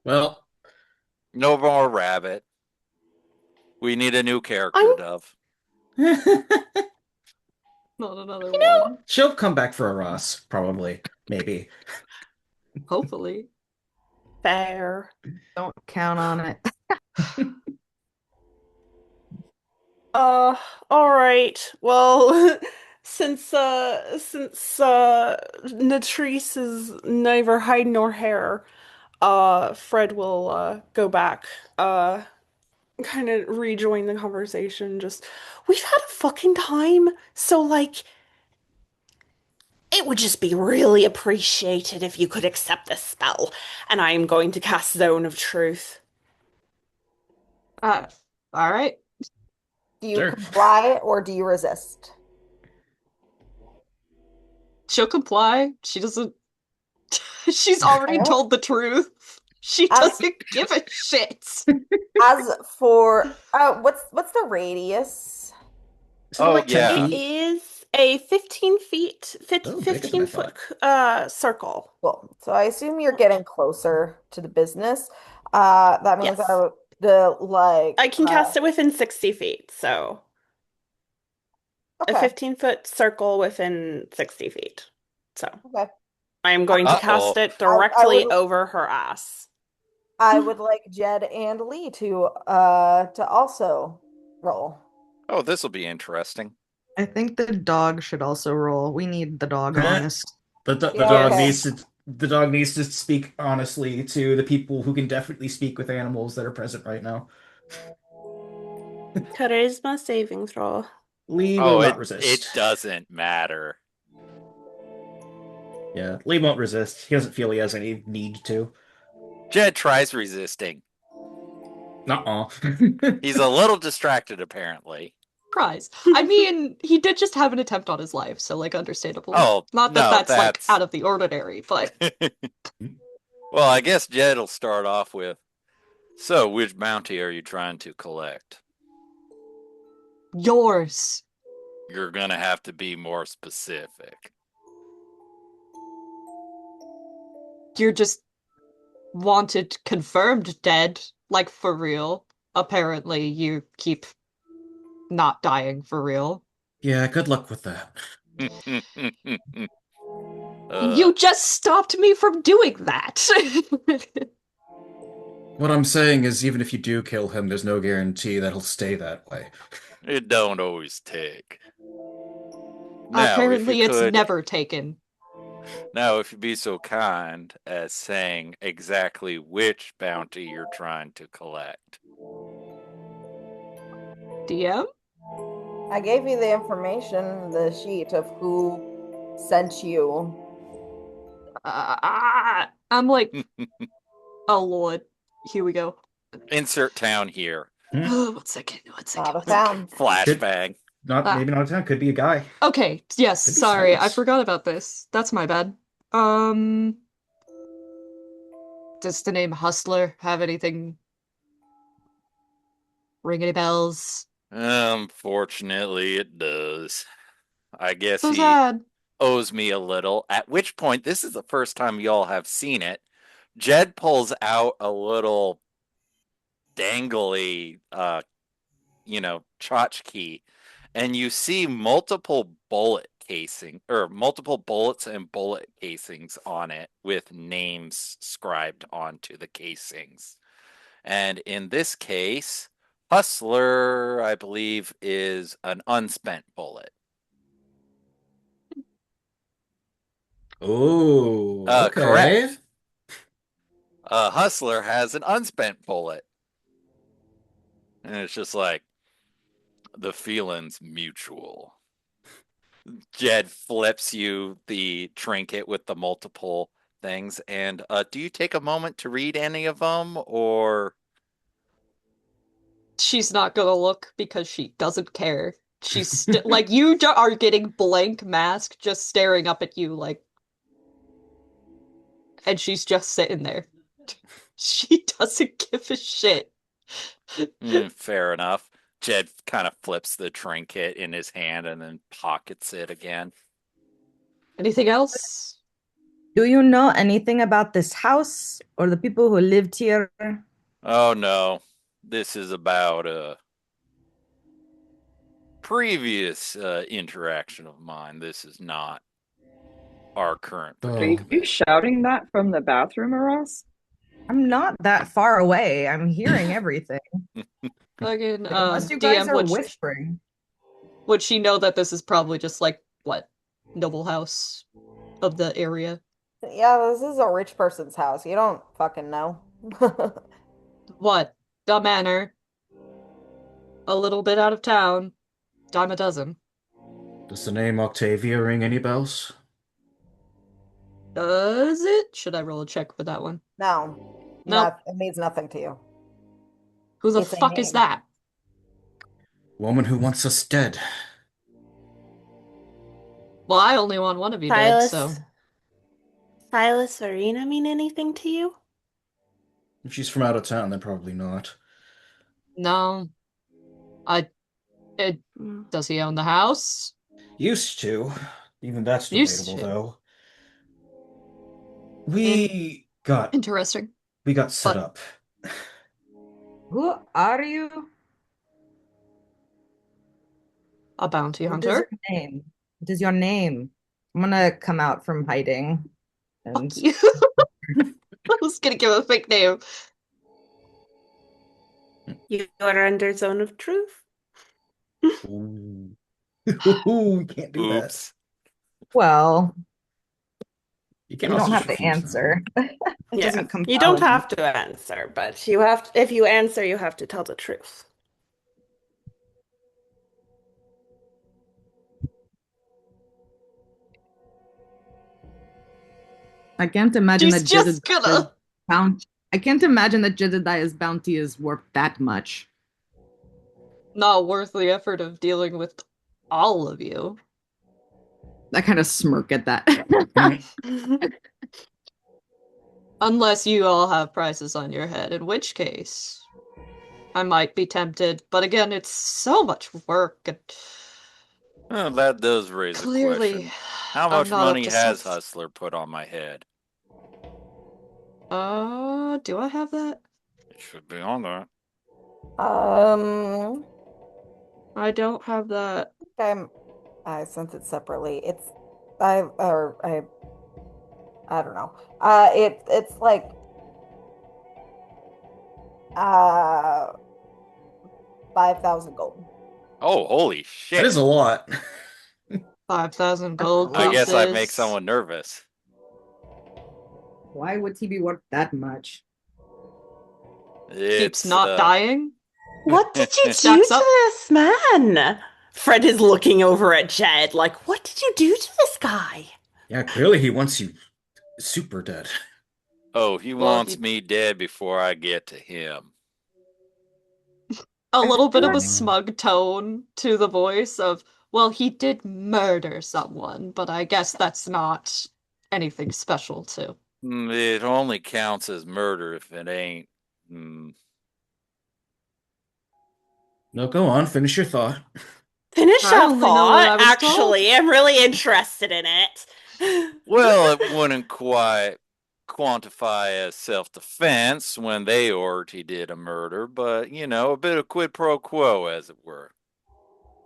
Well, No more rabbit. We need a new character, Dove. Not another one. she'll come back for a Ross, probably. Maybe. Hopefully. Fair. Don't count on it. All right. Well, since Natrice is neither hide nor hair, Fred will go back, kind of rejoin the conversation. Just, we've had a fucking time, so like, it would just be really appreciated if you could accept this spell, and I am going to cast Zone of Truth. All right. Do you Sure. comply or do you resist? She'll comply. She doesn't. She's already Okay. told the truth. She doesn't give a shit. As for what's the radius? Is it like 10 It feet? is a 15 feet, Oh, bigger than I 15 foot circle. Cool. So I assume you're getting closer to the business. That means Yes. I can cast it within 60 feet, so a Okay. 15-foot circle within 60 feet. So Okay. I am going to cast it directly over her ass. I would like Jed and Lee to also roll. Oh, this will be interesting. I think the dog should also roll. We need the dog honest. The dog needs to speak honestly to the people who can definitely speak with animals that are present right now. Charisma saving throw. Lee will not resist. It doesn't matter. Yeah, Lee won't resist. He doesn't feel he has any need to. Jed tries resisting. Nuh-uh. He's a little distracted, apparently. Surprise. I mean, he did just have an attempt on his life, so like understandable. Oh, not that no, that's like that's- out of the ordinary, but Well, I guess Jed will start off with, so which bounty are you trying to collect? yours. You're gonna have to be more specific. You're just wanted confirmed dead, like for real. Apparently, you keep not dying for real. Yeah, good luck with that. You just stopped me from doing that. What I'm saying is, even if you do kill him, there's no guarantee that he'll stay that way. It don't always take. Now, if Apparently, you it's could- never taken. Now, if you'd be so kind as saying exactly which bounty you're trying to collect. DM? I gave you the information, the sheet of who sent you. I'm like, oh lord, here we go. Insert town here. One second. Out of town. Flashbang. Maybe not a town. Could be a guy. Okay, yes, Could be sorry, I Silas. forgot about this. That's my bad. Does the name Hustler have anything? Ring any bells? Unfortunately, it does. I guess So he sad. owes me a little. At which point, this is the first time y'all have seen it. Jed pulls out a little dangly, tchotchke and you see multiple multiple bullets and bullet casings on it with names scribed onto the casings. And in this case, Hustler, I believe, is an unspent bullet. Oh, okay. Correct. Hustler has an unspent bullet. And it's just like, the feeling's mutual. Jed flips you the trinket with the multiple things. And do you take a moment to read any of them, or? She's not gonna look because she doesn't care. She's like, you are getting blank mask just staring up at you like, and she's just sitting there. She doesn't give a shit. Fair enough. Jed kind of flips the trinket in his hand and then pockets it again. Anything else? Do you know anything about this house or the people who lived here? Oh no. This is about a previous interaction of mine. This is not our current predicament. Are you shouting that from the bathroom, Ross? I'm not that far away. I'm hearing everything. Again, Unless you guys DM, are whispering. Would she know that this is probably just like, what, noble house of the area? Yeah, this is a rich person's house. You don't fucking know. What? The manor. A little bit out of town. Dime a dozen. Does the name Octavia ring any bells? Does it? Should I roll a check for that one? No. Nope. It means nothing to you. Who the It's a fuck is name. that? Woman who wants us dead. Well, I only want one of you dead, so. Silas or Rena mean anything to you? If she's from out of town, then probably not. No. Does he own the house? Used to. Even that's Used debatable, to. though. We got Interesting. set up. Who are you? A bounty What hunter. is your name? What is your name? I'm gonna come out from hiding. And Fuck you. I was gonna give a fake name. You are under zone of truth. Ooh. Ooh, can't do Oops. well, You don't have to answer. It doesn't compel you don't me. have to answer, but you have to, if you answer, you have to tell the truth. I can't imagine She's that just gonna. I can't imagine that Jedediah's bounty is worth that much. Not worth the effort of dealing with all of you. I kind of smirk at that. Unless you all have prices on your head, in which case I might be tempted. But again, it's so much work and Well, that does raise a clearly question. How I'm much not up money to has snuff. Hustler put on my head? Do I have that? It should be on there. I don't have that. I sent it separately. I don't know. It's like 5,000 gold. Oh, holy shit. That is a lot. 5,000 gold I guess I make pieces. someone nervous. Why would he be worth that much? Keeps not dying. What did you do Stacks to up. this man? Fred is looking over at Jed like, what did you do to this guy? Yeah, clearly he wants you super dead. Oh, he Well, wants me dead before I get to him. A little bit of a smug tone to the voice of, well, he did murder someone, but I guess that's not anything special too. It only counts as murder if it ain't. No, go on, finish your thought. Finish I that only know what I thought, was actually. I'm really interested in it. Well, it wouldn't quite quantify as self-defense when they already did a murder, but, you know, a bit of quid pro quo, as it were.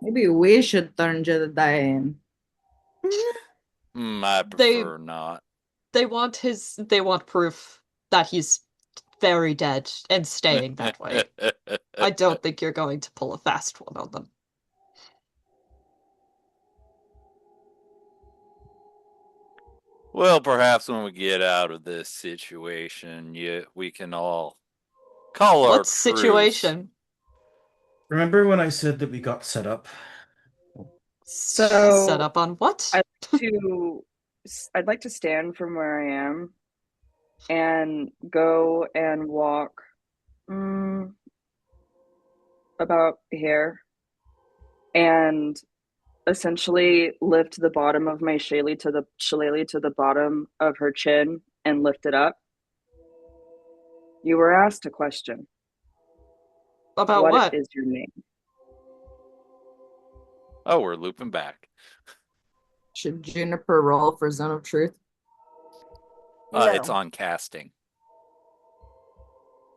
Maybe we should turn Jedediah in. I prefer not. They want proof that he's very dead and staying that way. I don't think you're going to pull a fast one on them. Well, perhaps when we get out of this situation, we can all call our What situation? Remember when I said that we got set up? So set up on what? I'd like to stand from where I am and go and walk about here and essentially lift the bottom of my shillelagh to the bottom of her chin and lift it up. You were asked a question. About what? What is your name? Oh, we're looping back. Should Juniper roll for Zone of Truth? No. It's on casting.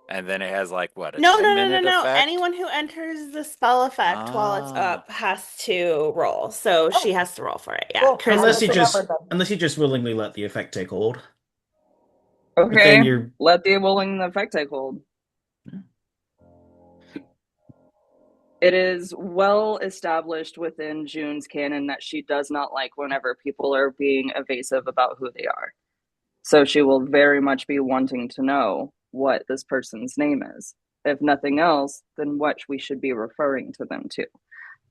And then it has like what? No. Effect? Anyone who enters the spell effect while it's up has to roll. So she has to roll for it. Yeah. Cool. Unless you Charisma. just willingly let the effect take hold. Okay. then you're- Let the willing effect take hold. Yeah. It is well established within June's canon that she does not like whenever people are being evasive about who they are. So she will very much be wanting to know what this person's name is. If nothing else, then what we should be referring to them to.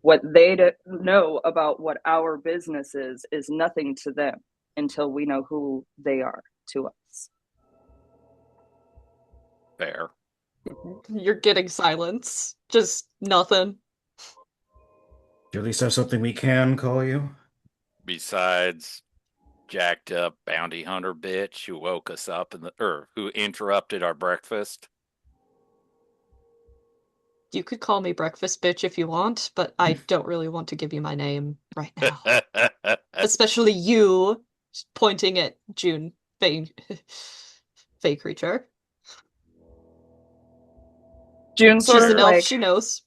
What they know about what our business is nothing to them until we know who they are to us. Fair. You're getting silence. Just nothing. Do you at least have something we can call you? Besides jacked up bounty hunter bitch who woke us up who interrupted our breakfast. You could call me breakfast bitch if you want, but I don't really want to give you my name right now. Especially you pointing at June, Fey creature. June sort She's of an elf, like she knows.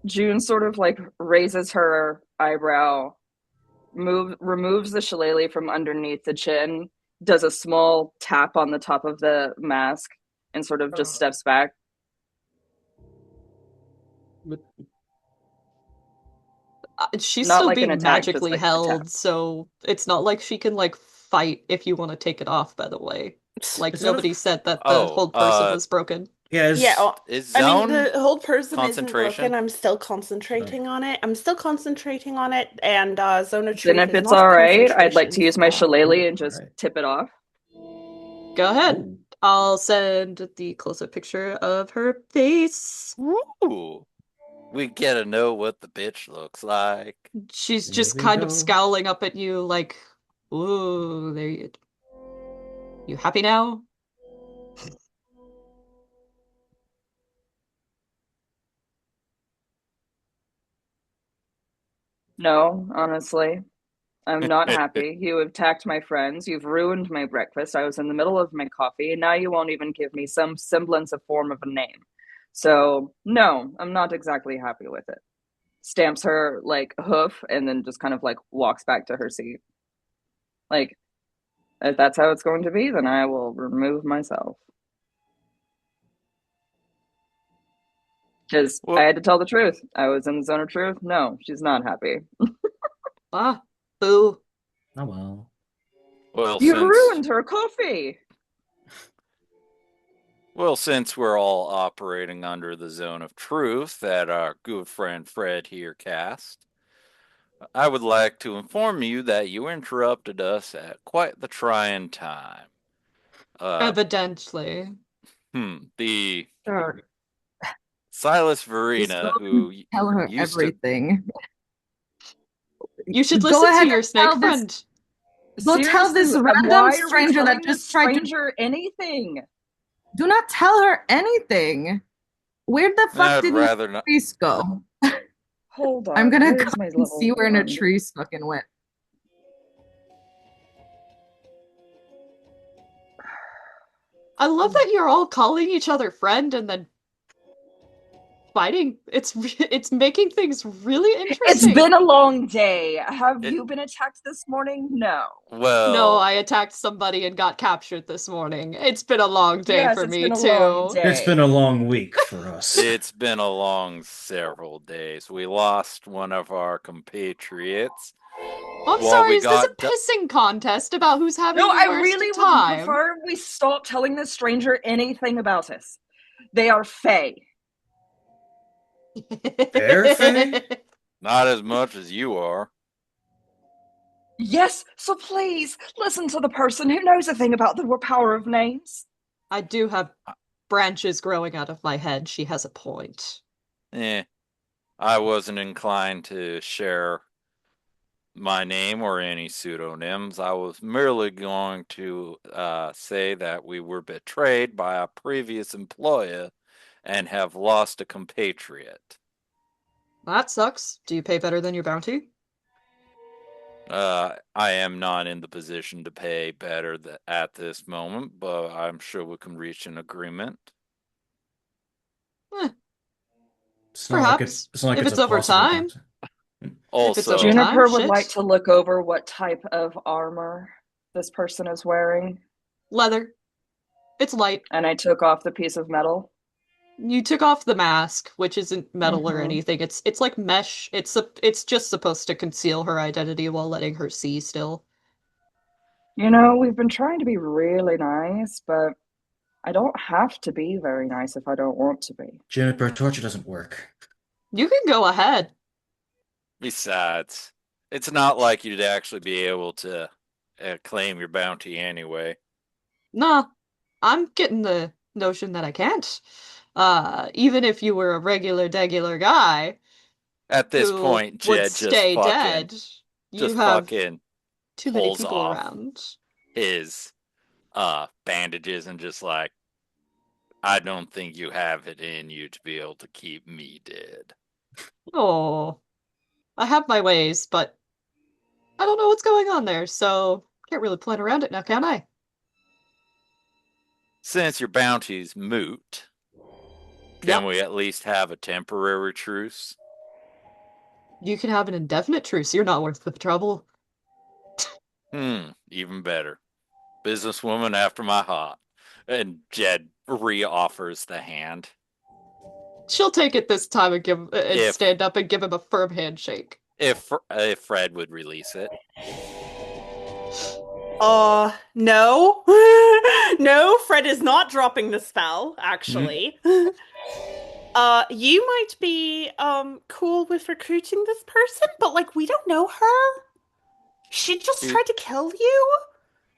June sort of like raises her eyebrow, removes the shillelagh from underneath the chin, does a small tap on the top of the mask, and sort of just steps back. She's Not still like an being attack, just magically like a held, tap. so it's not like she can like fight if you want to take it off, by the way. Like Is that nobody said that the hold person was broken. Yeah, Is I zone mean, the hold person isn't concentration? broken. I'm still concentrating on it. And Zone of Truth Then if is it's not all right, I'd like concentration to use my spell. shillelagh and just tip it off. Go ahead. I'll send the close-up picture of her face. Ooh. We get to know what the bitch looks like. She's There just we kind go. of scowling up at you like, ooh, there you happy now? No, honestly. I'm not happy. You attacked my friends. You've ruined my breakfast. I was in the middle of my coffee, and now you won't even give me some semblance of form of a name. So, no, I'm not exactly happy with it. Stamps her, like, hoof, and then just kind of, like, walks back to her seat. Like, if that's how it's going to be, then I will remove myself. Because I had to tell the truth. I was in the zone of truth. No, she's not happy. Boo. Oh well. Well, You since ruined her coffee. Well, since we're all operating under the zone of truth that our good friend Fred here cast, I would like to inform you that you interrupted us at quite the trying time. Evidently. The Sure. Silas Just Verena, go who and tell her used everything. You should Go listen ahead to and your snake tell this- friend. Go tell this Seriously, random why are we stranger that telling this just tried to. stranger anything? Do not tell her anything. Where the fuck I'd did rather not. Trees go? Hold on. I'm gonna where's go my and level see where one? Trees fucking went. I love that you're all calling each other friend and then fighting. It's making things really It's interesting. been a long day. Have you been attacked this morning? No. Well, No, I attacked somebody and got captured this morning. It's been a long day Yes, for it's me been a long too. day. It's been a long week for us. it's been a long several days. We lost one of our compatriots. I'm While sorry, we is this a got do- pissing contest about who's having No, the I worst really time? would prefer we stop telling this stranger anything about us. They are Fae. Fair, Faye? not as much as you are. Yes, so please listen to the person who knows a thing about the power of names. I do have branches growing out of my head. She has a point. I wasn't inclined to share my name or any pseudonyms. I was merely going to say that we were betrayed by a previous employer and have lost a compatriot. That sucks. Do you pay better than your bounty? I am not in the position to pay better at this moment, but I'm sure we can reach an agreement. It's not like Perhaps. it's not like If it's it's a over possible time. concept. Also, Juniper would shit. like to look over what type of armor this person is wearing. Leather. It's light. And I took off the piece of metal. You took off the mask, which isn't metal or Mhm. anything. It's like mesh. It's just supposed to conceal her identity while letting her see still. You know, we've been trying to be really nice, but I don't have to be very nice if I don't want to be. Juniper, torture doesn't work. You can go ahead. besides, it's not like you'd actually be able to claim your bounty anyway. Nah, I'm getting the notion that I can't. Even if you were a regular guy At this who point, would Jed stay just dead, you just have fucking too many pulls people off around. his bandages and just like, I don't think you have it in you to be able to keep me dead. Oh, I have my ways, but I don't know what's going on there, so can't really plan around it now, can I? Since your bounty's moot, can Yep. we at least have a temporary truce? You can have an indefinite truce. You're not worth the trouble. Even better. Businesswoman after my heart. And Jed re-offers the hand. She'll take it this time and stand up and give him a firm handshake. If Fred would release it. No. No, Fred is not dropping the spell, actually. You might be cool with recruiting this person, but like we don't know her. She just tried to kill you.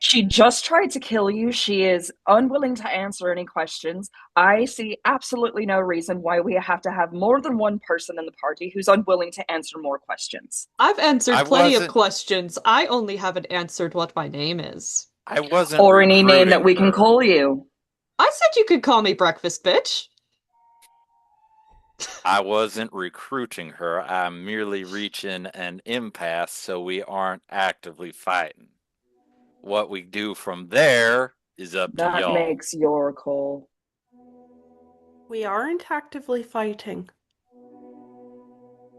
She just tried to kill you. She is unwilling to answer any questions. I see absolutely no reason why we have to have more than one person in the party who's unwilling to answer more questions. I've answered plenty of questions. I only haven't answered what my name is. I wasn't Or any name that we recruiting can her. call you. I said you could call me breakfast bitch. I wasn't recruiting her. I'm merely reaching an impasse so we aren't actively fighting. What we do from there is up to That y'all. makes your call. We aren't actively fighting.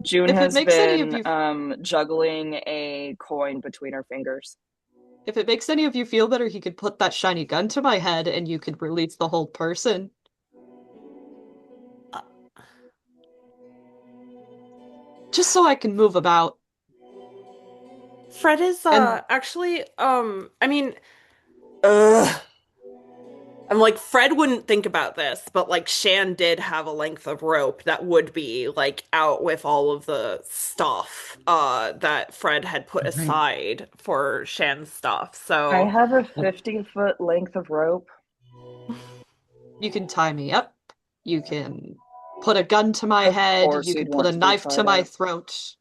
June If it has makes any of been juggling a coin between her fingers. If it makes any of you feel better, he could put that shiny gun to my head and you could release the whole person. Just so I can move about. Fred is actually I mean I'm like, Fred wouldn't think about this, but like Shan did have a length of rope that would be like out with all of the stuff that Fred had put aside for Shan's stuff. So I have a 50-foot length of rope. You can tie me up. You can put a gun to my head. course You you'd can put want a to be knife to tied my up. throat.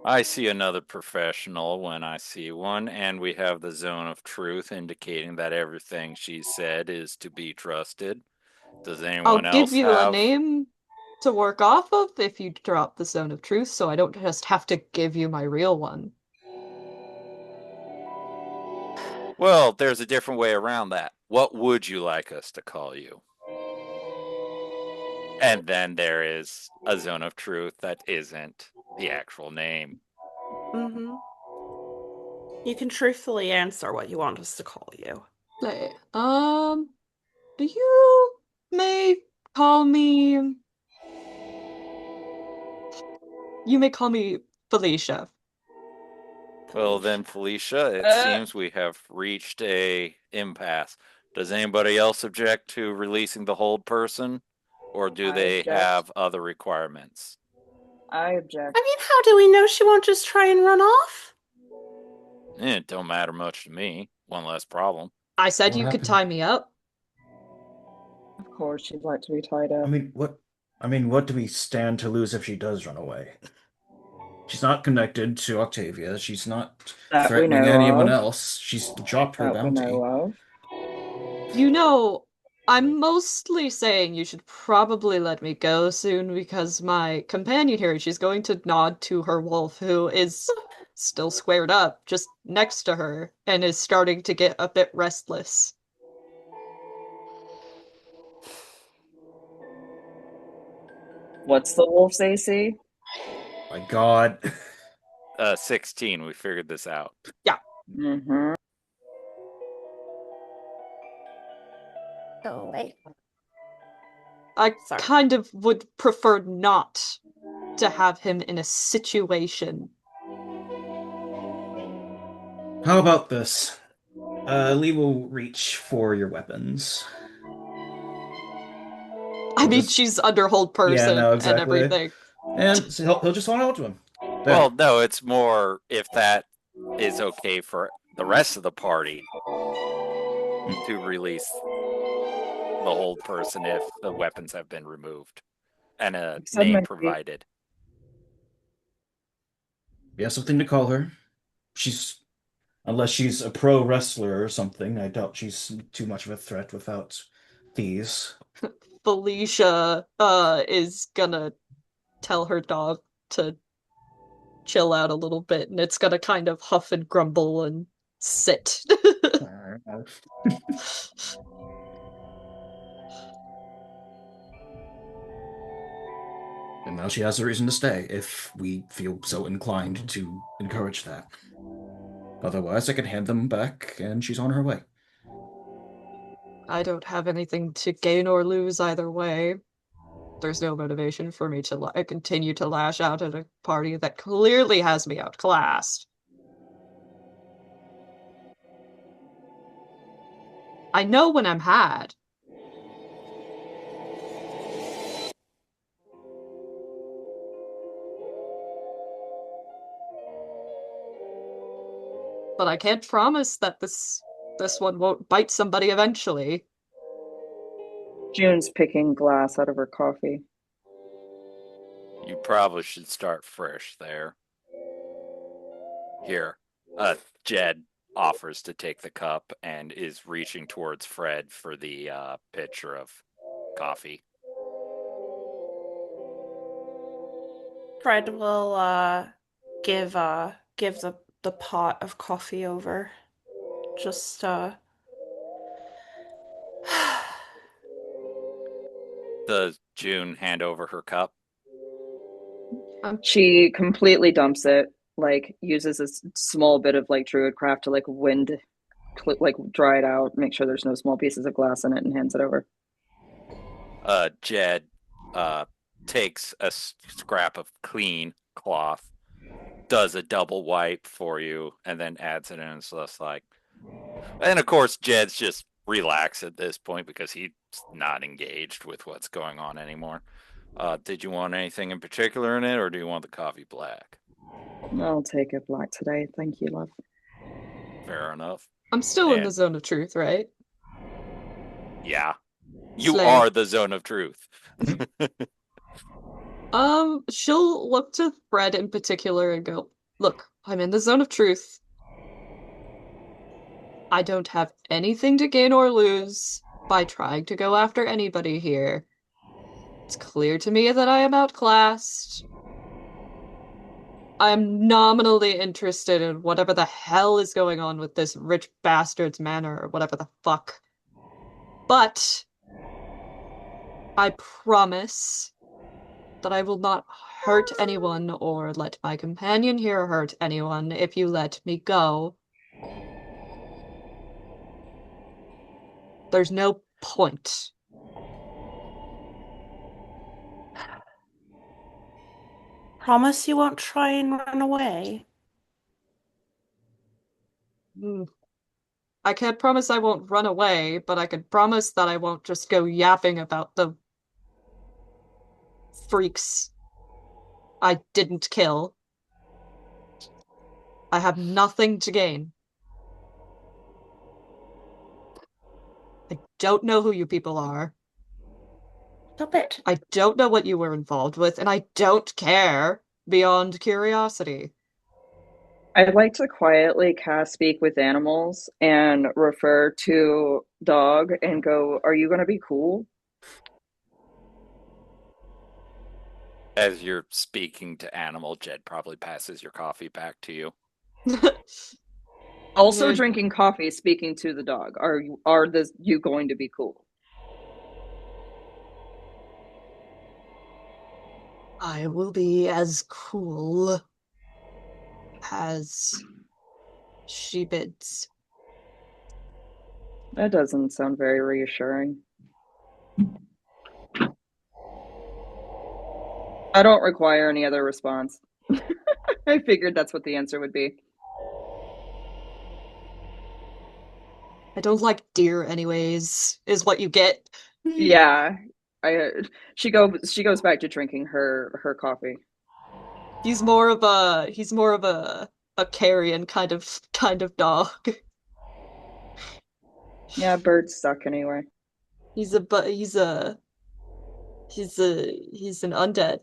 I see another professional when I see one, and we have the zone of truth indicating that everything she said is to be trusted. Does anyone I'll give else you have... a name to work off of if you drop the zone of truth, so I don't just have to give you my real one. Well, there's a different way around that. What would you like us to call you? And then there is a zone of truth that isn't the actual name. Mm-hmm. You can truthfully answer what you want us to call you. You may call me. You may call me Felicia. Well then, Felicia, it seems we have reached a impasse. Does anybody else object to releasing the hold person? Or do they have other requirements? I object. I mean, how do we know she won't just try and run off? It don't matter much to me. One less problem. I said you could tie me up. Of course, she'd like to be tied up. I mean, what do we stand to lose if she does run away? She's not connected to Octavia. She's not threatening anyone else. She's dropped her bounty. You know, I'm mostly saying you should probably let me go soon because my companion here, she's going to nod to her wolf, who is still squared up just next to her and is starting to get a bit restless. What's the wolf's AC? My God. 16. We figured this out. Yeah. Mm-hmm. Oh, wait. I kind of would prefer not to have him in a situation. How about this? Lee will reach for your weapons. I mean, she's under hold person and everything. And so he'll just hold on to him. There. Well, no, it's more if that is okay for the rest of the party to release the hold person if the weapons have been removed and a name provided. We have something to call her. Unless she's a pro wrestler or something, I doubt she's too much of a threat without these. Felicia is gonna tell her dog to chill out a little bit, and it's gonna kind of huff and grumble and sit. And now she has a reason to stay, if we feel so inclined to encourage that. Otherwise, I can hand them back, and she's on her way. I don't have anything to gain or lose either way. There's no motivation for me to continue to lash out at a party that clearly has me outclassed. I know when I'm had. But I can't promise that this one won't bite somebody eventually. June's picking glass out of her coffee. You probably should start fresh there. Here, Jed offers to take the cup and is reaching towards Fred for the pitcher of coffee. Fred will give the pot of coffee over. Just Does June hand over her cup? She completely dumps it, like uses a small bit of like Druidcraft to like dry it out, make sure there's no small pieces of glass in it, and hands it over. Jed takes a scrap of clean cloth, does a double wipe for you, and then adds it in. And so it's like, and of course, Jed's just relaxed at this point because he's not engaged with what's going on anymore. Did you want anything in particular in it, or do you want the coffee black? I'll take it black today. Thank you, love. Fair enough. I'm still in the zone of truth, right? Yeah. You are the zone of truth. She'll look to Fred in particular and go, look, I'm in the zone of truth. I don't have anything to gain or lose by trying to go after anybody here. It's clear to me that I am outclassed. I'm nominally interested in whatever the hell is going on with this rich bastard's manor or whatever the fuck. But I promise that I will not hurt anyone or let my companion here hurt anyone if you let me go. There's no point. Promise you won't try and run away. I can't promise I won't run away, but I can promise that I won't just go yapping about the freaks I didn't kill. I have nothing to gain. I don't know who you people are. Stop it. I don't know what you were involved with, and I don't care beyond curiosity. I'd like to quietly cast Speak with Animals and refer to Dog and go, "Are you going to be cool?" As you're speaking to Animal, Jed probably passes your coffee back to you. Also drinking coffee, speaking to the dog. Are you going to be cool? I will be as cool as she bids. That doesn't sound very reassuring. I don't require any other response. I figured that's what the answer would be. I don't like deer anyways, is what you get. Yeah. She goes back to drinking her coffee. He's more of a carrion kind of dog. Yeah, birds suck anyway. He's an undead.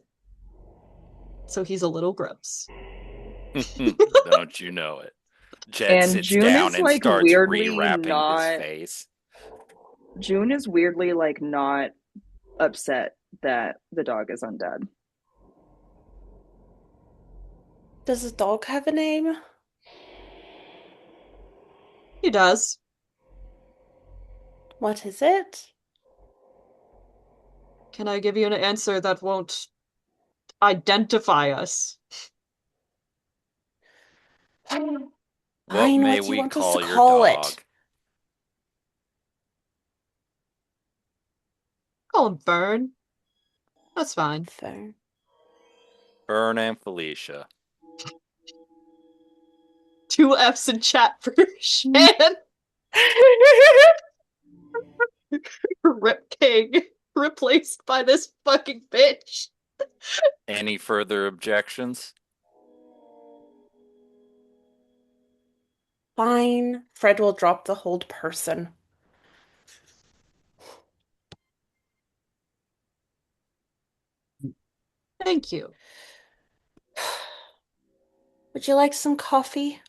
So he's a little gross. Don't you know it? Jed And sits June down is and like starts weirdly rewrapping not his face. June is weirdly like not upset that the dog is undead. Does the dog have a name? He does. What is it? Can I give you an answer that won't identify us? What may what do you we want us call to your call dog? it? Call him Fern. That's fine. Fern. Fern and Felicia. 2 F's in chat for Shan. Rip King replaced by this fucking bitch. Any further objections? Fine. Fred will drop the hold person. Thank you. Would you like some coffee?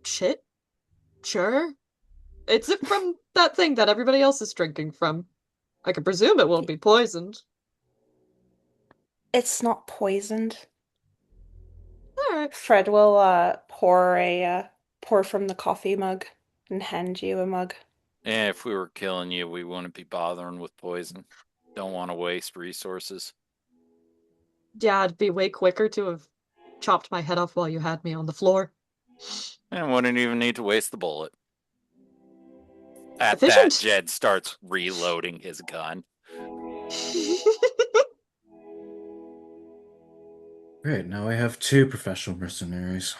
Shit. Sure. It's from that thing that everybody else is drinking from. I can presume it won't be poisoned. It's not poisoned. Alright. Fred will pour from the coffee mug and hand you a mug. And if we were killing you, we wouldn't be bothering with poison. Don't want to waste resources. Yeah, it'd be way quicker to have chopped my head off while you had me on the floor. And wouldn't even need to waste the bullet. At Efficient. that, Jed starts reloading his gun. Great, now I have 2 professional mercenaries.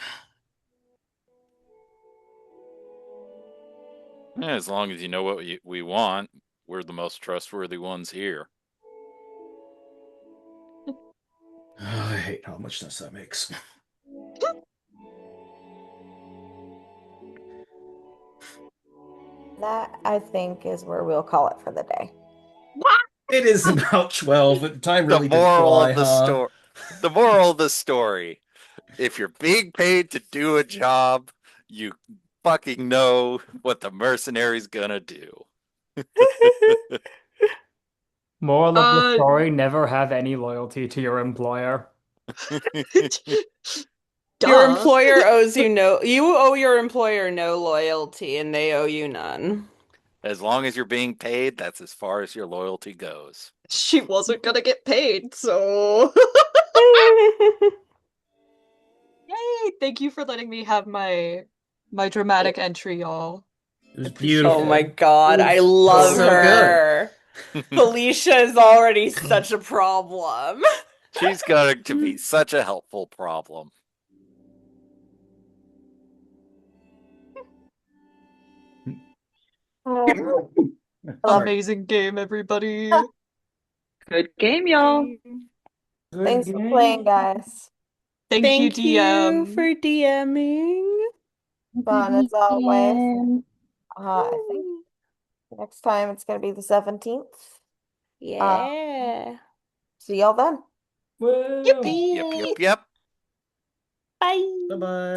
Yeah, as long as you know what we want, we're the most trustworthy ones here. I hate how much sense that makes. That, I think, is where we'll call it for the day. It is about 12, but time really The did moral fly, of the huh? story. The moral of the story: if you're being paid to do a job, you fucking know what the mercenary's gonna do. Moral of the story, never have any loyalty to your employer. Your employer owes you you owe your employer no loyalty and they owe you none. As long as you're being paid, that's as far as your loyalty goes. She wasn't gonna get paid, so yay! Thank you for letting me have my dramatic entry, y'all. It was beautiful. Oh my god, I It was love so her. Felicia is already such a problem. She's going to be such a helpful problem. Amazing game, everybody. Good game, y'all. Thanks for playing, guys. Thank you, DM. for DMing. Fun as always. I think next time it's gonna be the 17th. Yeah. See y'all then. Yep. Bye. Bye-bye.